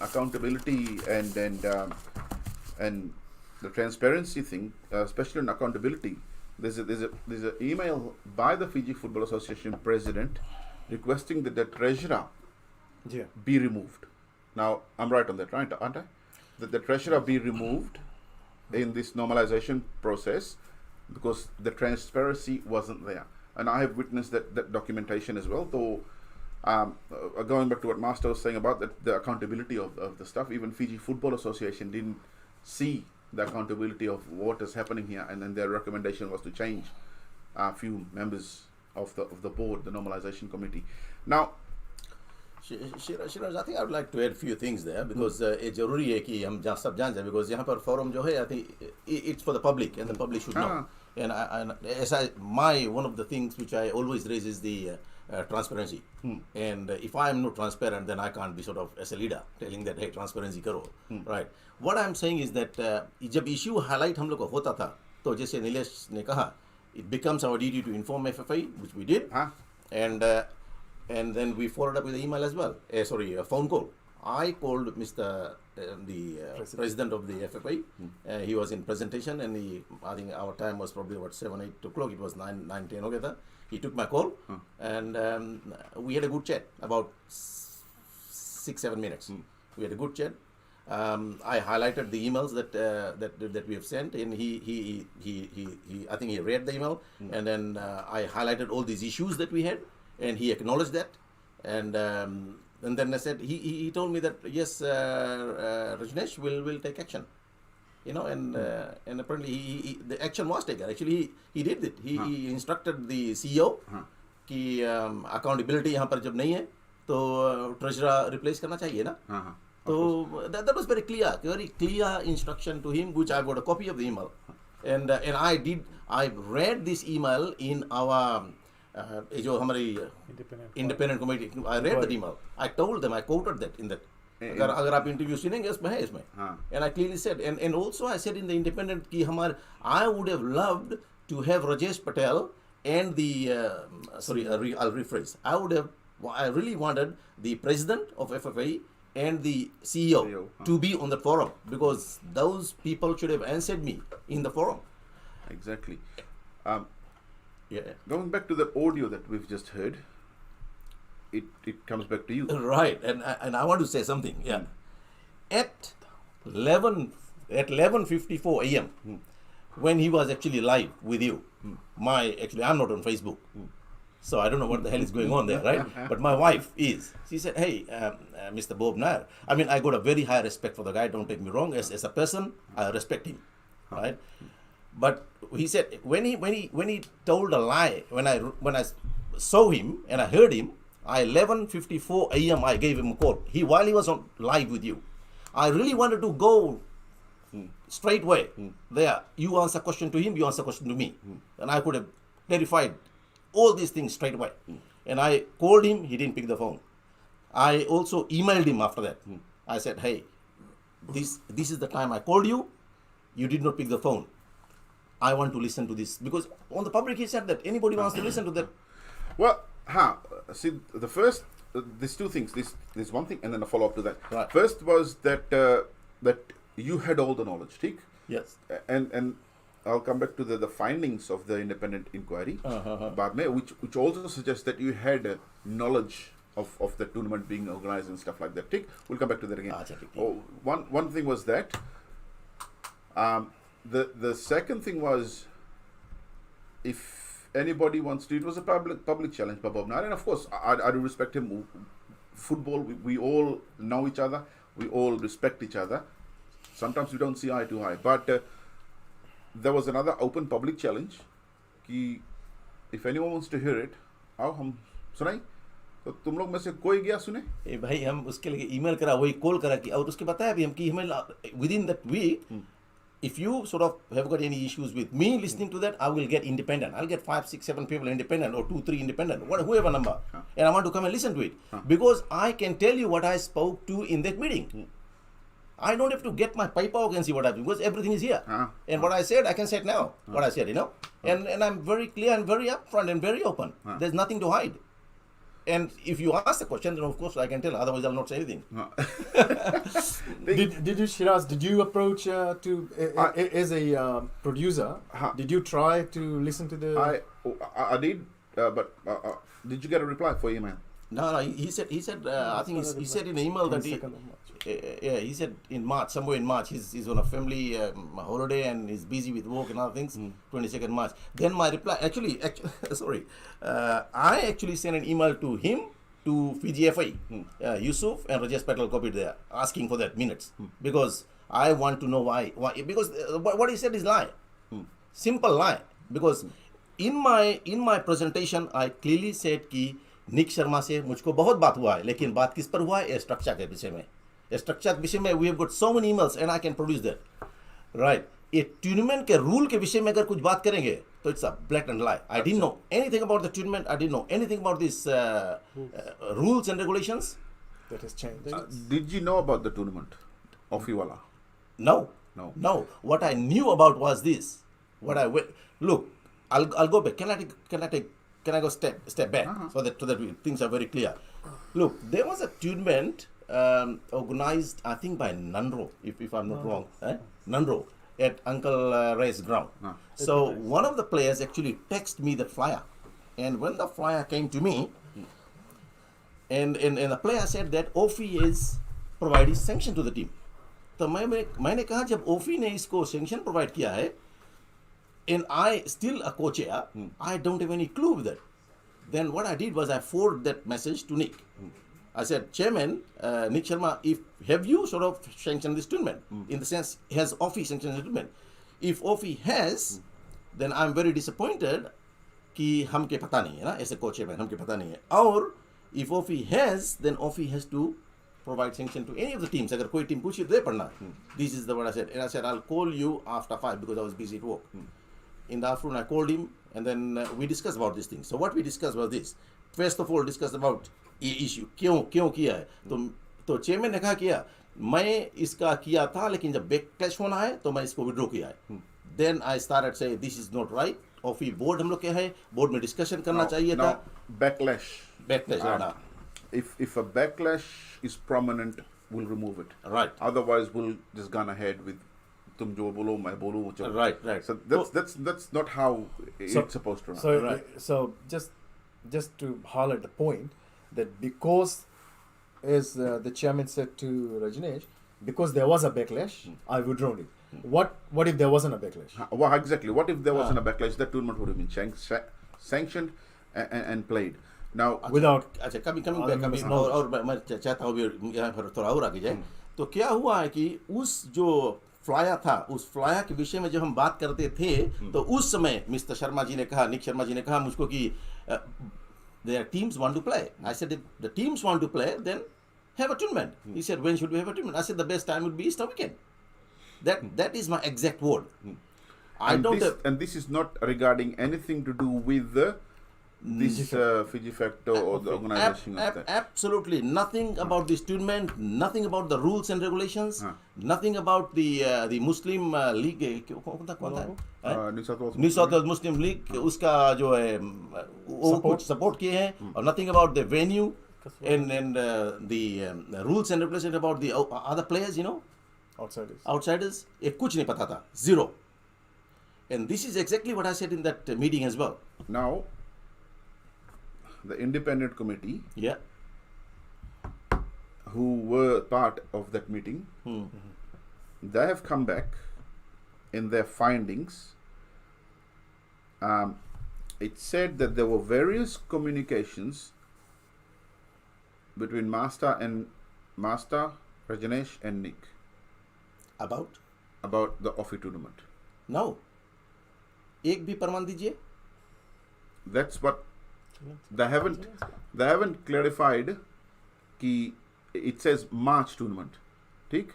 accountability and the transparency thing, especially on accountability, there's an email by the Fiji Football Association president requesting that the treasurer Yeah. be removed. Now, I'm right on that, right, aren't I? That the treasurer be removed in this normalization process because the transparency wasn't there. And I have witnessed that documentation as well. Though, going back to what Master was saying about the accountability of the stuff, even Fiji Football Association didn't see the accountability of what is happening here, and then their recommendation was to change a few members of the board, the normalization committee. Now, Shiraj, I think I would like to add a few things there because ये जरूरी है कि हम सब जान जाए because यहाँ पर forum जो है I think it's for the public and the public should know. And one of the things which I always raise is the transparency. And if I am not transparent, then I can't be sort of as a leader telling that hey transparency करो, right? What I'm saying is that जब issue highlight हम लोग को होता था, तो जैसे नीलेश ने कहा, it becomes our duty to inform FFA, which we did, and then we followed up with an email as well. A phone call. I called Mr. President of the FFA. He was in presentation, and I think our time was probably about 7-8 o'clock. It was 9-10 okay. He took my call, and we had a good chat about 6-7 minutes. We had a good chat. I highlighted the emails that we have sent, and he I think he read the email, and then I highlighted all these issues that we had, and he acknowledged that, and then I said he told me that yes, Rajneesh will take action, and apparently the action was taken. Actually he did it. He instructed the CEO कि accountability यहाँ पर जब नहीं है तो treasurer replace करना चाहिए ना. So that was very clear instruction to him, which I got a copy of the email, and I read this email in our जो हमारी independent committee. I read that email. I told them, I quoted that in that. अगर आप interview सुनेंगे इसमें है इसमें. And I clearly said, and also I said in the independent कि I would have loved to have Rajesh Patel and the I'll rephrase. I really wanted the president of FFA and the CEO to be on the forum because those people should have answered me in the forum. Exactly. Going back to the audio that we've just heard, it comes back to you. Right, and I want to say something. Yeah, at 11:54 a.m. When he was actually live with you, I'm not on Facebook. So I don't know what the hell is going on there, right? But my wife is. She said, hey, Mr. Bob Nair. I mean, I got a very high respect for the guy, don't take me wrong. As a person, I respect him, right? But he said, when he told a lie, when I saw him and I heard him, 11:54 a.m. I gave him a call. While he was on live with you. I really wanted to go straight away there. You answer question to him, you answer question to me. And I could have clarified all these things straight away. And I called him, he didn't pick the phone. I also emailed him after that. I said, hey, this is the time I called you, you did not pick the phone. I want to listen to this. Because on the public he said that anybody wants to listen to that. Well, see, the first, these two things, this one thing and then a follow-up to that. Right. First was that you had all the knowledge, ठीक? Yes. And I'll come back to the findings of the independent inquiry, which also suggests that you had knowledge of the tournament being organized and stuff like that. We'll come back to that again. One thing was that. The second thing was, if anybody wants to, it was a public challenge by Bob Nair, and of course I do respect him. Football, we all know each other, we all respect each other. Sometimes we don't see eye to eye, but there was another open public challenge कि if anyone wants to hear it, आओ हम सुनाई. तो तुम लोग में से कोई गया सुने? भाई हम उसके लिए ईमेल करा, वही कॉल करा कि और उसके बताया भी हम कि हमें within that week if you sort of have got any issues with me listening to that, I will get independent. I'll get 5, 6, 7 people independent, or 2, 3 independent, whoever number, and I want to come and listen to it because I can tell you what I spoke to in that meeting. I don't have to get my paperwork and see what I do because everything is here. And what I said, I can say it now. What I said, and I'm very clear and very upfront and very open. There's nothing to hide. And if you ask the question, then of course I can tell. Otherwise, I'll not say anything. Did you, Shiraz? Did you approach as a producer? Did you try to listen to the? I did, but did you get a reply for email? No. He said. I think he said in the email that he said in March, somewhere in March, he's on a family holiday and he's busy with work and other things. 22nd March. Then my reply, actually, sorry, I actually sent an email to him, to Fiji FI, Yusuf and Rajesh Patel copied there, asking for that minutes because I want to know why. Because what he said is lie, simple lie. Because in my presentation, I clearly said कि निक शर्मा से मुझको बहुत बात हुआ है, लेकिन बात किस पर हुआ है? स्ट्रक्चर के विषय में. स्ट्रक्चर के विषय में we have got so many emails and I can produce that. Right. ये tournament के rule के विषय में अगर कुछ बात करेंगे तो it's a blatant lie. I didn't know anything about the tournament. I didn't know anything about these rules and regulations. That has changed. Did you know about the tournament, Ofiwala? No. What I knew about was this. What I went. Look, I'll go back. Can I go step back so that things are very clear? Look, there was a tournament organized, I think, by Nandro, if I'm not wrong. Nandro at Uncle Ray's ground. So one of the players actually texted me that flyer, and when the flyer came to me, and the player said that OFI is providing sanction to the team. तो मैंने कहा जब OFI ने इसको sanction provide किया है, and I still a co-chair, I don't have any clue with that. Then what I did was I forwarded that message to Nick. I said, Chairman, Nick Sharma, have you sort of sanctioned this tournament? In the sense, has OFI sanctioned the tournament? If OFI has, then I'm very disappointed कि हमके पता नहीं है ना, ऐसे co-chairman हमके पता नहीं है. और if OFI has, then OFI has to provide sanction to any of the teams. अगर कोई team पूछे तो दे पढ़ना. This is what I said. And I said, I'll call you after 5 because I was busy at work. In the afternoon, I called him, and then we discussed about these things. So what we discussed was this. First of all, discussed about ये issue. क्यों किया है? तो chairman ने कहा किया, मैं इसका किया था, लेकिन जब बैकलैश होना है, तो मैं इसको विड्रॉ किया है. Then I started saying this is not right. OFI board हम लोग क्या है? Board में discussion करना चाहिए था. Backlash. If a backlash is prominent, we'll remove it. Right. Otherwise, we'll just gone ahead with. तुम जो बोलो मैं बोलूँ. Right. So that's not how it's supposed to run. So just to highlight the point that because, as the chairman said to Rajneesh, because there was a backlash, I withdrawn it. What if there wasn't a backlash? Well, exactly. What if there wasn't a backlash? That tournament would have been sanctioned and played. Now without. अच्छा coming back और मैं चाहता हूँ यहाँ पर थोड़ा और आगे जाए. तो क्या हुआ है कि उस जो फ्लायर था, उस फ्लायर के विषय में जब हम बात करते थे, तो उस समय मिस्टर शर्मा जी ने कहा, निक शर्मा जी ने कहा मुझको कि their teams want to play. I said if the teams want to play, then have a tournament. He said when should we have a tournament? I said the best time would be Easter weekend. That is my exact word. And this is not regarding anything to do with this Fiji Factor or the organization of that. Absolutely nothing about this tournament, nothing about the rules and regulations, nothing about the Muslim League. New South Wales Muslim League, उसका जो है वो कुछ support किए हैं, और nothing about the venue and the rules and regulations about the other players, outsiders. ये कुछ नहीं पता था, zero. And this is exactly what I said in that meeting as well. Now, the independent committee, who were part of that meeting, they have come back in their findings. It said that there were various communications between Master, Rajneesh and Nick about the OFI tournament. No. एक भी प्रमाण दीजिए. That's what they haven't clarified कि it says March tournament. ठीक?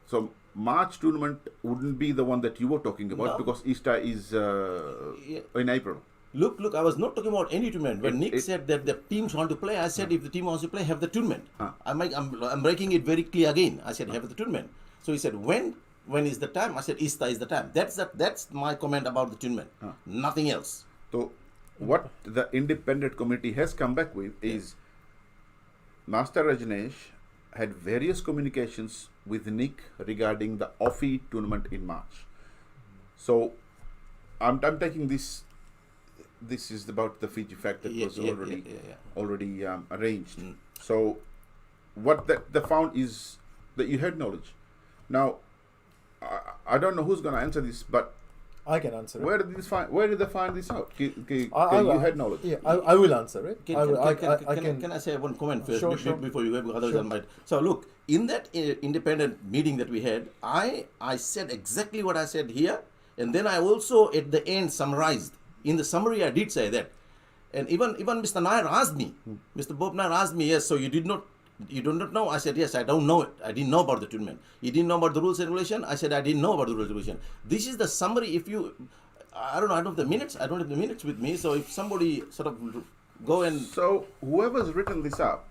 So March tournament wouldn't be the one that you were talking about No. because Easter is Yeah. in April. Look, I was not talking about any tournament. When Nick it- said that the teams want to play, I said if the team wants to play, have the tournament. Ah. I'm breaking it very clear again. I said have the tournament. So he said when is the time? I said Easter is the time. That's my comment about the tournament. Nothing else. So, what the independent committee has come back with is Master Rajneesh had various communications with Nick regarding the Offie tournament in March. So, I'm taking this. This is about the Fiji fact that was already arranged. So, what the found is that you had knowledge. Now, I don't know who's going to answer this, but I can answer it. where did they find this out? I You had knowledge. Yeah, I will answer it. Can I say one comment first Sure. before you go? Because otherwise Sure. I might. So look, in that independent meeting that we had, I said exactly what I said here, and then I also at the end summarized. In the summary, I did say that, and even Mr. Nair asked me, Mr. Bob Nair asked me, yes. So you do not know? I said yes. I don't know it. I didn't know about the tournament. You didn't know about the rules and regulation? I said I didn't know about the rules and regulation. This is the summary. If you, I don't know. I don't have the minutes. I don't have the minutes with me. So if somebody sort of go and So whoever's written this up,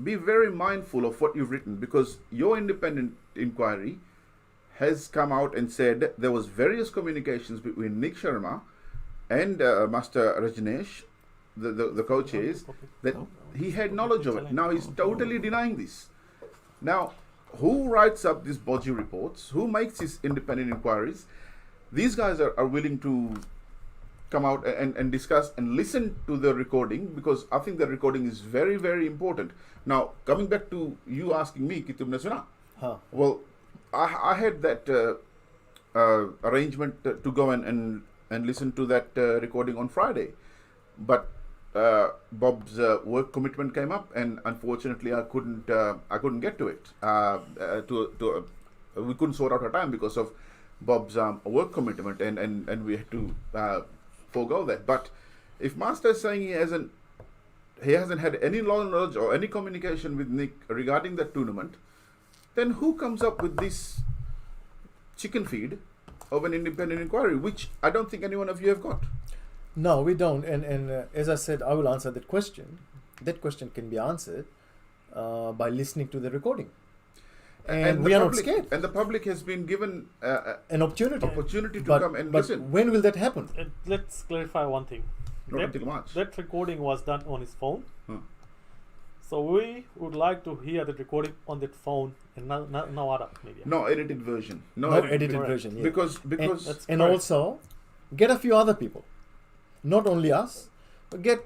be very mindful of what you've written because your independent inquiry has come out and said there was various communications between Nick Sharma and Master Rajneesh, the coach is, that he had knowledge of it. Now he's totally denying this. Now, who writes up these Boji reports? Who makes these independent inquiries? These guys are willing to come out and discuss and listen to the recording because I think the recording is very, very important. Now, coming back to you asking me, Kitubne Suna. Well, I had that arrangement to go and listen to that recording on Friday, but Bob's work commitment came up, and unfortunately, I couldn't get to it. We couldn't sort out our time because of Bob's work commitment, and we had to forego that. But if Master is saying he hasn't had any knowledge or any communication with Nick regarding that tournament, then who comes up with this chicken feed of an independent inquiry, which I don't think any one of you have got? No, we don't. And as I said, I will answer that question. That question can be answered by listening to the recording. And we are not scared. And the public has been given An opportunity to but, come and but listen. when will that happen? Let's clarify one thing. Not until March. That recording was done on his phone. Huh. So we would like to hear the recording on that phone and no other media. No edited version. No edited version. Yeah. Because That's and correct. also get a few other people, not only us, but get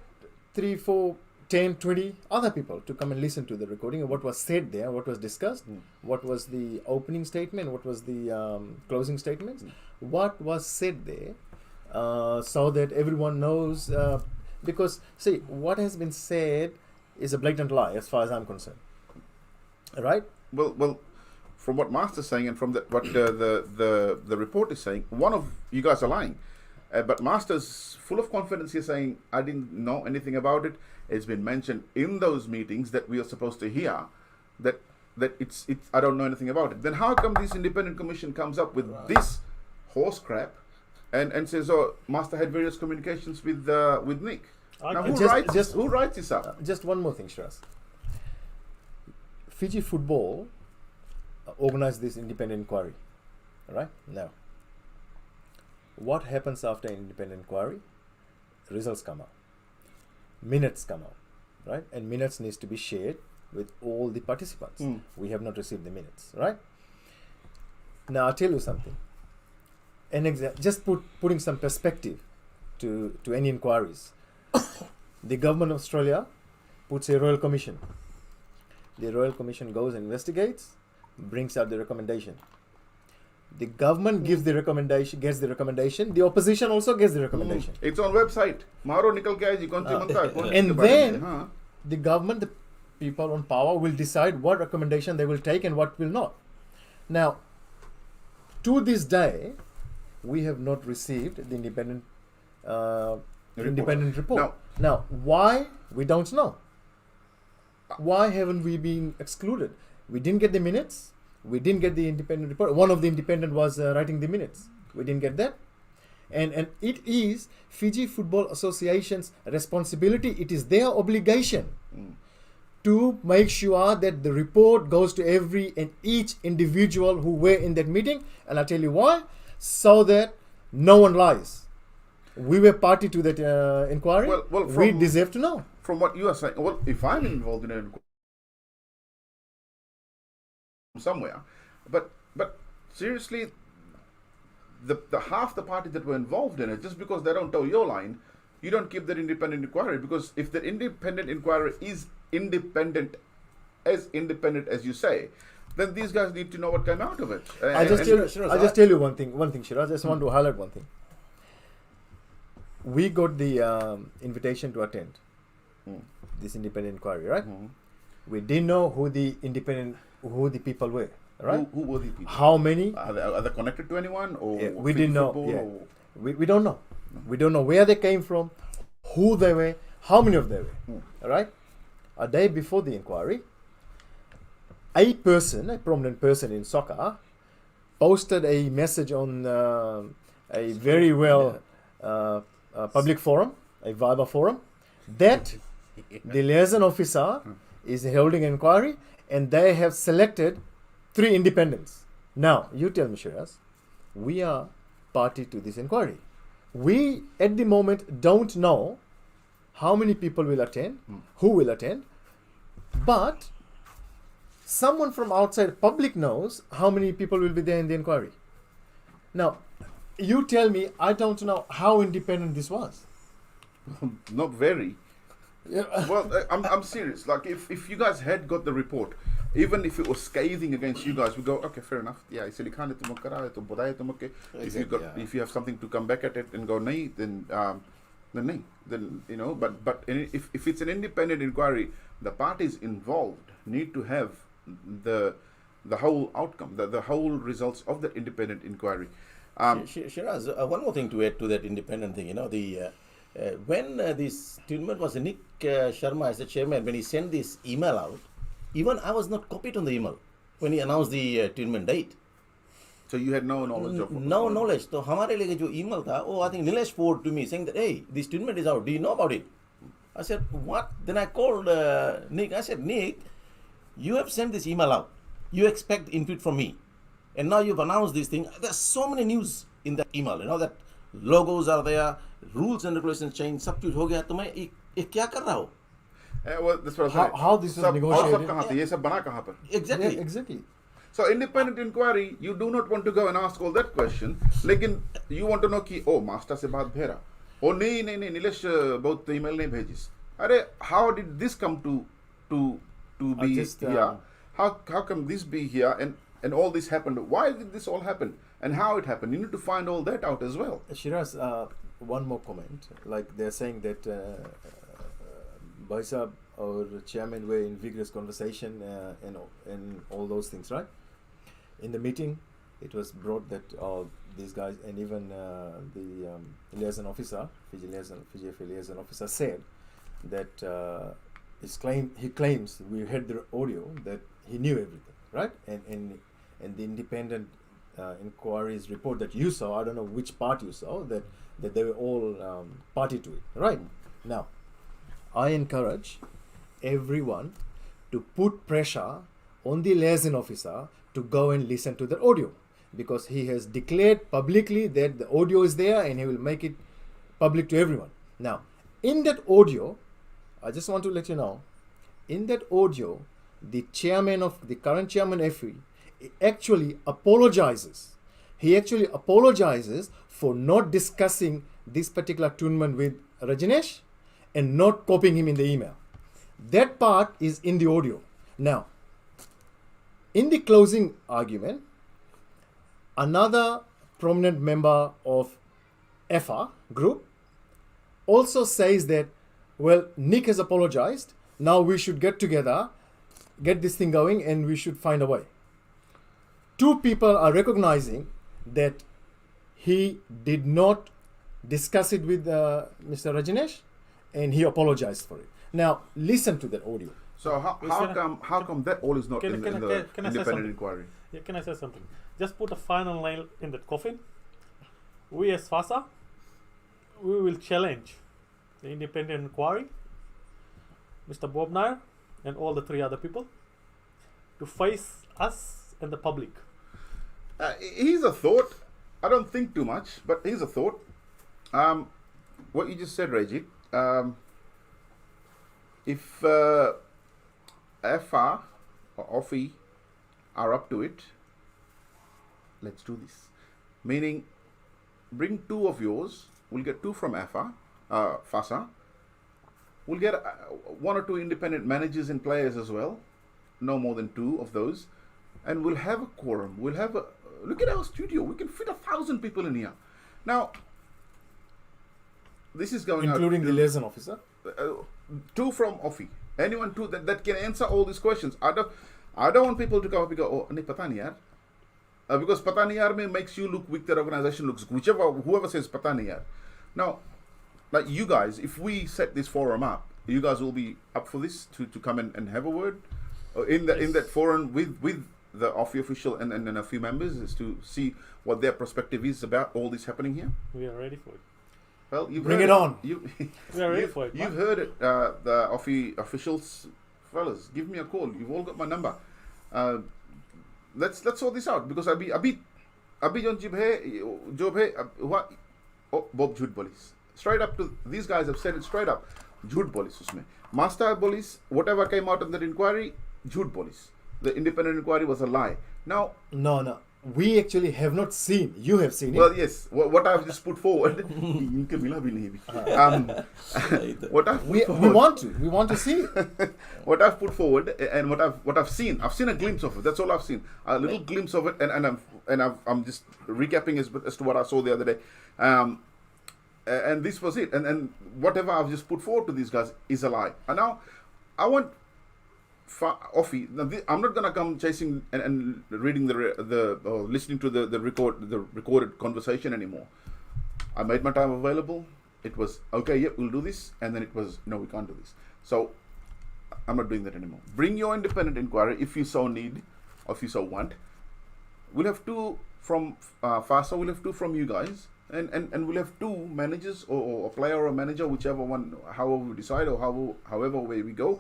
3, 4, 10, 20 other people to come and listen to the recording of what was said there, what was discussed, what was the opening statement, what was the closing statements, what was said there, so that everyone knows. Because see, what has been said is a blatant lie as far as I'm concerned. Right? well, from what Master's saying and from what the report is saying, one of you guys are lying. But Master's full of confidence here saying, I didn't know anything about it. It's been mentioned in those meetings that we are supposed to hear that it's I don't know anything about it. Then how come this independent commission comes up with this horse crap and says, oh, Master had various communications with Nick? Now who writes this up? Just one more thing, Shiraz. Fiji Football organized this independent inquiry. Right? Now, what happens after an independent inquiry? Results come out. Minutes come out. Right? And minutes needs to be shared with all the participants. We have not received the minutes. Right? Now, I'll tell you something. Just putting some perspective to any inquiries. The government of Australia puts a royal commission. The royal commission goes and investigates, brings out the recommendation. The government gives the recommendation, gets the recommendation. The opposition also gets the recommendation. It's on website. Maro nikal ke aaji, kaun si manta hai? And then the government, the people on power will decide what recommendation they will take and what will not. Now, to this day, we have not received the independent report. Now, why? We don't know. Why haven't we been excluded? We didn't get the minutes. We didn't get the independent report. One of the independent was writing the minutes. We didn't get that. And it is Fiji Football Association's responsibility. It is their obligation to make sure that the report goes to every and each individual who were in that meeting. And I'll tell you why. So that no one lies. We were party to that inquiry. Well, we deserve to know. From what you are saying, well, if I'm involved in an inquiry somewhere, but seriously, the half the party that were involved in it, just because they don't toe your line, you don't keep that independent inquiry. Because if the independent inquiry is independent as you say, then these guys need to know what came out of it. I just tell you one thing, Shiraz. I just want to highlight one thing. We got the invitation to attend this independent inquiry, right? We didn't know who the people were, right? Who were the people? How many? Are they connected to anyone? Or Yeah, we didn't know. football, Yeah. or- We don't know. We don't know where they came from, who they were, how many of them were. All right? A day before the inquiry, a prominent person in soccer, posted a message on a very public forum, a Viber forum, that the liaison officer is holding an inquiry and they have selected 3 independents. Now, you tell me, Shiraz, we are party to this inquiry. We, at the moment, don't know how many people will attend, who will attend, but someone from outside public knows how many people will be there in the inquiry. Now, you tell me, I don't know how independent this was. Not very. Well, I'm serious. Like, if you guys had got the report, even if it was scathing against you guys, we go, okay, fair enough. Yeah, if you have something to come back at it and go, nahi, then nahi. Then, you know, but if it's an independent inquiry, the parties involved need to have the whole outcome, the whole results of the independent inquiry. Shiraz, one more thing to add to that independent thing. You know, when this tournament was Nick Sharma as the chairman, when he sent this email out, even I was not copied on the email when he announced the tournament date. So you had no knowledge of No knowledge. So हमारे लिए जो email था, I think Nilesh forwarded to me saying that, hey, this tournament is out. Do you know about it? I said, what? Then I called Nick. I said, Nick, you have sent this email out. You expect input from me. And now you've announced this thing. There's so many news in that email. You know, that logos are there, rules and regulations change, सब कुछ हो गया. तो मैं ये क्या कर रहा हूँ? well, that's what I'm saying. How this was सब negotiated? कहाँ थे? ये सब बना कहाँ पर? Exactly. Yeah, exactly. So independent inquiry, you do not want to go and ask all that question. लेकिन you want to know कि master से बात भेरा. नहीं नीलेश बहुत email नहीं भेजिस. अरे how did this come to be here? How come this be here and all this happened? Why did this all happen? And how it happened? You need to find all that out as well. Shiraz, one more comment. Like they're saying that Baisab or chairman were in vigorous conversation and all those things, right? In the meeting, it was brought that these guys and even the liaison officer, Fiji liaison officer said that he claims, we heard the audio, that he knew everything, right? And the independent inquiries report that you saw, I don't know which part you saw, that they were all party to it, right? Now, I encourage everyone to put pressure on the liaison officer to go and listen to the audio, because he has declared publicly that the audio is there and he will make it public to everyone. Now, in that audio, I just want to let you know, in that audio, the current chairman FE actually apologizes. He actually apologizes for not discussing this particular tournament with Rajinesh and not copying him in the email. That part is in the audio. Now, in the closing argument, another prominent member of EFA group also says that, well, Nick has apologized. Now we should get together, get this thing going, and we should find a way. Two people are recognizing that he did not discuss it with Mr. Rajinesh, and he apologized for it. Now, listen to that audio. So how come that all is not in the Can I say independent something? inquiry? Yeah, can I say something? Just put a final nail in that coffin. We as Fasa, we will challenge the independent inquiry, Mr. Bob Nair, and all the 3 other people to face us and the public. Here's a thought. I don't think too much, but here's a thought. What you just said, Reggie. If FR or OFI are up to it, let's do this. Meaning, bring 2 of yours. We'll get 2 from Fasa. We'll get 1 or 2 independent managers and players as well. No more than 2 of those. And we'll have a quorum. We'll have a... Look at our studio. We can fit 1,000 people in here. Now, this is going Including out the liaison officer. 2 from OFI. Anyone 2 that can answer all these questions. I don't want people to come up and go, oh, nahi pata nahi yaar. Because pata nahi yaar mein makes you look weak, the organization looks, whoever says pata nahi yaar. Now, like you guys, if we set this forum up, you guys will be up for this to come in and have a word in that forum with the OFI official and a few members, is to see what their perspective is about all this happening here. We are ready for it. Well, you've Bring heard it on. We are ready for it. You've heard it, the OFI officials, fellas. Give me a call. You've all got my number. Let's sort this out, because अभी जो job है what Bob झूठ बोलिस. Straight up to these guys have said it straight up. झूठ बोलिस उसमें. Master बोलिस, whatever came out of that inquiry, झूठ बोलिस. The independent inquiry was a lie. Now, No. We actually have not seen. You have seen it. well, yes, what I've just put forward. What I've put we forward. we want to see it. What I've put forward and what I've seen a glimpse of it. That's all I've seen, a little glimpse of it, and I'm just recapping as to what I saw the other day, and this was it. And whatever I've just put forward to these guys is a lie. And now I want OFI. I'm not gonna come chasing and reading listening to the recorded conversation anymore. I made my time available. It was okay. Yep, we'll do this, and then it was no, we can't do this. So I'm not doing that anymore. Bring your independent inquiry if you so need, or if you so want. We'll have 2 from Fasa. We'll have 2 from you guys, and we'll have 2 managers or a player or a manager, whichever one, however we decide, or however way we go.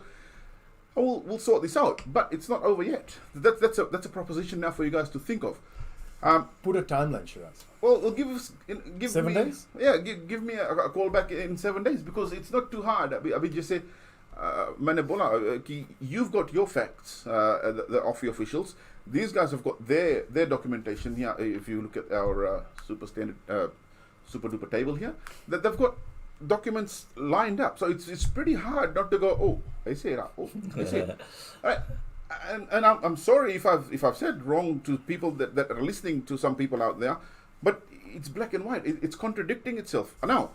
We'll sort this out, but it's not over yet. That's a proposition now for you guys to think of. Put a timeline, Shiraz. Well, give 7 me, days? Yeah, give me a call back in 7 days, because it's not too hard. Abhi just say, मैंने बोला कि you've got your facts, the OFI officials. These guys have got their documentation here. If you look at our super duper table here, that they've got documents lined up. So it's pretty hard not to go, oh, I say that. Oh, I say it. And I'm sorry if I've said wrong to people that are listening, to some people out there, but it's black and white. It's contradicting itself. Now,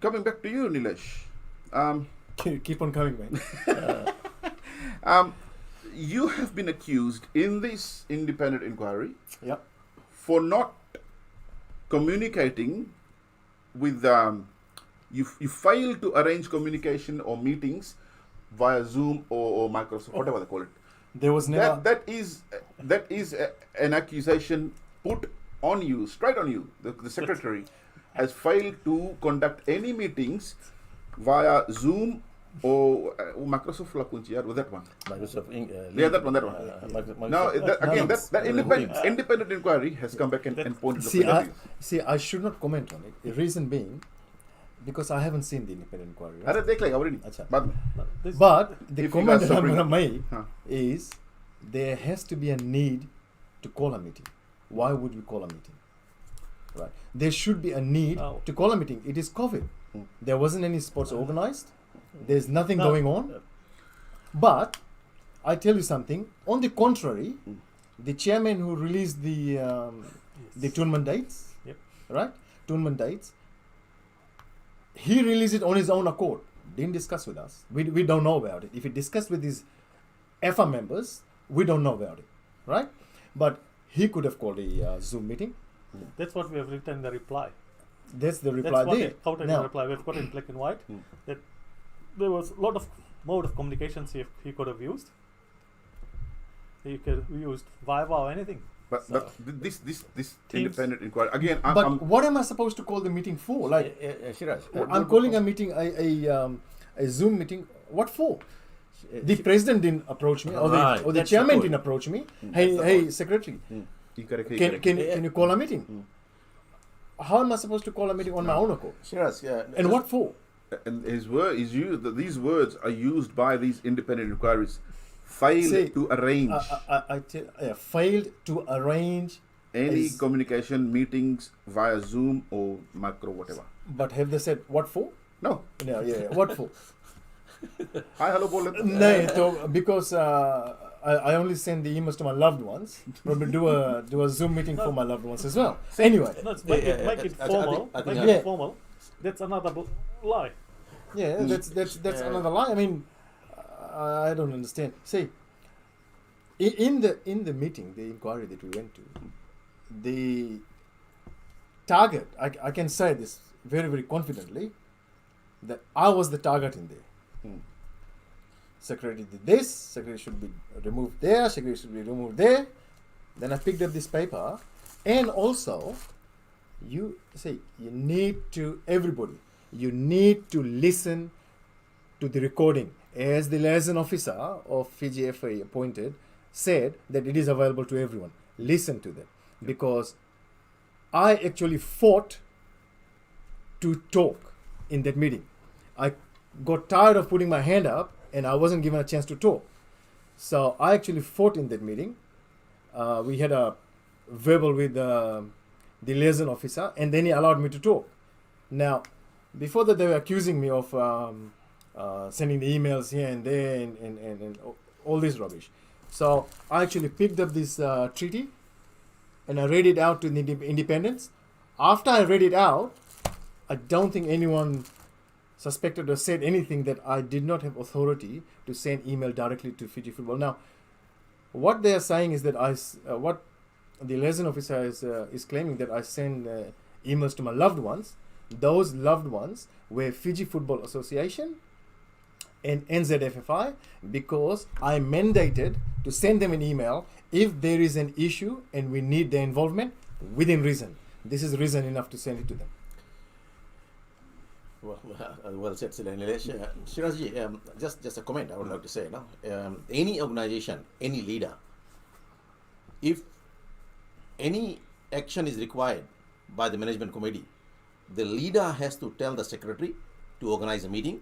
coming back to you, Nilesh. Keep on coming, man. You have been accused in this independent inquiry Yep. for not communicating with you failed to arrange communication or meetings via Zoom or Microsoft, whatever they call it. There was never. That is an accusation put on you, straight on you. The secretary has failed to conduct any meetings via Zoom or Microsoft la kunchi yaar, with that one. Microsoft That one. Now that independent inquiry has come back and pointed the finger at you. I should not comment on it. The reason being, because I haven't seen the independent inquiry. Right? अरे देख लेगा already. अच्छा. बाद में. But the If you comment guys that I'm bring- going to make Huh. is there has to be a need to call a meeting. Why would we call a meeting? Right. There should be a need Oh. to call a meeting. It is COVID. There wasn't any sports organized. There's nothing No. going on. But I tell you something. On the contrary, the chairman who released the tournament dates, Yep. right? Tournament dates. He released it on his own accord. Didn't discuss with us. We don't know about it. If he discussed with his EFA members, we don't know about it, right? But he could have called a Zoom meeting. That's what we have written in the reply. That's the reply That's what there. it out in the reply. We've got it in black and white. That there was a lot of mode of communications he could have used. You could use Viva or anything. But So- this Teams. independent inquiry again. But what am I supposed to call the meeting for? Like, Shiraj, I'm calling a meeting a Zoom meeting. What for? The president didn't approach me, or Right, the that's the chairman point. didn't approach me. That's Hey, the hey, point. secretary, Correct. can you call a meeting? How am I supposed to call a meeting on my own accord? Shiraj, And what for? And his word is used. These words are used by these independent inquiries. Failed See, to arrange Failed to arrange any is- communication meetings via Zoom or micro whatever. But have they said what for? No. No, yeah. What for? Hi, hello, bol. No, so because I only send the emails to my loved ones. Probably do a Zoom meeting for my loved ones as well. Anyway, No, it's make it I think- formal. I think- Make yeah. it formal. That's another lie. yeah, that's another lie. I mean, I don't understand. See, in the meeting, the inquiry that we went to, the target, I can say this very, very confidently, that I was the target in there. Secretary did this, secretary should be removed there, secretary should be removed there. Then I picked up this paper, and also, you need to, everybody, you need to listen to the recording. As the liaison officer of Fiji FA appointed said that it is available to everyone. Listen to them, because I actually fought to talk in that meeting. I got tired of putting my hand up and I wasn't given a chance to talk. So I actually fought in that meeting. We had a verbal with the liaison officer, and then he allowed me to talk. Now, before that, they were accusing me of sending the emails here and there and all this rubbish. So I actually picked up this treaty and I read it out to the independents. After I read it out, I don't think anyone suspected or said anything that I did not have authority to send email directly to Fiji Football. Now, what they are saying is that what the liaison officer is claiming that I send emails to my loved ones. Those loved ones were Fiji Football Association and NZFFI, because I mandated to send them an email if there is an issue and we need their involvement within reason. This is reason enough to send it to them. Well said, Nilesh. Shirajji, just a comment I would like to say. No? Any organization, any leader, if any action is required by the management committee, the leader has to tell the secretary to organize a meeting.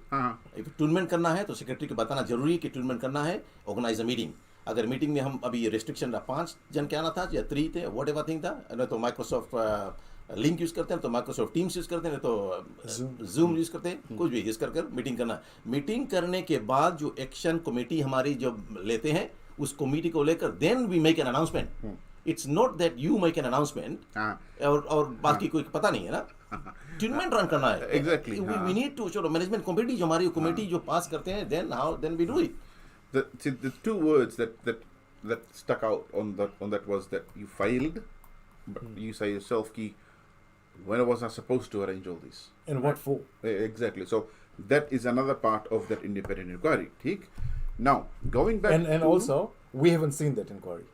If tournament करना है तो secretary को बताना जरूरी है कि tournament करना है, organize a meeting. अगर मीटिंग में हम अभी restriction 5 जन के आना था या 3 थे, whatever thing था, न तो Microsoft लिंक यूज़ करते हैं, तो माइक्रोसॉफ्ट टीम्स यूज़ करते हैं, तो जूम यूज़ करते हैं, कुछ भी यूज़ कर मीटिंग करना। मीटिंग करने के बाद जो एक्शन कमेटी हमारी जो लेते हैं, उस कमेटी को लेकर then we make an announcement. It's not that you make an announcement और बाकी कोई पता नहीं है ना, टूर्नामेंट रन करना है। Exactly, we need to so management committee जो हमारी कमेटी जो पास करते हैं, then we do it. The two words that stuck out on that was that you failed, but you say yourself, "Ki, when was I supposed to arrange all this?" And what for? Exactly. So that is another part of that independent inquiry. Theek? Now going back And to, also, we haven't seen that inquiry.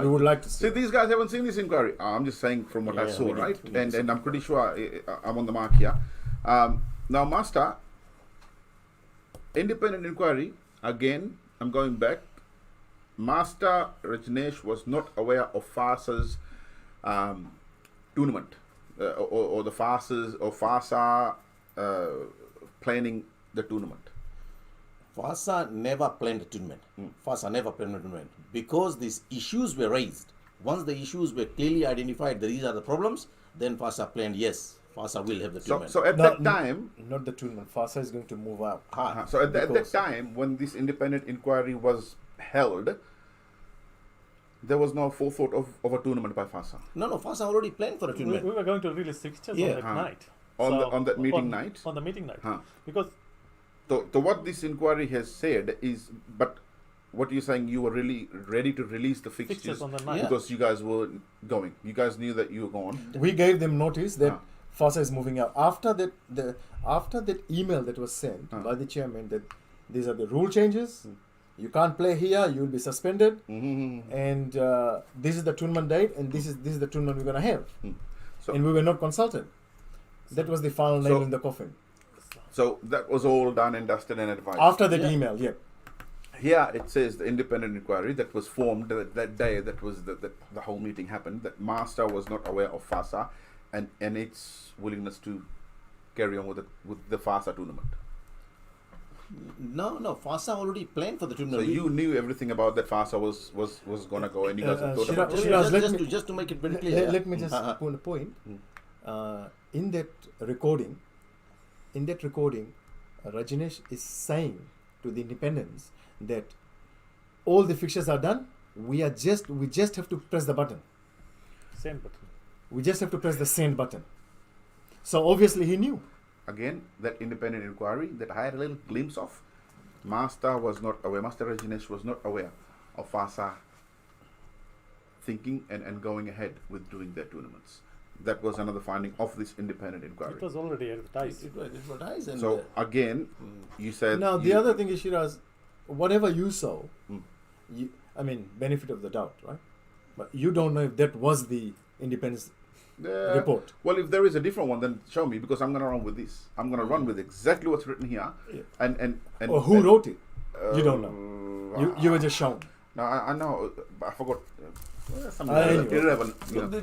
We would like to see. See, these guys haven't seen this inquiry. I'm just saying from what I Yeah, saw, we need- right? we need to And I'm pretty sure I'm on the mark here. Now, Master, independent inquiry, again, I'm going back. Master Rajneesh was not aware of Fasa's tournament or the Fasa planning the tournament. Fasa never planned a tournament. Fasa never planned a tournament because these issues were raised. Once the issues were clearly identified, that these are the problems, then Fasa planned, yes, Fasa will have the tournament. So at that time, Not the tournament. Fasa is going to move out. so at that time, when this independent inquiry was held, there was no forethought of a tournament by Fasa. No, Fasa already planned for a We tournament. were going to release fixtures Yeah. on that night. On that meeting night? On the meeting night. Huh. Because So what this inquiry has said is, but what you're saying, you were really ready to release the fixtures, Fixtures on the night. because you guys were going. You guys knew that you were gone. We gave them notice that Fasa is moving out. After that email that was sent by the chairman that these are the rule changes, You can't play here. You will be suspended. Mm-hmm. And this is the tournament date, and this is the tournament we're gonna have. So, And we were not consulted. That was the final nail in the coffin. so that was all done and dusted and advised. After that email, yeah. Here it says the independent inquiry that was formed that day, that was the whole meeting happened, that Master was not aware of Fasa and its willingness to carry on with the Fasa tournament. No, Fasa already planned for the So tournament. you knew everything about that Fasa was gonna go, and you guys thought about it. Shiraz, just to make it very clear. let me just put a point. In that recording, Rajneesh is saying to the independents that all the fixtures are done. We just have to press the button. Send button. We just have to press the send button. So obviously he knew. Again, that independent inquiry that I had a little glimpse of, Master was not aware, Master Rajneesh was not aware of Fasa thinking and going ahead with doing their tournaments. That was another finding of this independent inquiry. It was already advertised. It was advertised, and So again, you said Now the other thing is, Shiraz, whatever you saw, Mm. benefit of the doubt, right? But you don't know if that was the independence report. Well, if there is a different one, then show me, because I'm gonna run with this. I'm gonna run with exactly what's written here, Yeah. and Or who and, wrote it? You don't know. You were just shown. No, I know, but I forgot. Something Anyway. irrelevant. You look, know.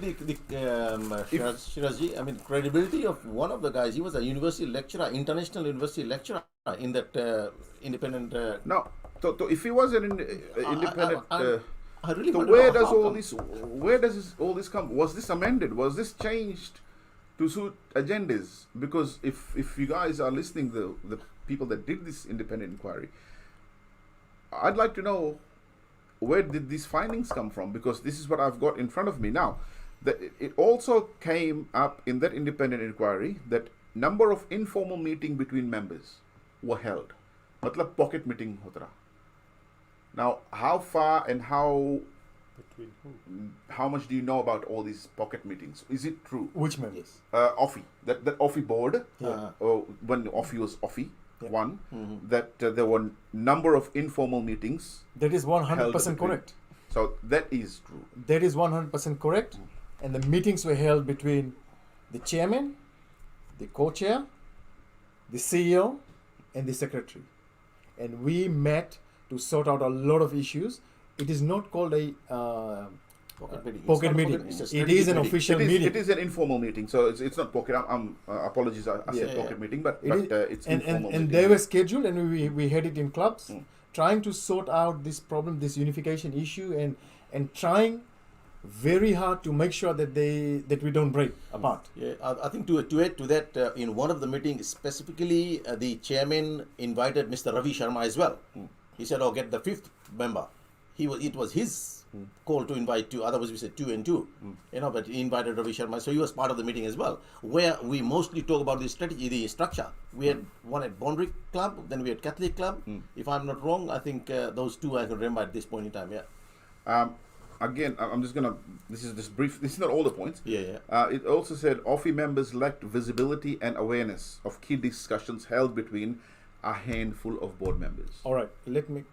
Shirazji, I mean, credibility of one of the guys. He was a university lecturer, international university lecturer in that independent. No, so if he was an independent. I really So wonder where how does come- all this come? Was this amended? Was this changed to suit agendas? Because if you guys are listening, the people that did this independent inquiry, I'd like to know, where did these findings come from? Because this is what I've got in front of me now. That it also came up in that independent inquiry that number of informal meeting between members were held. मतलब pocket meeting होता रहा. Now, how far and how Between who? how much do you know about all these pocket meetings? Is it true? Which members? OFI, that OFI board, Yeah. when OFI was OFI, Yeah. one, that there were number of informal meetings. That is 100% between- correct. So that is true. That is 100% correct. And the meetings were held between the chairman, the co-chair, the CEO, and the secretary. And we met to sort out a lot of issues. It is not called a Pocket meeting. pocket It's not a meeting. it's a It strategic is an meeting. official It meeting. is an informal meeting, so it's not pocket. Apologies, I said Yeah. pocket meeting, but It is- it's and informal and meeting. they were scheduled, and we had it in clubs, Mm. trying to sort out this problem, this unification issue, and trying very hard to make sure that we don't break apart. Yeah, I think to add to that, in one of the meetings specifically, the chairman invited Mr. Ravi Sharma as well. He said, "Oh, get the fifth member." It was his call to invite two. Otherwise, we said 2 and 2. But he invited Ravi Sharma, so he was part of the meeting as well, where we mostly talk about the strategy, the structure. We had one at Bondrick Club, then we had Catholic Club. If I'm not wrong, I think those two I can remember at this point in time. Yeah. Again, I'm just gonna. This is just brief. This is not all the points. Yeah. It also said OFI members lacked visibility and awareness of key discussions held between a handful of board members. All right,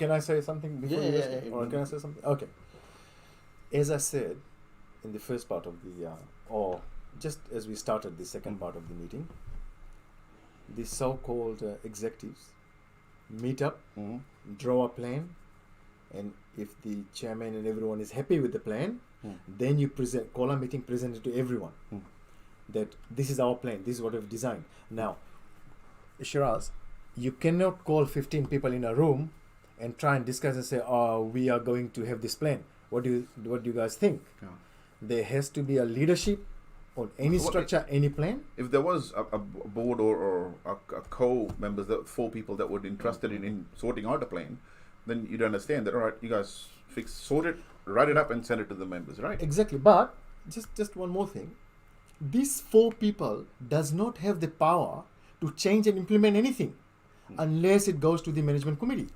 can I say something before Yeah, you yeah, guys- yeah. or can I say something? Okay. As I said in the first part of the, or just as we started the second part of the meeting, the so-called executives meet up, draw a plan, and if the chairman and everyone is happy with the plan, then you call a meeting, present it to everyone, that this is our plan, this is what we've designed. Now, Shiraz, you cannot call 15 people in a room and try and discuss and say, "Oh, we are going to have this plan. What do you guys think?" Yeah. There has to be a leadership on any What- structure, any plan. If there was a board or a co-members, 4 people that were interested in sorting out a plan, then you'd understand that, all right, you guys sort it, write it up, and send it to the members, right? Exactly. But just one more thing. These 4 people does not have the power to change and implement anything unless it goes to the management committee.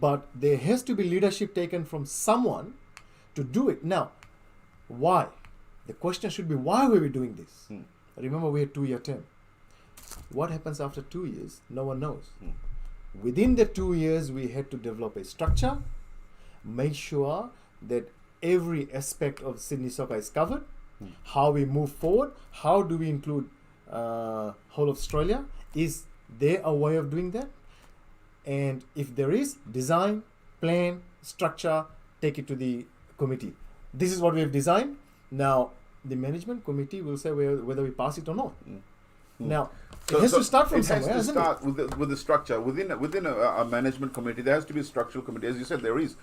But there has to be leadership taken from someone to do it. Now, why? The question should be, why were we doing this? Remember, we had 2-year term. What happens after 2 years? No one knows. Within the 2 years, we had to develop a structure, make sure that every aspect of Sydney soccer is covered, how we move forward, how do we include whole of Australia, is there a way of doing that? And if there is, design, plan, structure, take it to the committee. This is what we have designed. Now, the management committee will say whether we pass it or not. Now, it has to start from somewhere, It has to hasn't start with the structure. Within a management committee, there has to be a structural committee. As you said, there is.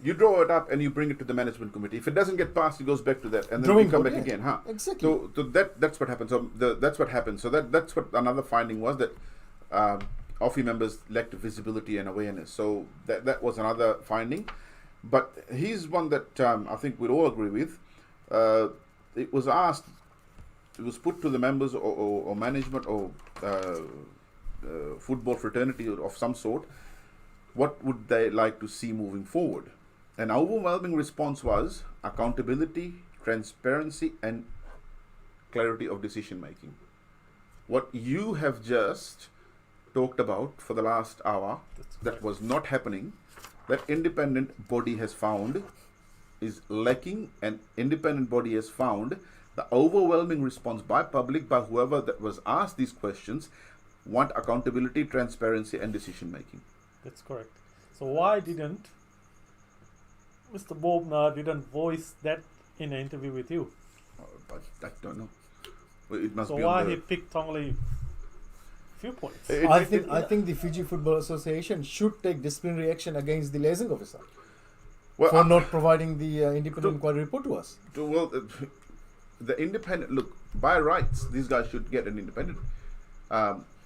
You draw it up and you bring it to the management committee. If it doesn't get passed, it goes back to that, and then Drawing we come board, back yeah. again, huh? Exactly. So that's what happens. So that's what happened. So that's what another finding was, that OFI members lacked visibility and awareness. So that was another finding. But here's one that I think we'd all agree with. It was asked. It was put to the members or management or football fraternity of some sort. What would they like to see moving forward? An overwhelming response was accountability, transparency, and clarity of decision making. What you have just talked about for the last hour, that was not happening, that independent body has found is lacking, and independent body has found the overwhelming response by public, by whoever that was asked these questions, want accountability, transparency, and decision making. That's correct. So why didn't Mr. Bobna didn't voice that in an interview with you? I don't know. Well, it must So be why on he the, picked only few points? I think the Fiji Football Association should take disciplinary action against the liaison officer well, for not providing the independent inquiry report to us. well, the independent, look, by rights, these guys should get an independent.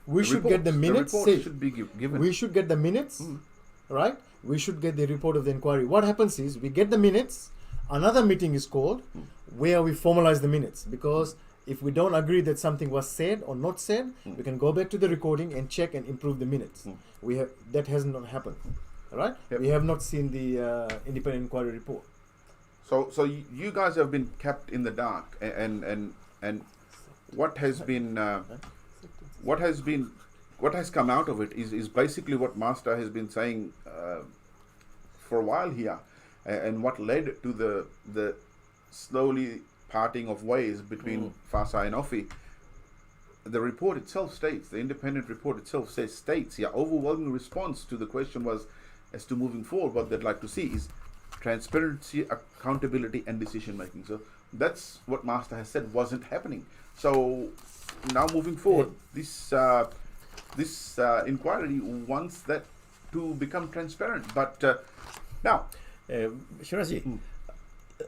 We should get the minutes. The report See, should be given. we should get the minutes, right? We should get the report of the inquiry. What happens is we get the minutes, another meeting is called where we formalize the minutes, because if we don't agree that something was said or not said, we can go back to the recording and check and improve the minutes. That has not happened, right? Yep. We have not seen the independent inquiry report. So you guys have been kept in the dark, and what has been what has come out of it is basically what Master has been saying for a while here, and what led to the slowly parting of ways between Fasa and OFI. The report itself states, the independent report itself states, overwhelming response to the question was, as to moving forward, what they'd like to see is transparency, accountability, and decision making. So that's what Master has said wasn't happening. So now moving forward, this inquiry wants that to become transparent. But now, Shirazi,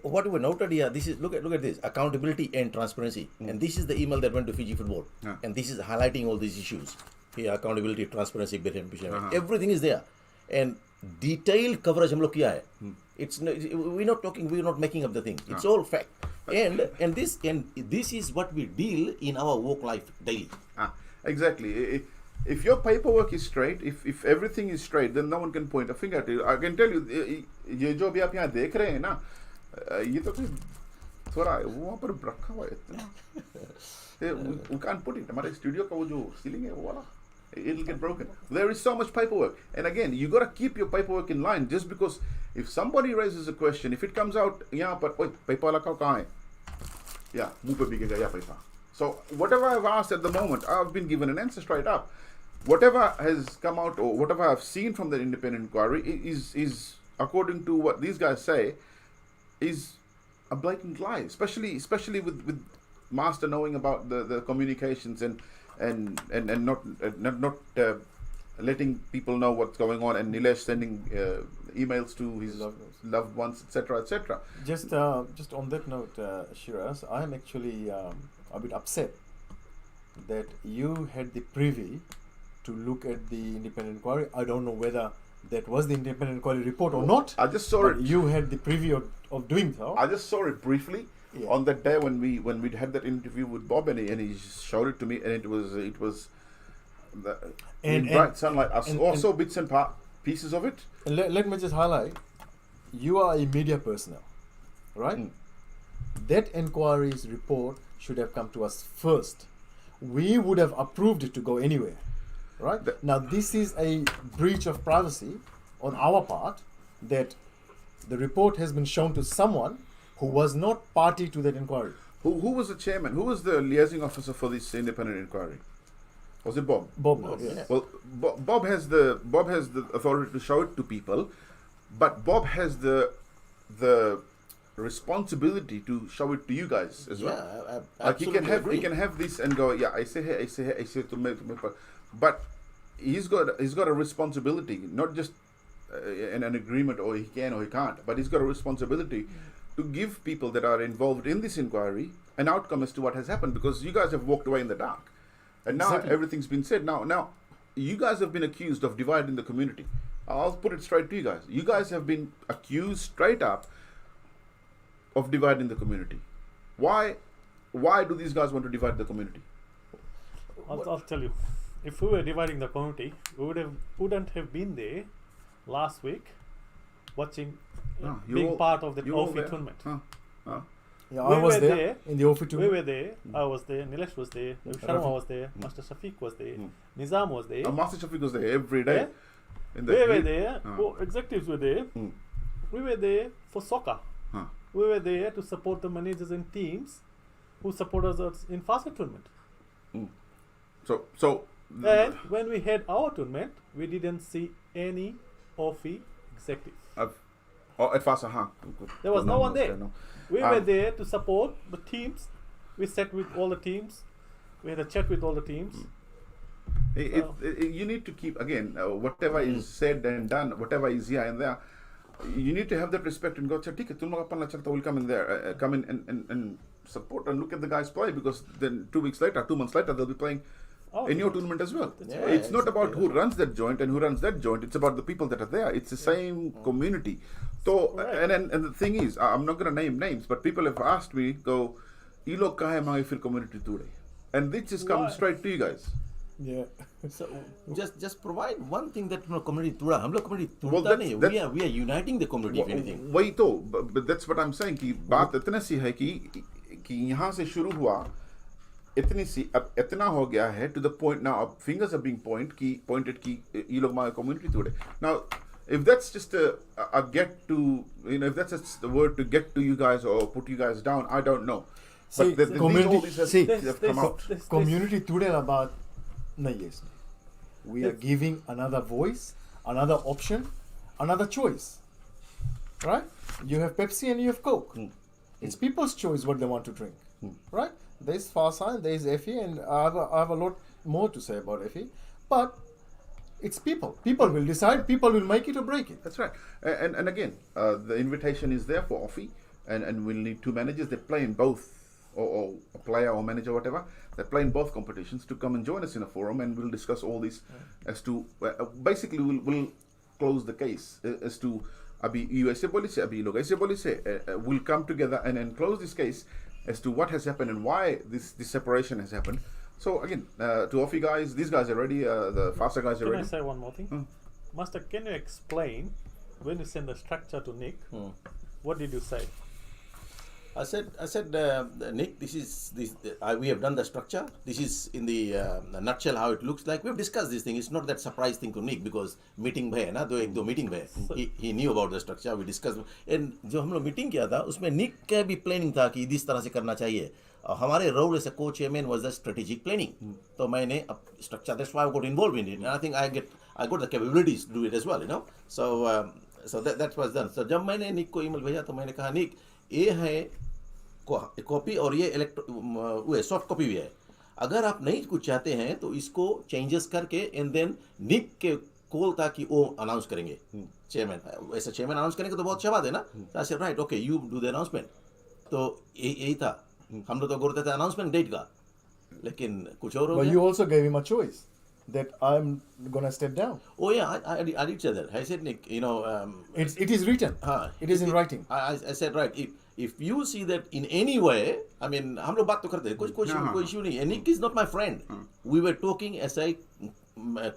what we noted here, this is look at this, accountability and transparency, and this is the email that went to Fiji Football, and this is highlighting all these issues. Here, accountability, transparency, everything is there, and detailed coverage हम लोग किया है. It's we're not making up the thing. It's all fact, and this is what we deal in our work life daily. Exactly. If your paperwork is straight, if everything is straight, then no one can point a finger at you. I can tell you, ये जो भी आप यहाँ देख रहे हैं ना, ये तो कोई थोड़ा वहाँ पर रखा हुआ है इतना. We can't put it. हमारे स्टूडियो का वो जो सीलिंग है वो वाला, it'll get broken. There is so much paperwork, and again, you got to keep your paperwork in line. Just because if somebody raises a question, if it comes out यहाँ पर, ओए paper वाला कहाँ है? Yeah, मुँह पे बिकेगा या paper. So whatever I've asked at the moment, I've been given an answer straight up. Whatever has come out or whatever I've seen from the independent inquiry is according to what these guys say, is a blatant lie. Especially with Master knowing about the communications and not letting people know what's going on, and Nilesh sending emails to his loved ones, etc. Just on that note, Shiraz, I'm actually a bit upset that you had the privy to look at the independent inquiry. I don't know whether that was the independent inquiry report or not. I just saw it. You had the privy of doing so. I just saw it briefly on that day when we had that interview with Bob, and he showed it to me, and it was in bright sunlight. I saw bits and pieces of it. And let me just highlight, you are a media personnel, right? That inquiry's report should have come to us first. We would have approved it to go anywhere, right? Now, this is a breach of privacy on our part, that the report has been shown to someone who was not party to that inquiry. Who was the chairman? Who was the liaising officer for this independent inquiry? Was it Bob? Bob, yeah. Well, Bob has the authority to show it to people, but Bob has the responsibility to show it to you guys as well. Yeah, Like he can absolutely have agree. this and go, yeah, I say here, I say here, I say to me, but he's got a responsibility, not just an agreement, or he can or he can't, but he's got a responsibility to give people that are involved in this inquiry an outcome as to what has happened, because you guys have walked away in the dark, and now Exactly. everything's been said. Now you guys have been accused of dividing the community. I'll put it straight to you guys. You guys have been accused straight up of dividing the community. Why do these guys want to divide the community? I'll tell you. If we were dividing the community, we wouldn't have been there last week watching, No, you being all- part of the you all OFI there? tournament. Huh? Yeah, We I was were there, there. in the OFI We tournament. were there. I was there. Nilesh was there. Sharma was there. Master Shafiq was there. Nizam was there. Master Shafiq was there every day. Yeah. In We were heat. there. Ah. Executives were there. We were there for soccer. Huh. We were there to support the managers and teams who supported us in Fasa tournament. So And when we had our tournament, we didn't see any OFI executive. at Fasa, huh? There was no one there. No. We were there to support the teams. We sat with all the teams. We had a chat with all the teams. You need to keep, again, whatever is said and done, whatever is here and there, you need to have that respect and go, "ठीक है, तुम लोग अपना चलता, will come in there, come in and support and look at the guys play," because then 2 weeks later, 2 months later, they'll be playing in your tournament as well. That's right. It's not about who runs that joint and who runs that joint. It's about the people that are there. It's the same community. So, and the thing is, I'm not going to name names, but people have asked me, go, "ये लोग कहाँ है हमारे फिर community today?" And this just comes Why? straight to you guys. Yeah. So just provide one thing that community तुड़ा हम लोग community Well, तुड़ता that's- नहीं. We are uniting the community if anything. वही तो, but that's what I'm saying, कि बात इतने सी है कि यहाँ से शुरू हुआ, इतनी सी अब इतना हो गया है to the point now fingers are being pointed कि ये लोग हमारे community तोड़े. Now if that's just a get to, if that's just the word to get to you guys or put you guys down, I don't know. See, But all these have come out. Community today about yes. We are giving another voice, another option, another choice. Right? You have Pepsi and you have Coke. It's people's choice what they want to drink. Right? There's Fasa, there's Effie, and I have a lot more to say about Effie. But it's people. People will decide. People will make it or break it. That's right. And again, the invitation is there for Offie, and we'll need 2 managers that play in both, or a player or manager, whatever, that play in both competitions to come and join us in a forum, and we'll discuss all this as to, basically we'll close the case as to, abhi USA police, abhi log aise police, we'll come together and close this case as to what has happened and why this separation has happened. So again, to Offie guys, these guys are ready, the Fasa guys are Can I ready. say one more thing? Master, can you explain when you send the structure to Nick? What did you say? I said, Nick, we have done the structure. This is in the nutshell how it looks like. We've discussed this thing. It's not that surprise thing to Nick because meeting bhai hai na, दो meeting bhai. He knew about the structure. We discussed. And जो हम लोग meeting किया था, उसमें Nick का भी planning था कि इस तरह से करना चाहिए. हमारे role as a co-chairman was the strategic planning. तो मैंने structure. That's why I got involved in it. And I think I got the capabilities to do it as well. So that was done. So जब मैंने Nick को email भेजा तो मैंने कहा Nick, ये है कॉपी और ये सॉफ्ट कॉपी भी है. अगर आप नहीं कुछ चाहते हैं तो इसको चेंजेस करके एंड देन निक के कॉल था कि वो अनाउंस करेंगे चेयरमैन. ऐसा चेयरमैन अनाउंस करेंगे तो बहुत अच्छा बात है ना. I said right, okay, you do the announcement. तो यही था. हम लोग तो बोलते थे अनाउंसमेंट डेट का, लेकिन कुछ और हो But गया. you also gave him a choice that I'm gonna step down. Oh yeah, I did say that. I said Nick, It is written. It is in writing. I said right. If you see that in any way, I mean, हम लोग बात तो करते हैं, कोई issue नहीं. And Nick is not my friend. We were talking as a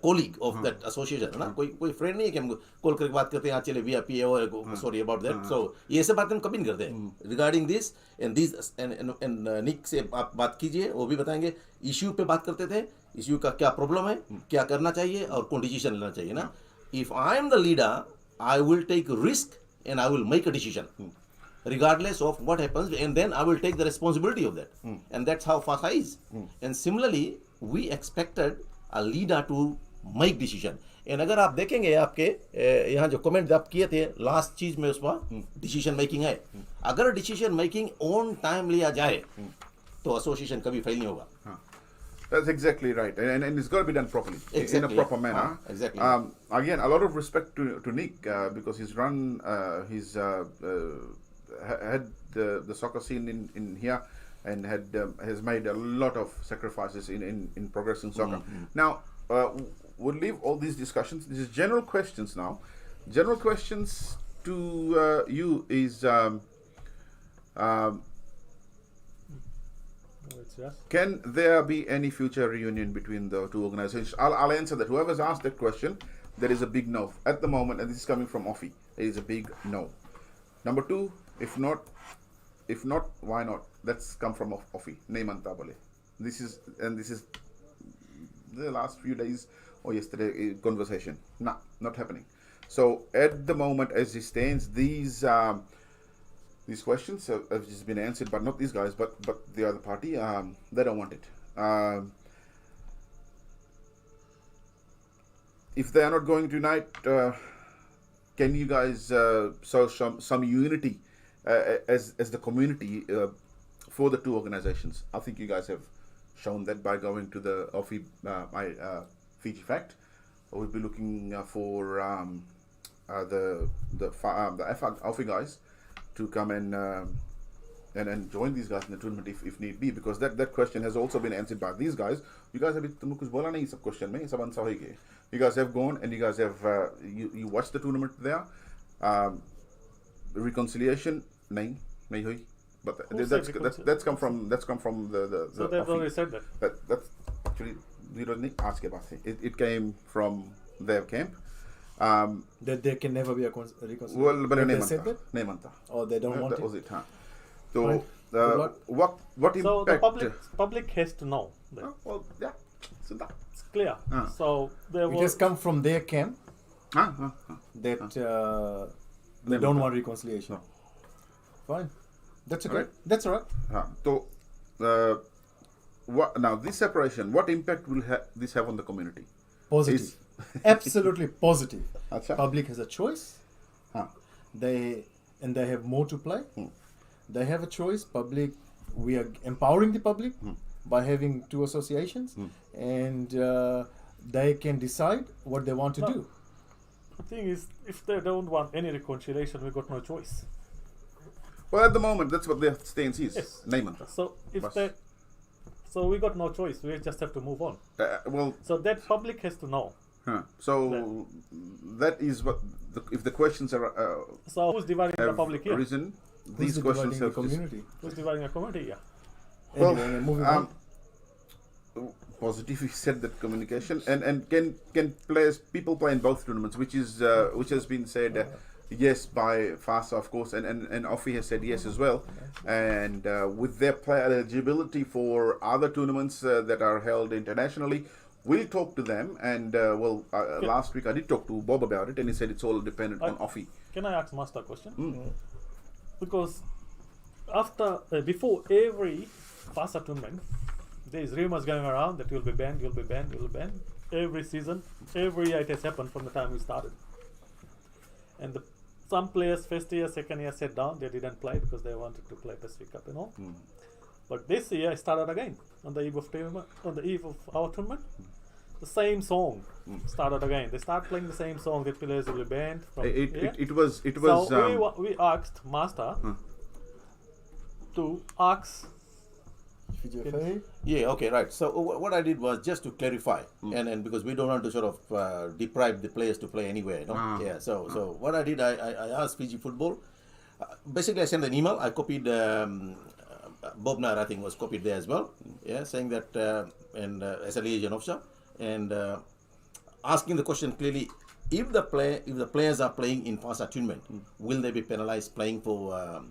colleague of that association है ना, कोई friend नहीं है कि हम कॉल करके बात करते हैं यहाँ चले VIP है और sorry about that. So ये सब बातें हम कभी नहीं करते हैं regarding this and Nick से आप बात कीजिए, वो भी बताएंगे. इश्यू पे बात करते थे, इश्यू का क्या प्रॉब्लम है, क्या करना चाहिए और कौन डिसीजन लेना चाहिए ना. If I am the leader, I will take risk and I will make a decision. Regardless of what happens, and then I will take the responsibility of that. And that's how Fasa is. And similarly, we expected a leader to make decision. And अगर आप देखेंगे आपके यहाँ जो comment आप किए थे last चीज में उसमें डिसीजन मेकिंग है. अगर डिसीजन मेकिंग ऑन टाइम लिया जाए तो एसोसिएशन कभी फेल नहीं होगा. That's exactly right, and it's got to be done properly, in a proper manner. Exactly. Again, a lot of respect to Nick because he's run, had the soccer scene in here, and has made a lot of sacrifices in progressing soccer. Now, we'll leave all these discussions. This is general questions now. General questions to you is. Can there be any future reunion between the two organizations? I'll answer that. Whoever's asked that question, there is a big no at the moment, and this is coming from Offie. It is a big no. Number two, if not, why not? That's come from Offie. Neymanta bole. This is the last few days or yesterday conversation. Nah, not happening. So at the moment, as it stands, these questions have just been answered, but not these guys, but the other party. They don't want it. If they are not going to unite, can you guys show some unity as the community for the two organizations? I think you guys have shown that by going to the Fiji Fact. We'll be looking for the Alfie guys to come and join these guys in the tournament if need be, because that question has also been answered by these guys. You guys have question mein sab answer hoige. You guys have gone and you guys have you watched the tournament there. Reconciliation nahi hui, but that's come from the So they've already said that. That's actually we don't need ask about it. It came from their camp. That there can never be a reconciliation. Well, but they said that? Neymanta. Or they don't want that it? was it, huh? So, Fine. what impact? So the public has to know that. Well, yeah. So that. It's clear. So there It has was come from their camp that they don't want reconciliation. Fine. That's okay. Right. That's all right. So, what now? This separation. What impact will this have on the community? Positive. Absolutely positive. Acha. Public has a choice. They have more to play. They have a choice. Public, we are empowering the public by having two associations, and they can decide what they want to do. the thing is, if they don't want any reconciliation, we got no choice. Well, at the moment, that's what their stance is. Yes. Neymanta. So if Bas. so we got no choice. We just have to move on. Well, So that public has to know. so that is what if the questions are So who's dividing the have public here? arisen, Who's these questions dividing the have community? Who's dividing the community? Yeah. Well, Anyway, moving on. Positive. You said that communication and can people play in both tournaments, which has been said yes by Fasa, of course, and Offie has said yes as well, and with their play eligibility for other tournaments that are held internationally. We'll talk to them, and last week I did talk to Bob about it, and he said it's all dependent on Offie. Can I ask Master a question? Because before every Fasa tournament, there is rumors going around that you'll be banned, you'll be banned, you'll be banned. Every season, every year it has happened from the time we started. And some players first year, second year sat down, they didn't play because they wanted to play Pacific Cup and all. But this year it started again on the eve of our tournament. The same song started again. They start playing the same song. The players will be banned from It was. So we asked Master to ask. FFA. Yeah, okay, right. So what I did was just to clarify, and because we don't want to sort of deprive the players to play anywhere, you know? Yeah. So what I did, I asked Fiji Football. Basically, I sent an email. I copied Bobnar, I think, was copied there as well. Yeah, saying that and as a liaison officer, and asking the question clearly. If the players are playing in Fasa tournament, will they be penalized playing for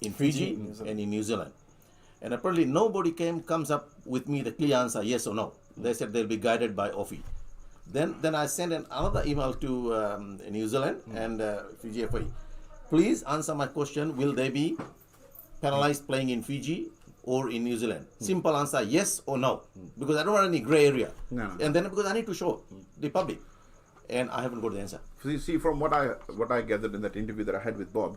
in Fiji and in New Zealand? And apparently nobody comes up with me the clear answer, yes or no. They said they'll be guided by OFI. Then I sent another email to New Zealand and Fiji FA. Please answer my question. Will they be penalized playing in Fiji or in New Zealand? Simple answer, yes or no. Because I don't want any grey area. No. And then because I need to show the public. And I haven't got the answer. See, from what I gathered in that interview that I had with Bob,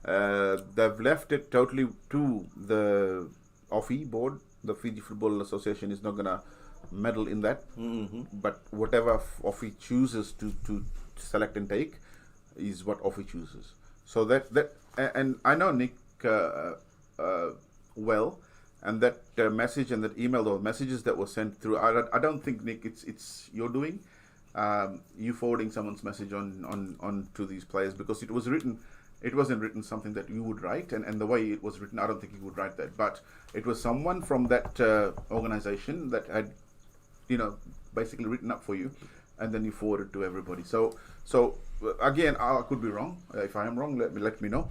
they've left it totally to the OFI board. The Fiji Football Association is not going to meddle in that. But whatever OFI chooses to select and take is what OFI chooses. So and I know Nick well, and that message and that email, those messages that were sent through, I don't think, Nick, it's your doing. You forwarding someone's message on to these players, because it wasn't written something that you would write, and the way it was written, I don't think you would write that, but it was someone from that organization that had, basically written up for you, and then you forwarded to everybody. So again, I could be wrong. If I am wrong, let me know.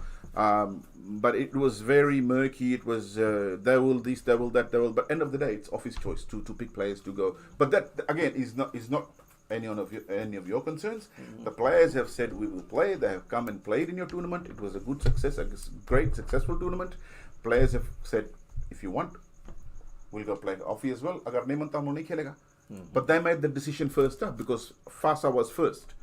But it was very murky. It was they will this, they will that, they will. But end of the day, it's office choice to pick players to go. But that again is not any of your concerns. The players have said we will play. They have come and played in your tournament. It was a good success, a great successful tournament. Players have said, if you want, we'll go play OFI as well. Agar nahi manta, hum log nahi khelega. But they made the decision first up because Fasa was first.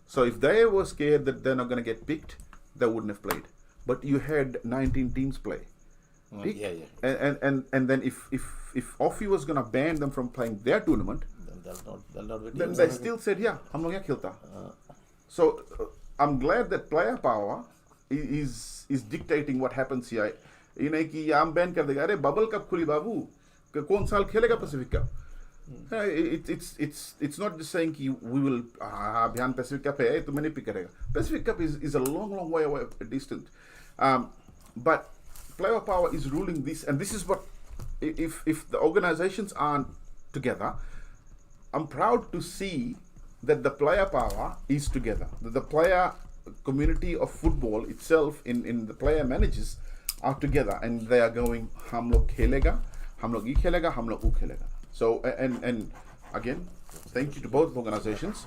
So if they were scared that they're not going to get picked, they wouldn't have played. But you had 19 teams play. Yeah. And then if OFI was going to ban them from playing their tournament, then they still said, yeah, hum log yahan khilta. So I'm glad that player power is dictating what happens here. ये नहीं कि हम ban कर देगा, अरे bubble कब खुली बाबू, कौन साल खेलेगा Pacific cup? It's not just saying कि we will अभियान पैसिफिक कप है तो मैंने पिक करेगा. Pacific Cup is a long way away distant, but player power is ruling this, and this is what, if the organizations aren't together, I'm proud to see that the player power is together, that the player community of football itself in the player managers are together, and they are going, हम लोग खेलेगा, हम लोग ये खेलेगा, हम लोग वो खेलेगा. So and again, thank you to both organizations.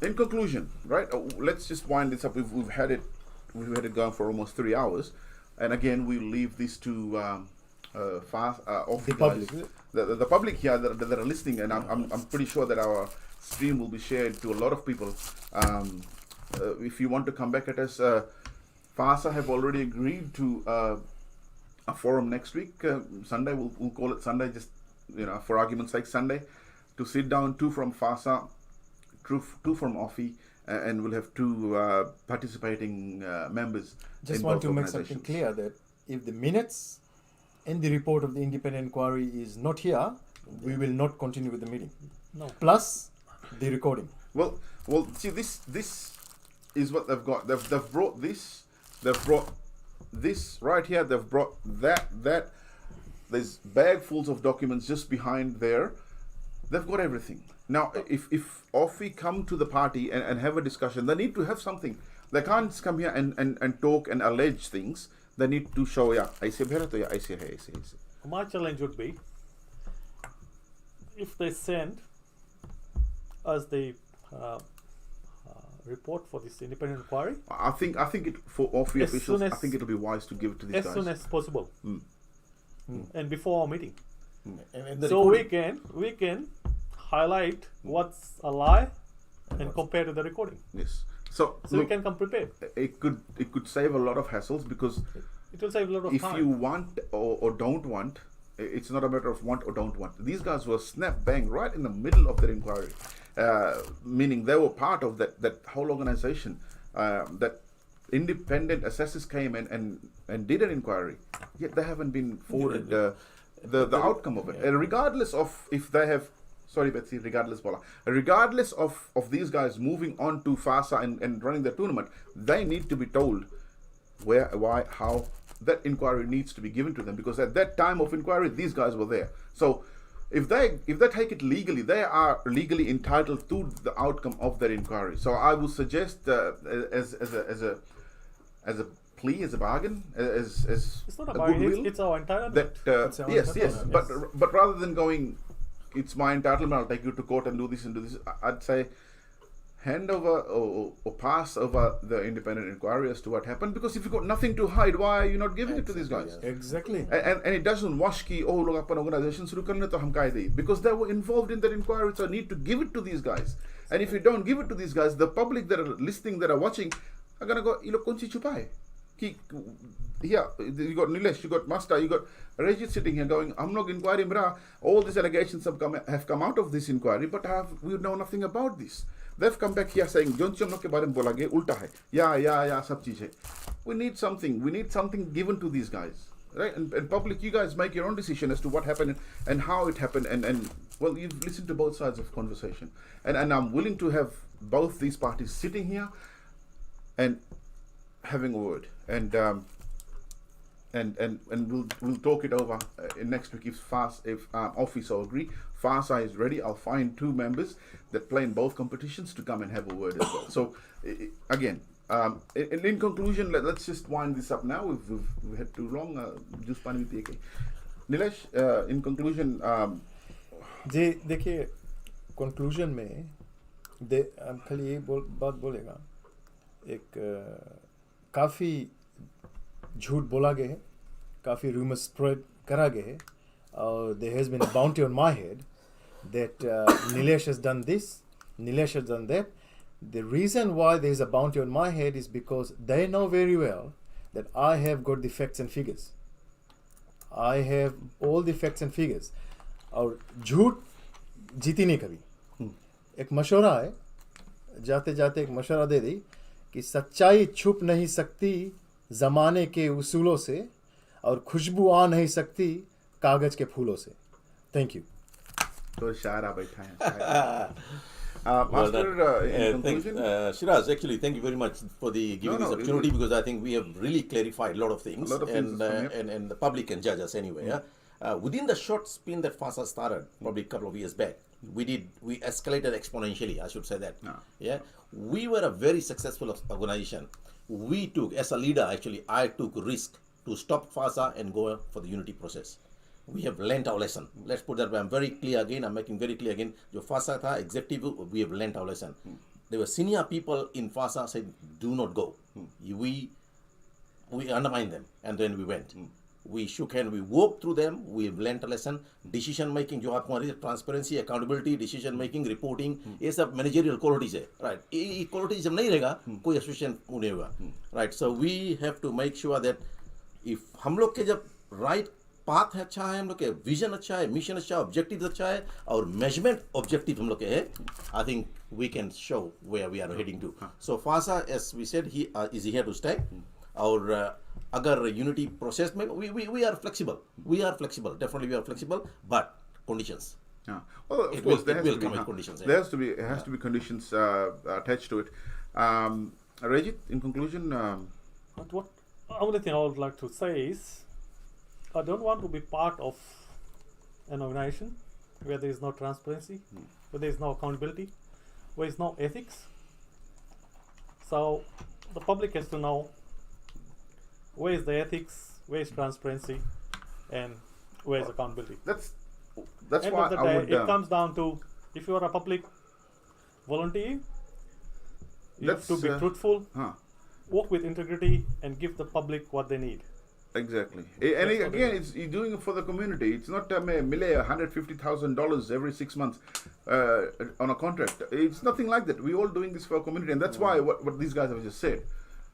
In conclusion, right? Let's just wind this up. We've had it going for almost 3 hours, and again we'll leave this to off the public, the public here that are listening, and I'm pretty sure that our stream will be shared to a lot of people. If you want to come back at us, Fasa have already agreed to a forum next week, Sunday. We'll call it Sunday, just for argument's sake, Sunday, to sit down, 2 from Fasa, 2 from OFI, and we'll have 2 participating members. Just want to make something clear that if the minutes and the report of the independent inquiry is not here, we will not continue with the meeting. No. Plus the recording. Well, see, this is what they've got. They've brought this. They've brought this right here. They've brought that. There's bagfuls of documents just behind there. They've got everything. Now, if OFI come to the party and have a discussion, they need to have something. They can't just come here and talk and allege things. They need to show, aise bhera to aise hai, aise. My challenge would be, if they send us the report for this independent inquiry, I think it, for OFI As officials, soon as- I think it'll be wise to give it to these as guys. soon as possible, and before our meeting, And the so recording. we can highlight what's a lie and compare to the recording, Yes. So so we look, can come prepared. it could save a lot of hassles, because It will save a lot of if time. you want or don't want, it's not a matter of want or don't want. These guys were snap bang right in the middle of their inquiry, meaning they were part of that whole organization. That independent assessors came and did an inquiry, yet they haven't been forwarded the outcome of it. Regardless of if they have, sorry Betsy, regardless of these guys moving on to Fasa and running the tournament, they need to be told where, why, how that inquiry needs to be given to them, because at that time of inquiry these guys were there. So if they take it legally, they are legally entitled to the outcome of that inquiry. So I would suggest as a plea, as a bargain, as It's not a a bargain. goodwill, It's our entitlement. that our yes, entitlement, but rather than going, it's my entitlement, I'll take you to court and do this and do this, I'd say hand over or pass over the independent inquiry as to what happened, because if you've got nothing to hide, why are you not giving it to these guys? Exactly. And it doesn't wash ki oh log apan organization shuru karne to hum kai dein, because they were involved in that inquiry, so I need to give it to these guys. And if you don't give it to these guys, the public that are listening, that are watching, are gonna go, you look konchi chupai. Here, you got Nilesh, you got Master, you got Rajit sitting here going, I'm not inquiry, mra. All these allegations have come out of this inquiry, but we know nothing about this. They've come back here saying, "Don't you know ke bare mein bola ge ulta hai." Yeah, sab cheez hai. We need something given to these guys, right? And public, you guys make your own decision as to what happened and how it happened, and well, you've listened to both sides of conversation, and I'm willing to have both these parties sitting here and having a word, and we'll talk it over next week if Office will agree. Fasa is ready. I'll find 2 members that play in both competitions to come and have a word as well. So again, in conclusion, let's just wind this up now. We've had too long. Just pani piye ke. Nilesh, in conclusion, जी देखिए conclusion में हम खाली ये बात बोलेगा, एक काफ़ी झूठ बोला गया है, काफ़ी रूमर स्प्रेड करा गया है, और there has been a bounty on my head that Nilesh has done this, Nilesh has done that. The reason why there is a bounty on my head is because they know very well that I have got the facts and figures. I have all the facts and figures. और झूठ जीती नहीं कभी. एक मशवरा है, जाते जाते एक मशवरा दे दी कि सच्चाई छुप नहीं सकती ज़माने के उसूलों से, और खुशबू आ नहीं सकती कागज के फूलों से. Thank you. तो शायरा बैठा है. Master, in conclusion? Shiraz, actually, thank you very much for the giving this opportunity, because I think we have really clarified a lot of things, and the public can judge us anyway. Within the short spin that Fasa started, probably a couple of years back, we escalated exponentially, I should say that. Yeah, we were a very successful organization. We took, as a leader, actually, I took risk to stop Fasa and go for the unity process. We have learnt our lesson. Let's put that way. I'm very clear again. I'm making very clear again. जो Fasa था executive, we have learnt our lesson. There were senior people in Fasa said, "Do not go." We undermined them, and then we went. We shook hands. We walked through them. We have learnt a lesson. Decision making, जो आपको हमारी transparency, accountability, decision making, reporting, ये सब managerial qualities है, right? ये qualities जब नहीं रहेगा, कोई association नहीं होगा, right? So we have to make sure that if हम लोग के जब right पाथ है अच्छा है, हम लोग के विजन अच्छा है, मिशन अच्छा है, ऑब्जेक्टिव अच्छा है, और मेजरमेंट ऑब्जेक्टिव हम लोग के है, I think we can show where we are heading to. So फासा, as we said, he is here to stay. और अगर यूनिटी प्रोसेस में we are flexible, definitely we are flexible, but conditions. Well, of course, there has to be conditions attached to it. Rajit, in conclusion, What only thing I would like to say is, I don't want to be part of an organization where there is no transparency, where there is no accountability, where there is no ethics. So the public has to know where is the ethics, where is transparency, and where is accountability. That's End why of the I day, would. it comes down to, if you are a public volunteer, you have to be truthful, work with integrity, and give the public what they need. Exactly. And again, you're doing it for the community. It's not $150,000 every 6 months on a contract. It's nothing like that. We're all doing this for our community, and that's why what these guys have just said.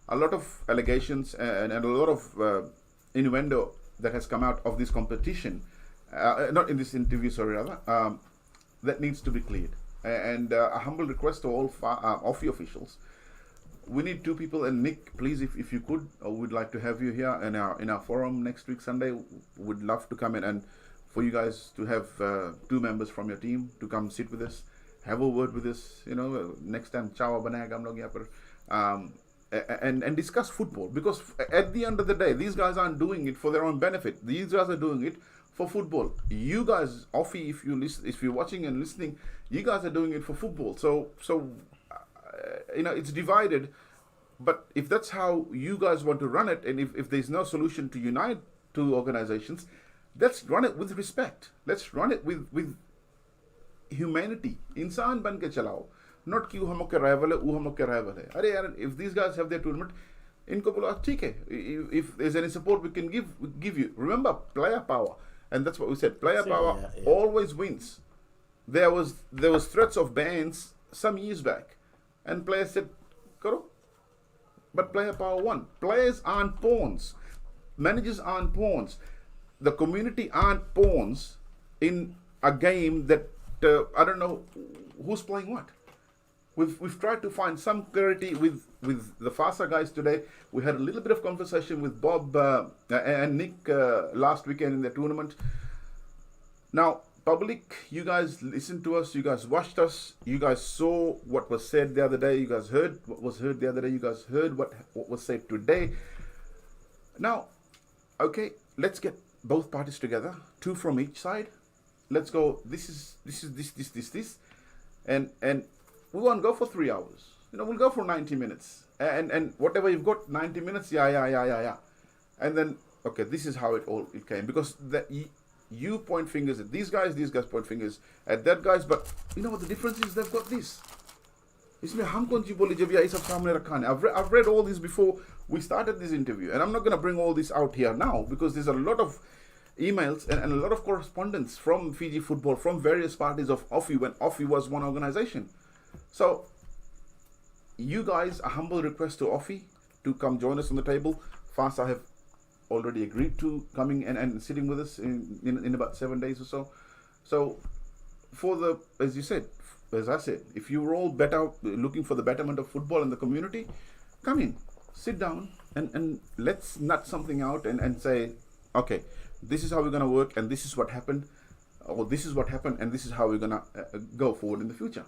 A lot of allegations and a lot of innuendo that has come out of this competition, not in this interview, sorry, rather, that needs to be cleared. And a humble request to all OFI officials. We need 2 people, and Nick, please, if you could, we'd like to have you here in our forum next week Sunday. We'd love to come in, and for you guys to have 2 members from your team to come sit with us, have a word with us. Next time, chawa banayega hum log yahan par, and discuss football, because at the end of the day, these guys aren't doing it for their own benefit. These guys are doing it for football. You guys, Offie, if you're watching and listening, you guys are doing it for football. So it's divided. But if that's how you guys want to run it, and if there's no solution to unite two organizations, let's run it with respect. Let's run it with humanity. इंसान बन के चलाओ. Not कि वो हम लोग के rival है, वो हम लोग के rival है. अरे यार, if these guys have their tournament, इनको बोलो ठीक है. If there's any support we can give you. Remember, player power, and that's what we said. Player power always wins. There was threats of bans some years back, and players said, "Karo." But player power won. Players aren't pawns. Managers aren't pawns. The community aren't pawns in a game that I don't know who's playing what. We've tried to find some clarity with the Fasa guys today. We had a little bit of conversation with Bob and Nick last weekend in the tournament. Now, public, you guys listened to us, you guys watched us, you guys saw what was said the other day, you guys heard what was heard the other day, you guys heard what was said today. Now, okay, let's get both parties together, two from each side. Let's go, this, and we won't go for 3 hours. We'll go for 90 minutes. And whatever you've got, 90 minutes, yeah. And then, okay, this is how it came. Because you point fingers at these guys point fingers at that guys, but you know what the difference is? They've got this. इसमें हम कौन सी बोली जब ये सब सामने रखा है? I've read all this before we started this interview, and I'm not going to bring all this out here now because there's a lot of emails and a lot of correspondence from Fiji football, from various parties of Offie when Offie was one organization. So, you guys, a humble request to Offie to come join us on the table. Fasa have already agreed to coming and sitting with us in about 7 days or so. So, as I said, if you're all looking for the betterment of football in the community, come in, sit down, and let's nut something out and say, okay, this is how we're going to work, and this is what happened, or this is what happened, and this is how we're going to go forward in the future.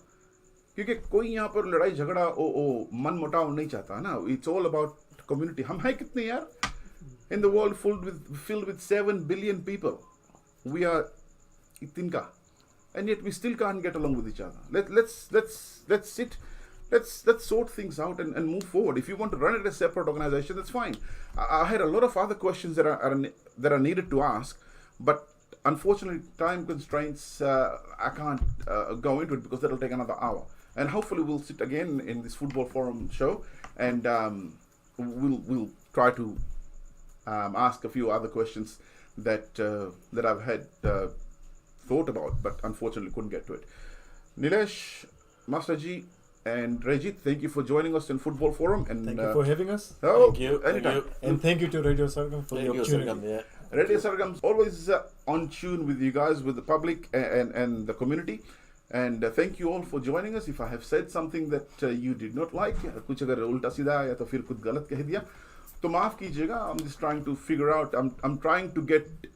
क्योंकि कोई यहाँ पर लड़ाई झगड़ा मन मुटाव नहीं चाहता ना. It's all about community. हम हैं कितने यार? In the world filled with 7 billion people, we are itinka, and yet we still can't get along with each other. Let's sit. Let's sort things out and move forward. If you want to run it as a separate organization, that's fine. I had a lot of other questions that are needed to ask, but unfortunately, time constraints, I can't go into it because that'll take another hour. And hopefully, we'll sit again in this football forum show, and we'll try to ask a few other questions that I've had thought about, but unfortunately couldn't get to it. Nilesh, Master G, and Rajit, thank you for joining us in Football Forum. And thank you for having us. Thank you. And thank you to Radio Sargam for the opportunity. Radio Sargam's always on tune with you guys, with the public and the community. And thank you all for joining us. If I have said something that you did not like, कुछ अगर उल्टा सीधा या तो फिर कुछ गलत कह दिया, तो माफ कीजिएगा. I'm just trying to figure out. I'm trying to get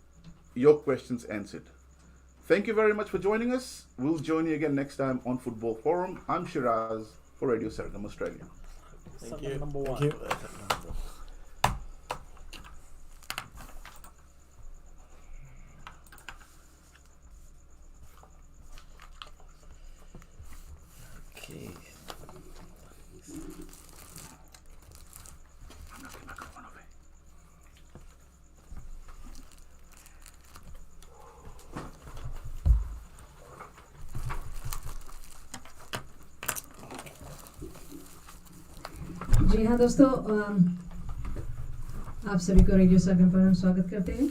your questions answered. Thank you very much for joining us. We'll join you again next time on Football Forum. I'm Shiraz for Radio Sargam Australia. Thank you. Number one. Thank you. Okay. जी हाँ दोस्तों, आप सभी को radio सरगम पर हम स्वागत करते हैं.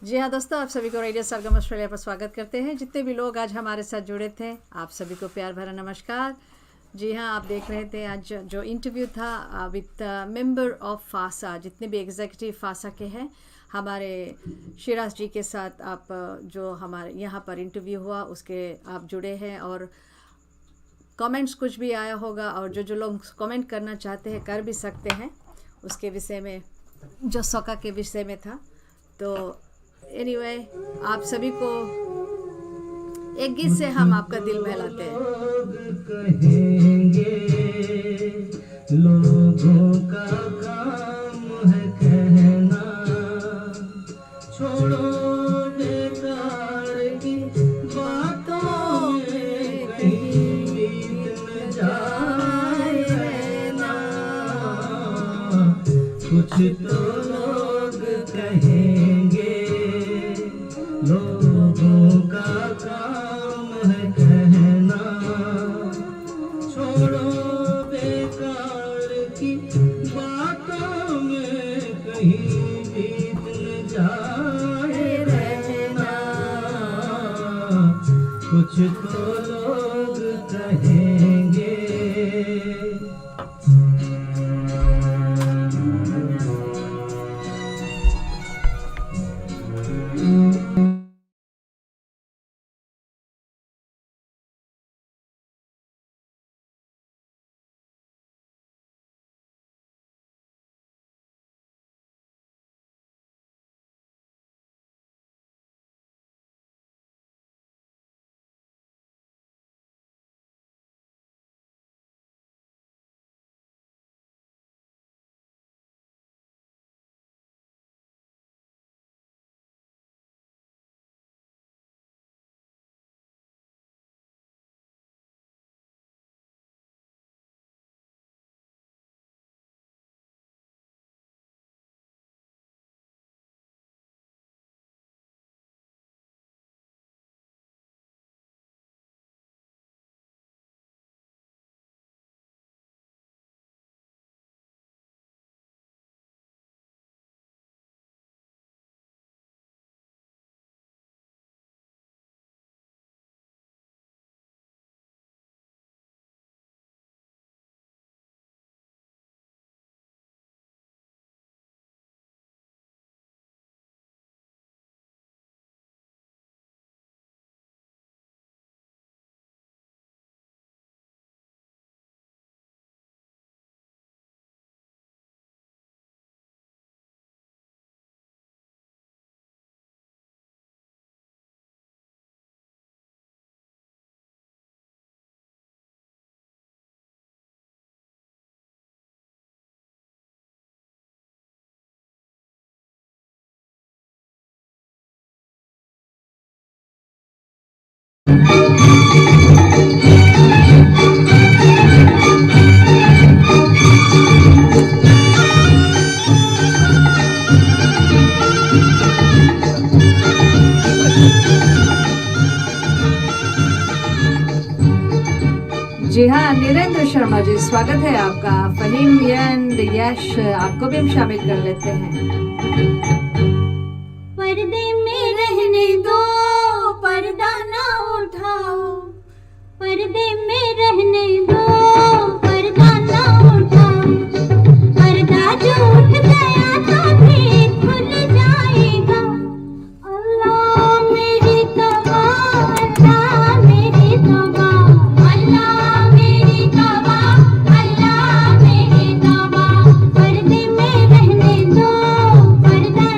जी हाँ दोस्तों, आप सभी को रेडियो सरगम ऑस्ट्रेलिया पर स्वागत करते हैं. जितने भी लोग आज हमारे साथ जुड़े थे, आप सभी को प्यार भरा नमस्कार. जी हाँ, आप देख रहे थे आज जो इंटरव्यू था विद मेंबर ऑफ फासा, जितने भी एग्जीक्यूटिव फासा के हैं, हमारे शिराज जी के साथ आप जो हमारे यहाँ पर इंटरव्यू हुआ उसके आप जुड़े हैं. और कमेंट्स कुछ भी आया होगा, और जो लोग कमेंट करना चाहते हैं कर भी सकते हैं उसके विषय में, जो सोका के विषय में था। तो एनीवे, आप सभी को एक गीत से हम आपका दिल बहलाते हैं। कहेंगे लोगों का काम है कहना, छोड़ो बेकार की बातों में कहीं बीत न जाए रहना। कुछ तो लोग कहेंगे लोगों का काम है कहना, छोड़ो बेकार की बातों में कहीं बीत न जाए रहना। कुछ तो लोग कहेंगे। जी हाँ, नीरेंद्र शर्मा जी, स्वागत है आपका। फहीम एंड यश, आपको भी हम शामिल कर लेते हैं। पर्दे में रहने दो, पर्दा ना उठाओ, पर्दे में रहने दो, पर्दा ना उठाओ, पर्दा जो उठ गया तो फिर खुल जाएगा। अल्लाह मेरी तौबा, अल्लाह मेरी तौबा, अल्लाह मेरी तौबा, अल्लाह मेरी तौबा। पर्दे में रहने दो, पर्दा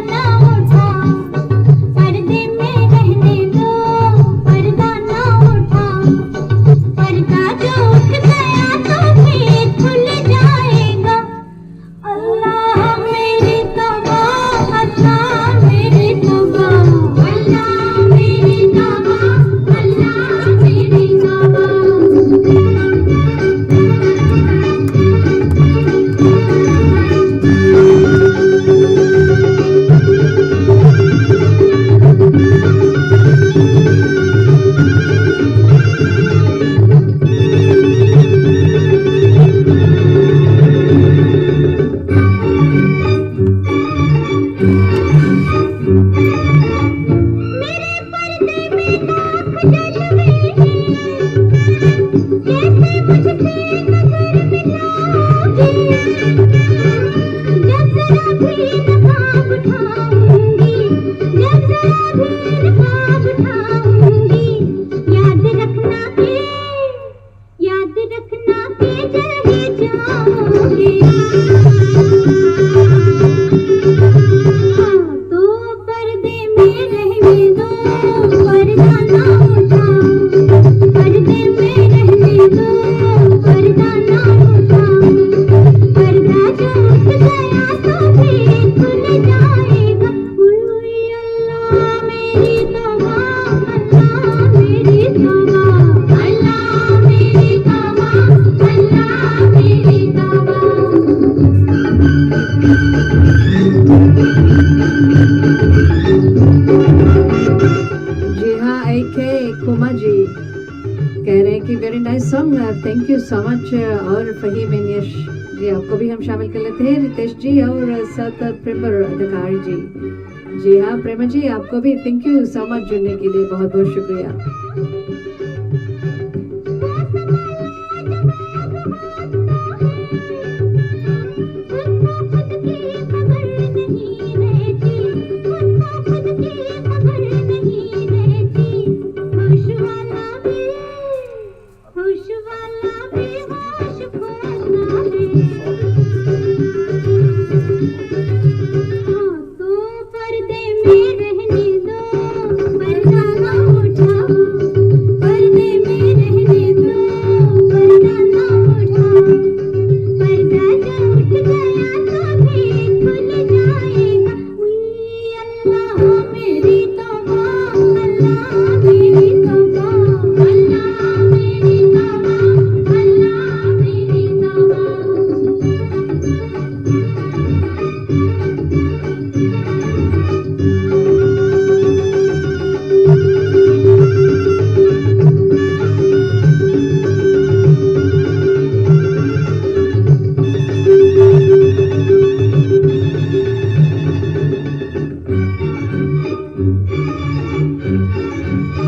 रखना के जहे जाओगे तो पर्दे में रहने दो पर्दा ना उठाओ पर्दे में रहने दो पर्दा ना उठाओ पर्दा जो उठ गया तो फिर खुल जाएगा हुई अल्लाह मेरी तौबा अल्लाह मेरी तौबा अल्लाह मेरी तौबा अल्लाह मेरी तौबा जी हाँ AK कुमा जी कह रहे हैं कि very nice song thank you so much और फहीम यश जी आपको भी हम शामिल कर लेते हैं रितेश जी और साथ प्रेमर अधिकारी जी जी हाँ प्रेमा जी आपको भी थैंक यू सो मच जुड़ने के लिए बहुत बहुत शुक्रिया तो पर्दे में रहने दो पर्दा ना उठाओ पर्दे में रहने दो पर्दा ना उठाओ पर्दा जो उठ गया तो फिर खुल जाएगा हुई अल्लाह मेरी तौबा अल्लाह मेरी तौबा अल्लाह मेरी तौबा अल्लाह मेरी तौबा जिसने मुझे बनाया है वो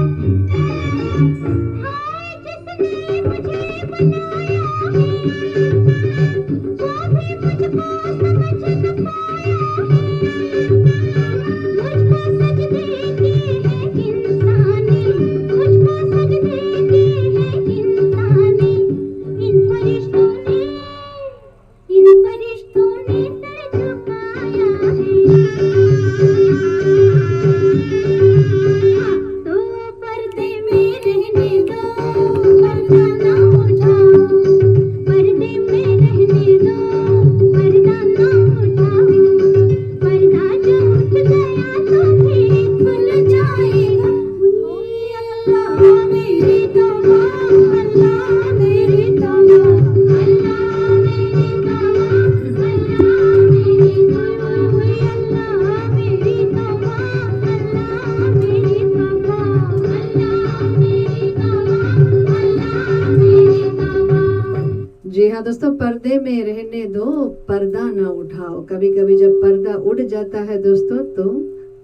भी मुझको समझ न पाया है मुझको सजदे की है इंसानी मुझको सजदे की है इंसानी इन फरिश्तों ने सर झुकाया है तो पर्दे में रहने दो पर्दा ना उठाओ पर्दे में रहने दो पर्दा ना उठाओ पर्दा जो उठ गया तो फिर खुल जाएगा हुई अल्लाह मेरी तौबा अल्लाह मेरी तौबा अल्लाह मेरी तौबा अल्लाह मेरी तौबा हुई अल्लाह मेरी तौबा अल्लाह मेरी तौबा अल्लाह मेरी तौबा अल्लाह मेरी तौबा जी हाँ दोस्तों पर्दे में रहने दो पर्दा ना उठाओ कभी कभी जब पर्दा उड़ जाता है दोस्तों तो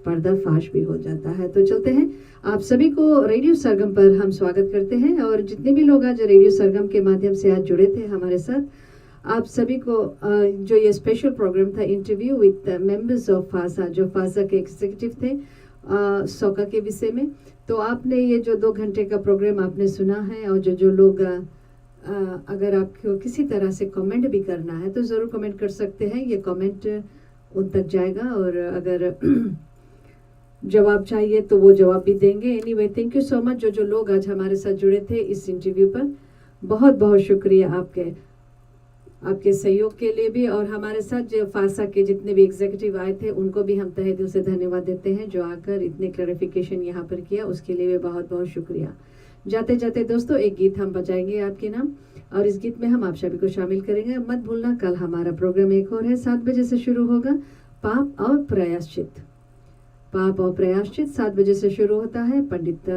पर्दा फाश भी हो जाता है तो चलते हैं आप सभी को रेडियो सरगम पर हम स्वागत करते हैं और जितने भी लोग आज रेडियो सरगम के माध्यम से आज जुड़े थे हमारे साथ आप सभी को जो ये स्पेशल प्रोग्राम था interview with members of FASA जो फासा के एग्जीक्यूटिव थे सोका के विषय में तो आपने ये जो 2 घंटे का प्रोग्राम आपने सुना है और जो लोग अगर आपको किसी तरह से कमेंट भी करना है तो ज़रूर कमेंट कर सकते हैं ये कमेंट उन तक जाएगा और अगर जवाब चाहिए तो वो जवाब भी देंगे anyway thank you so much जो लोग आज हमारे साथ जुड़े थे इस इंटरव्यू पर बहुत बहुत शुक्रिया आपके सहयोग के लिए भी और हमारे साथ जो फासा के जितने भी एग्जीक्यूटिव आए थे उनको भी हम तहे दिल से धन्यवाद देते हैं जो आकर इतने क्लैरिफिकेशन यहाँ पर किया उसके लिए भी बहुत बहुत शुक्रिया जाते जाते दोस्तों एक गीत हम बजाएंगे आपके नाम और इस गीत में हम आप सभी को शामिल करेंगे मत भूलना कल हमारा प्रोग्राम एक और है 7 बजे से शुरू होगा पाप और प्रायश्चित 7 बजे से शुरू होता है पंडित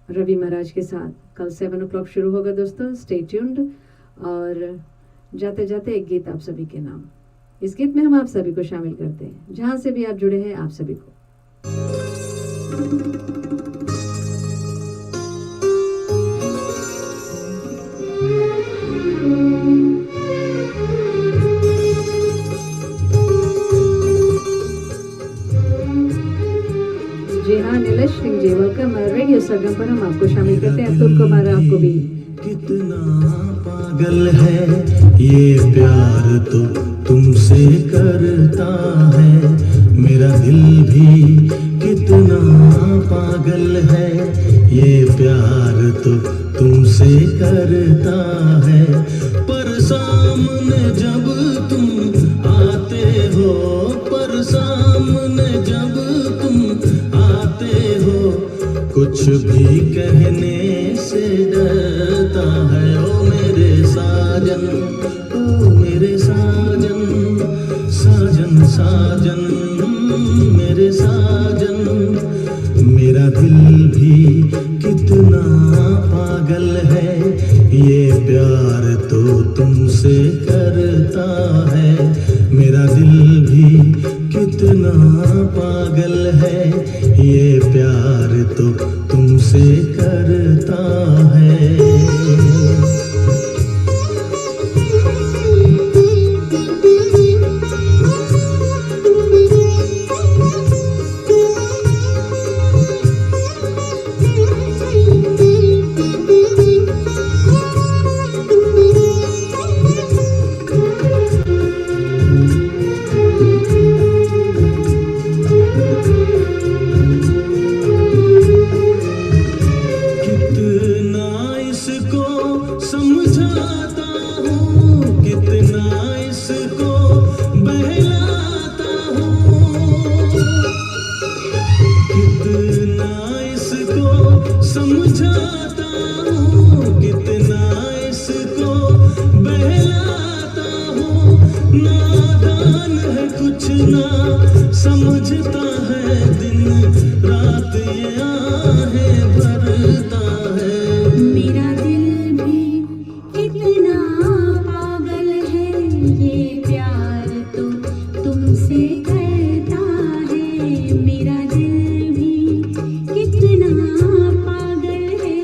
रवि महाराज के साथ कल 7 o'clock शुरू होगा दोस्तों स्टे ट्यून्ड और जाते जाते एक गीत आप सभी के नाम इस गीत में हम आप सभी को शामिल करते हैं जहां से भी आप जुड़े हैं आप सभी को जी हाँ नीलेश सिंह जी वेलकम रेडियो सरगम पर हम आपको शामिल करते हैं अब्दुल कुमार आपको भी कितना पागल है ये प्यार तो तुमसे करता है, मेरा दिल भी कितना पागल है ये प्यार तो तुमसे करता है। पर सामने जब तुम आते हो, पर सामने जब तुम आते हो, कुछ भी कहने से डरता है। ओ मेरे साजन, ओ मेरे साजन, साजन साजन मेरे साजन, मेरा दिल भी कितना पागल है ये प्यार तो तुमसे करता है, मेरा दिल भी कितना पागल है ये प्यार तो तुमसे करता है। समझता है दिन रात ये आहें भरता है, मेरा दिल भी कितना पागल है ये प्यार तो तुमसे करता है, मेरा दिल भी कितना पागल है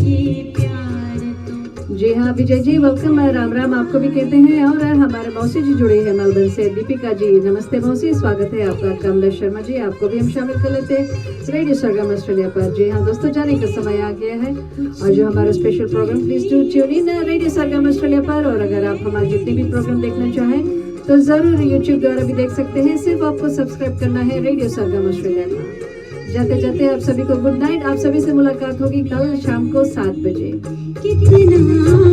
ये प्यार तो। जी हाँ विजय जी, वेलकम, राम राम आपको भी कहते हैं। और हमारे मौसी जी जुड़े हैं मेलबर्न से, दीपिका जी, नमस्ते मौसी, स्वागत है आपका। कमलेश शर्मा जी, आपको भी हम शामिल कर लेते हैं रेडियो सरगम ऑस्ट्रेलिया पर। जी हाँ दोस्तों, जाने का समय आ गया है और जो हमारा special programme please do tune in radio Sargam Australia पर। और अगर आप हमारे जितने भी प्रोग्राम देखना चाहें तो जरूर यूट्यूब द्वारा भी देख सकते हैं, सिर्फ आपको सब्सक्राइब करना है रेडियो सरगम ऑस्ट्रेलिया का। जाते जाते आप सभी को गुड नाइट, आप सभी से मुलाकात होगी कल शाम को 7 बजे। कितना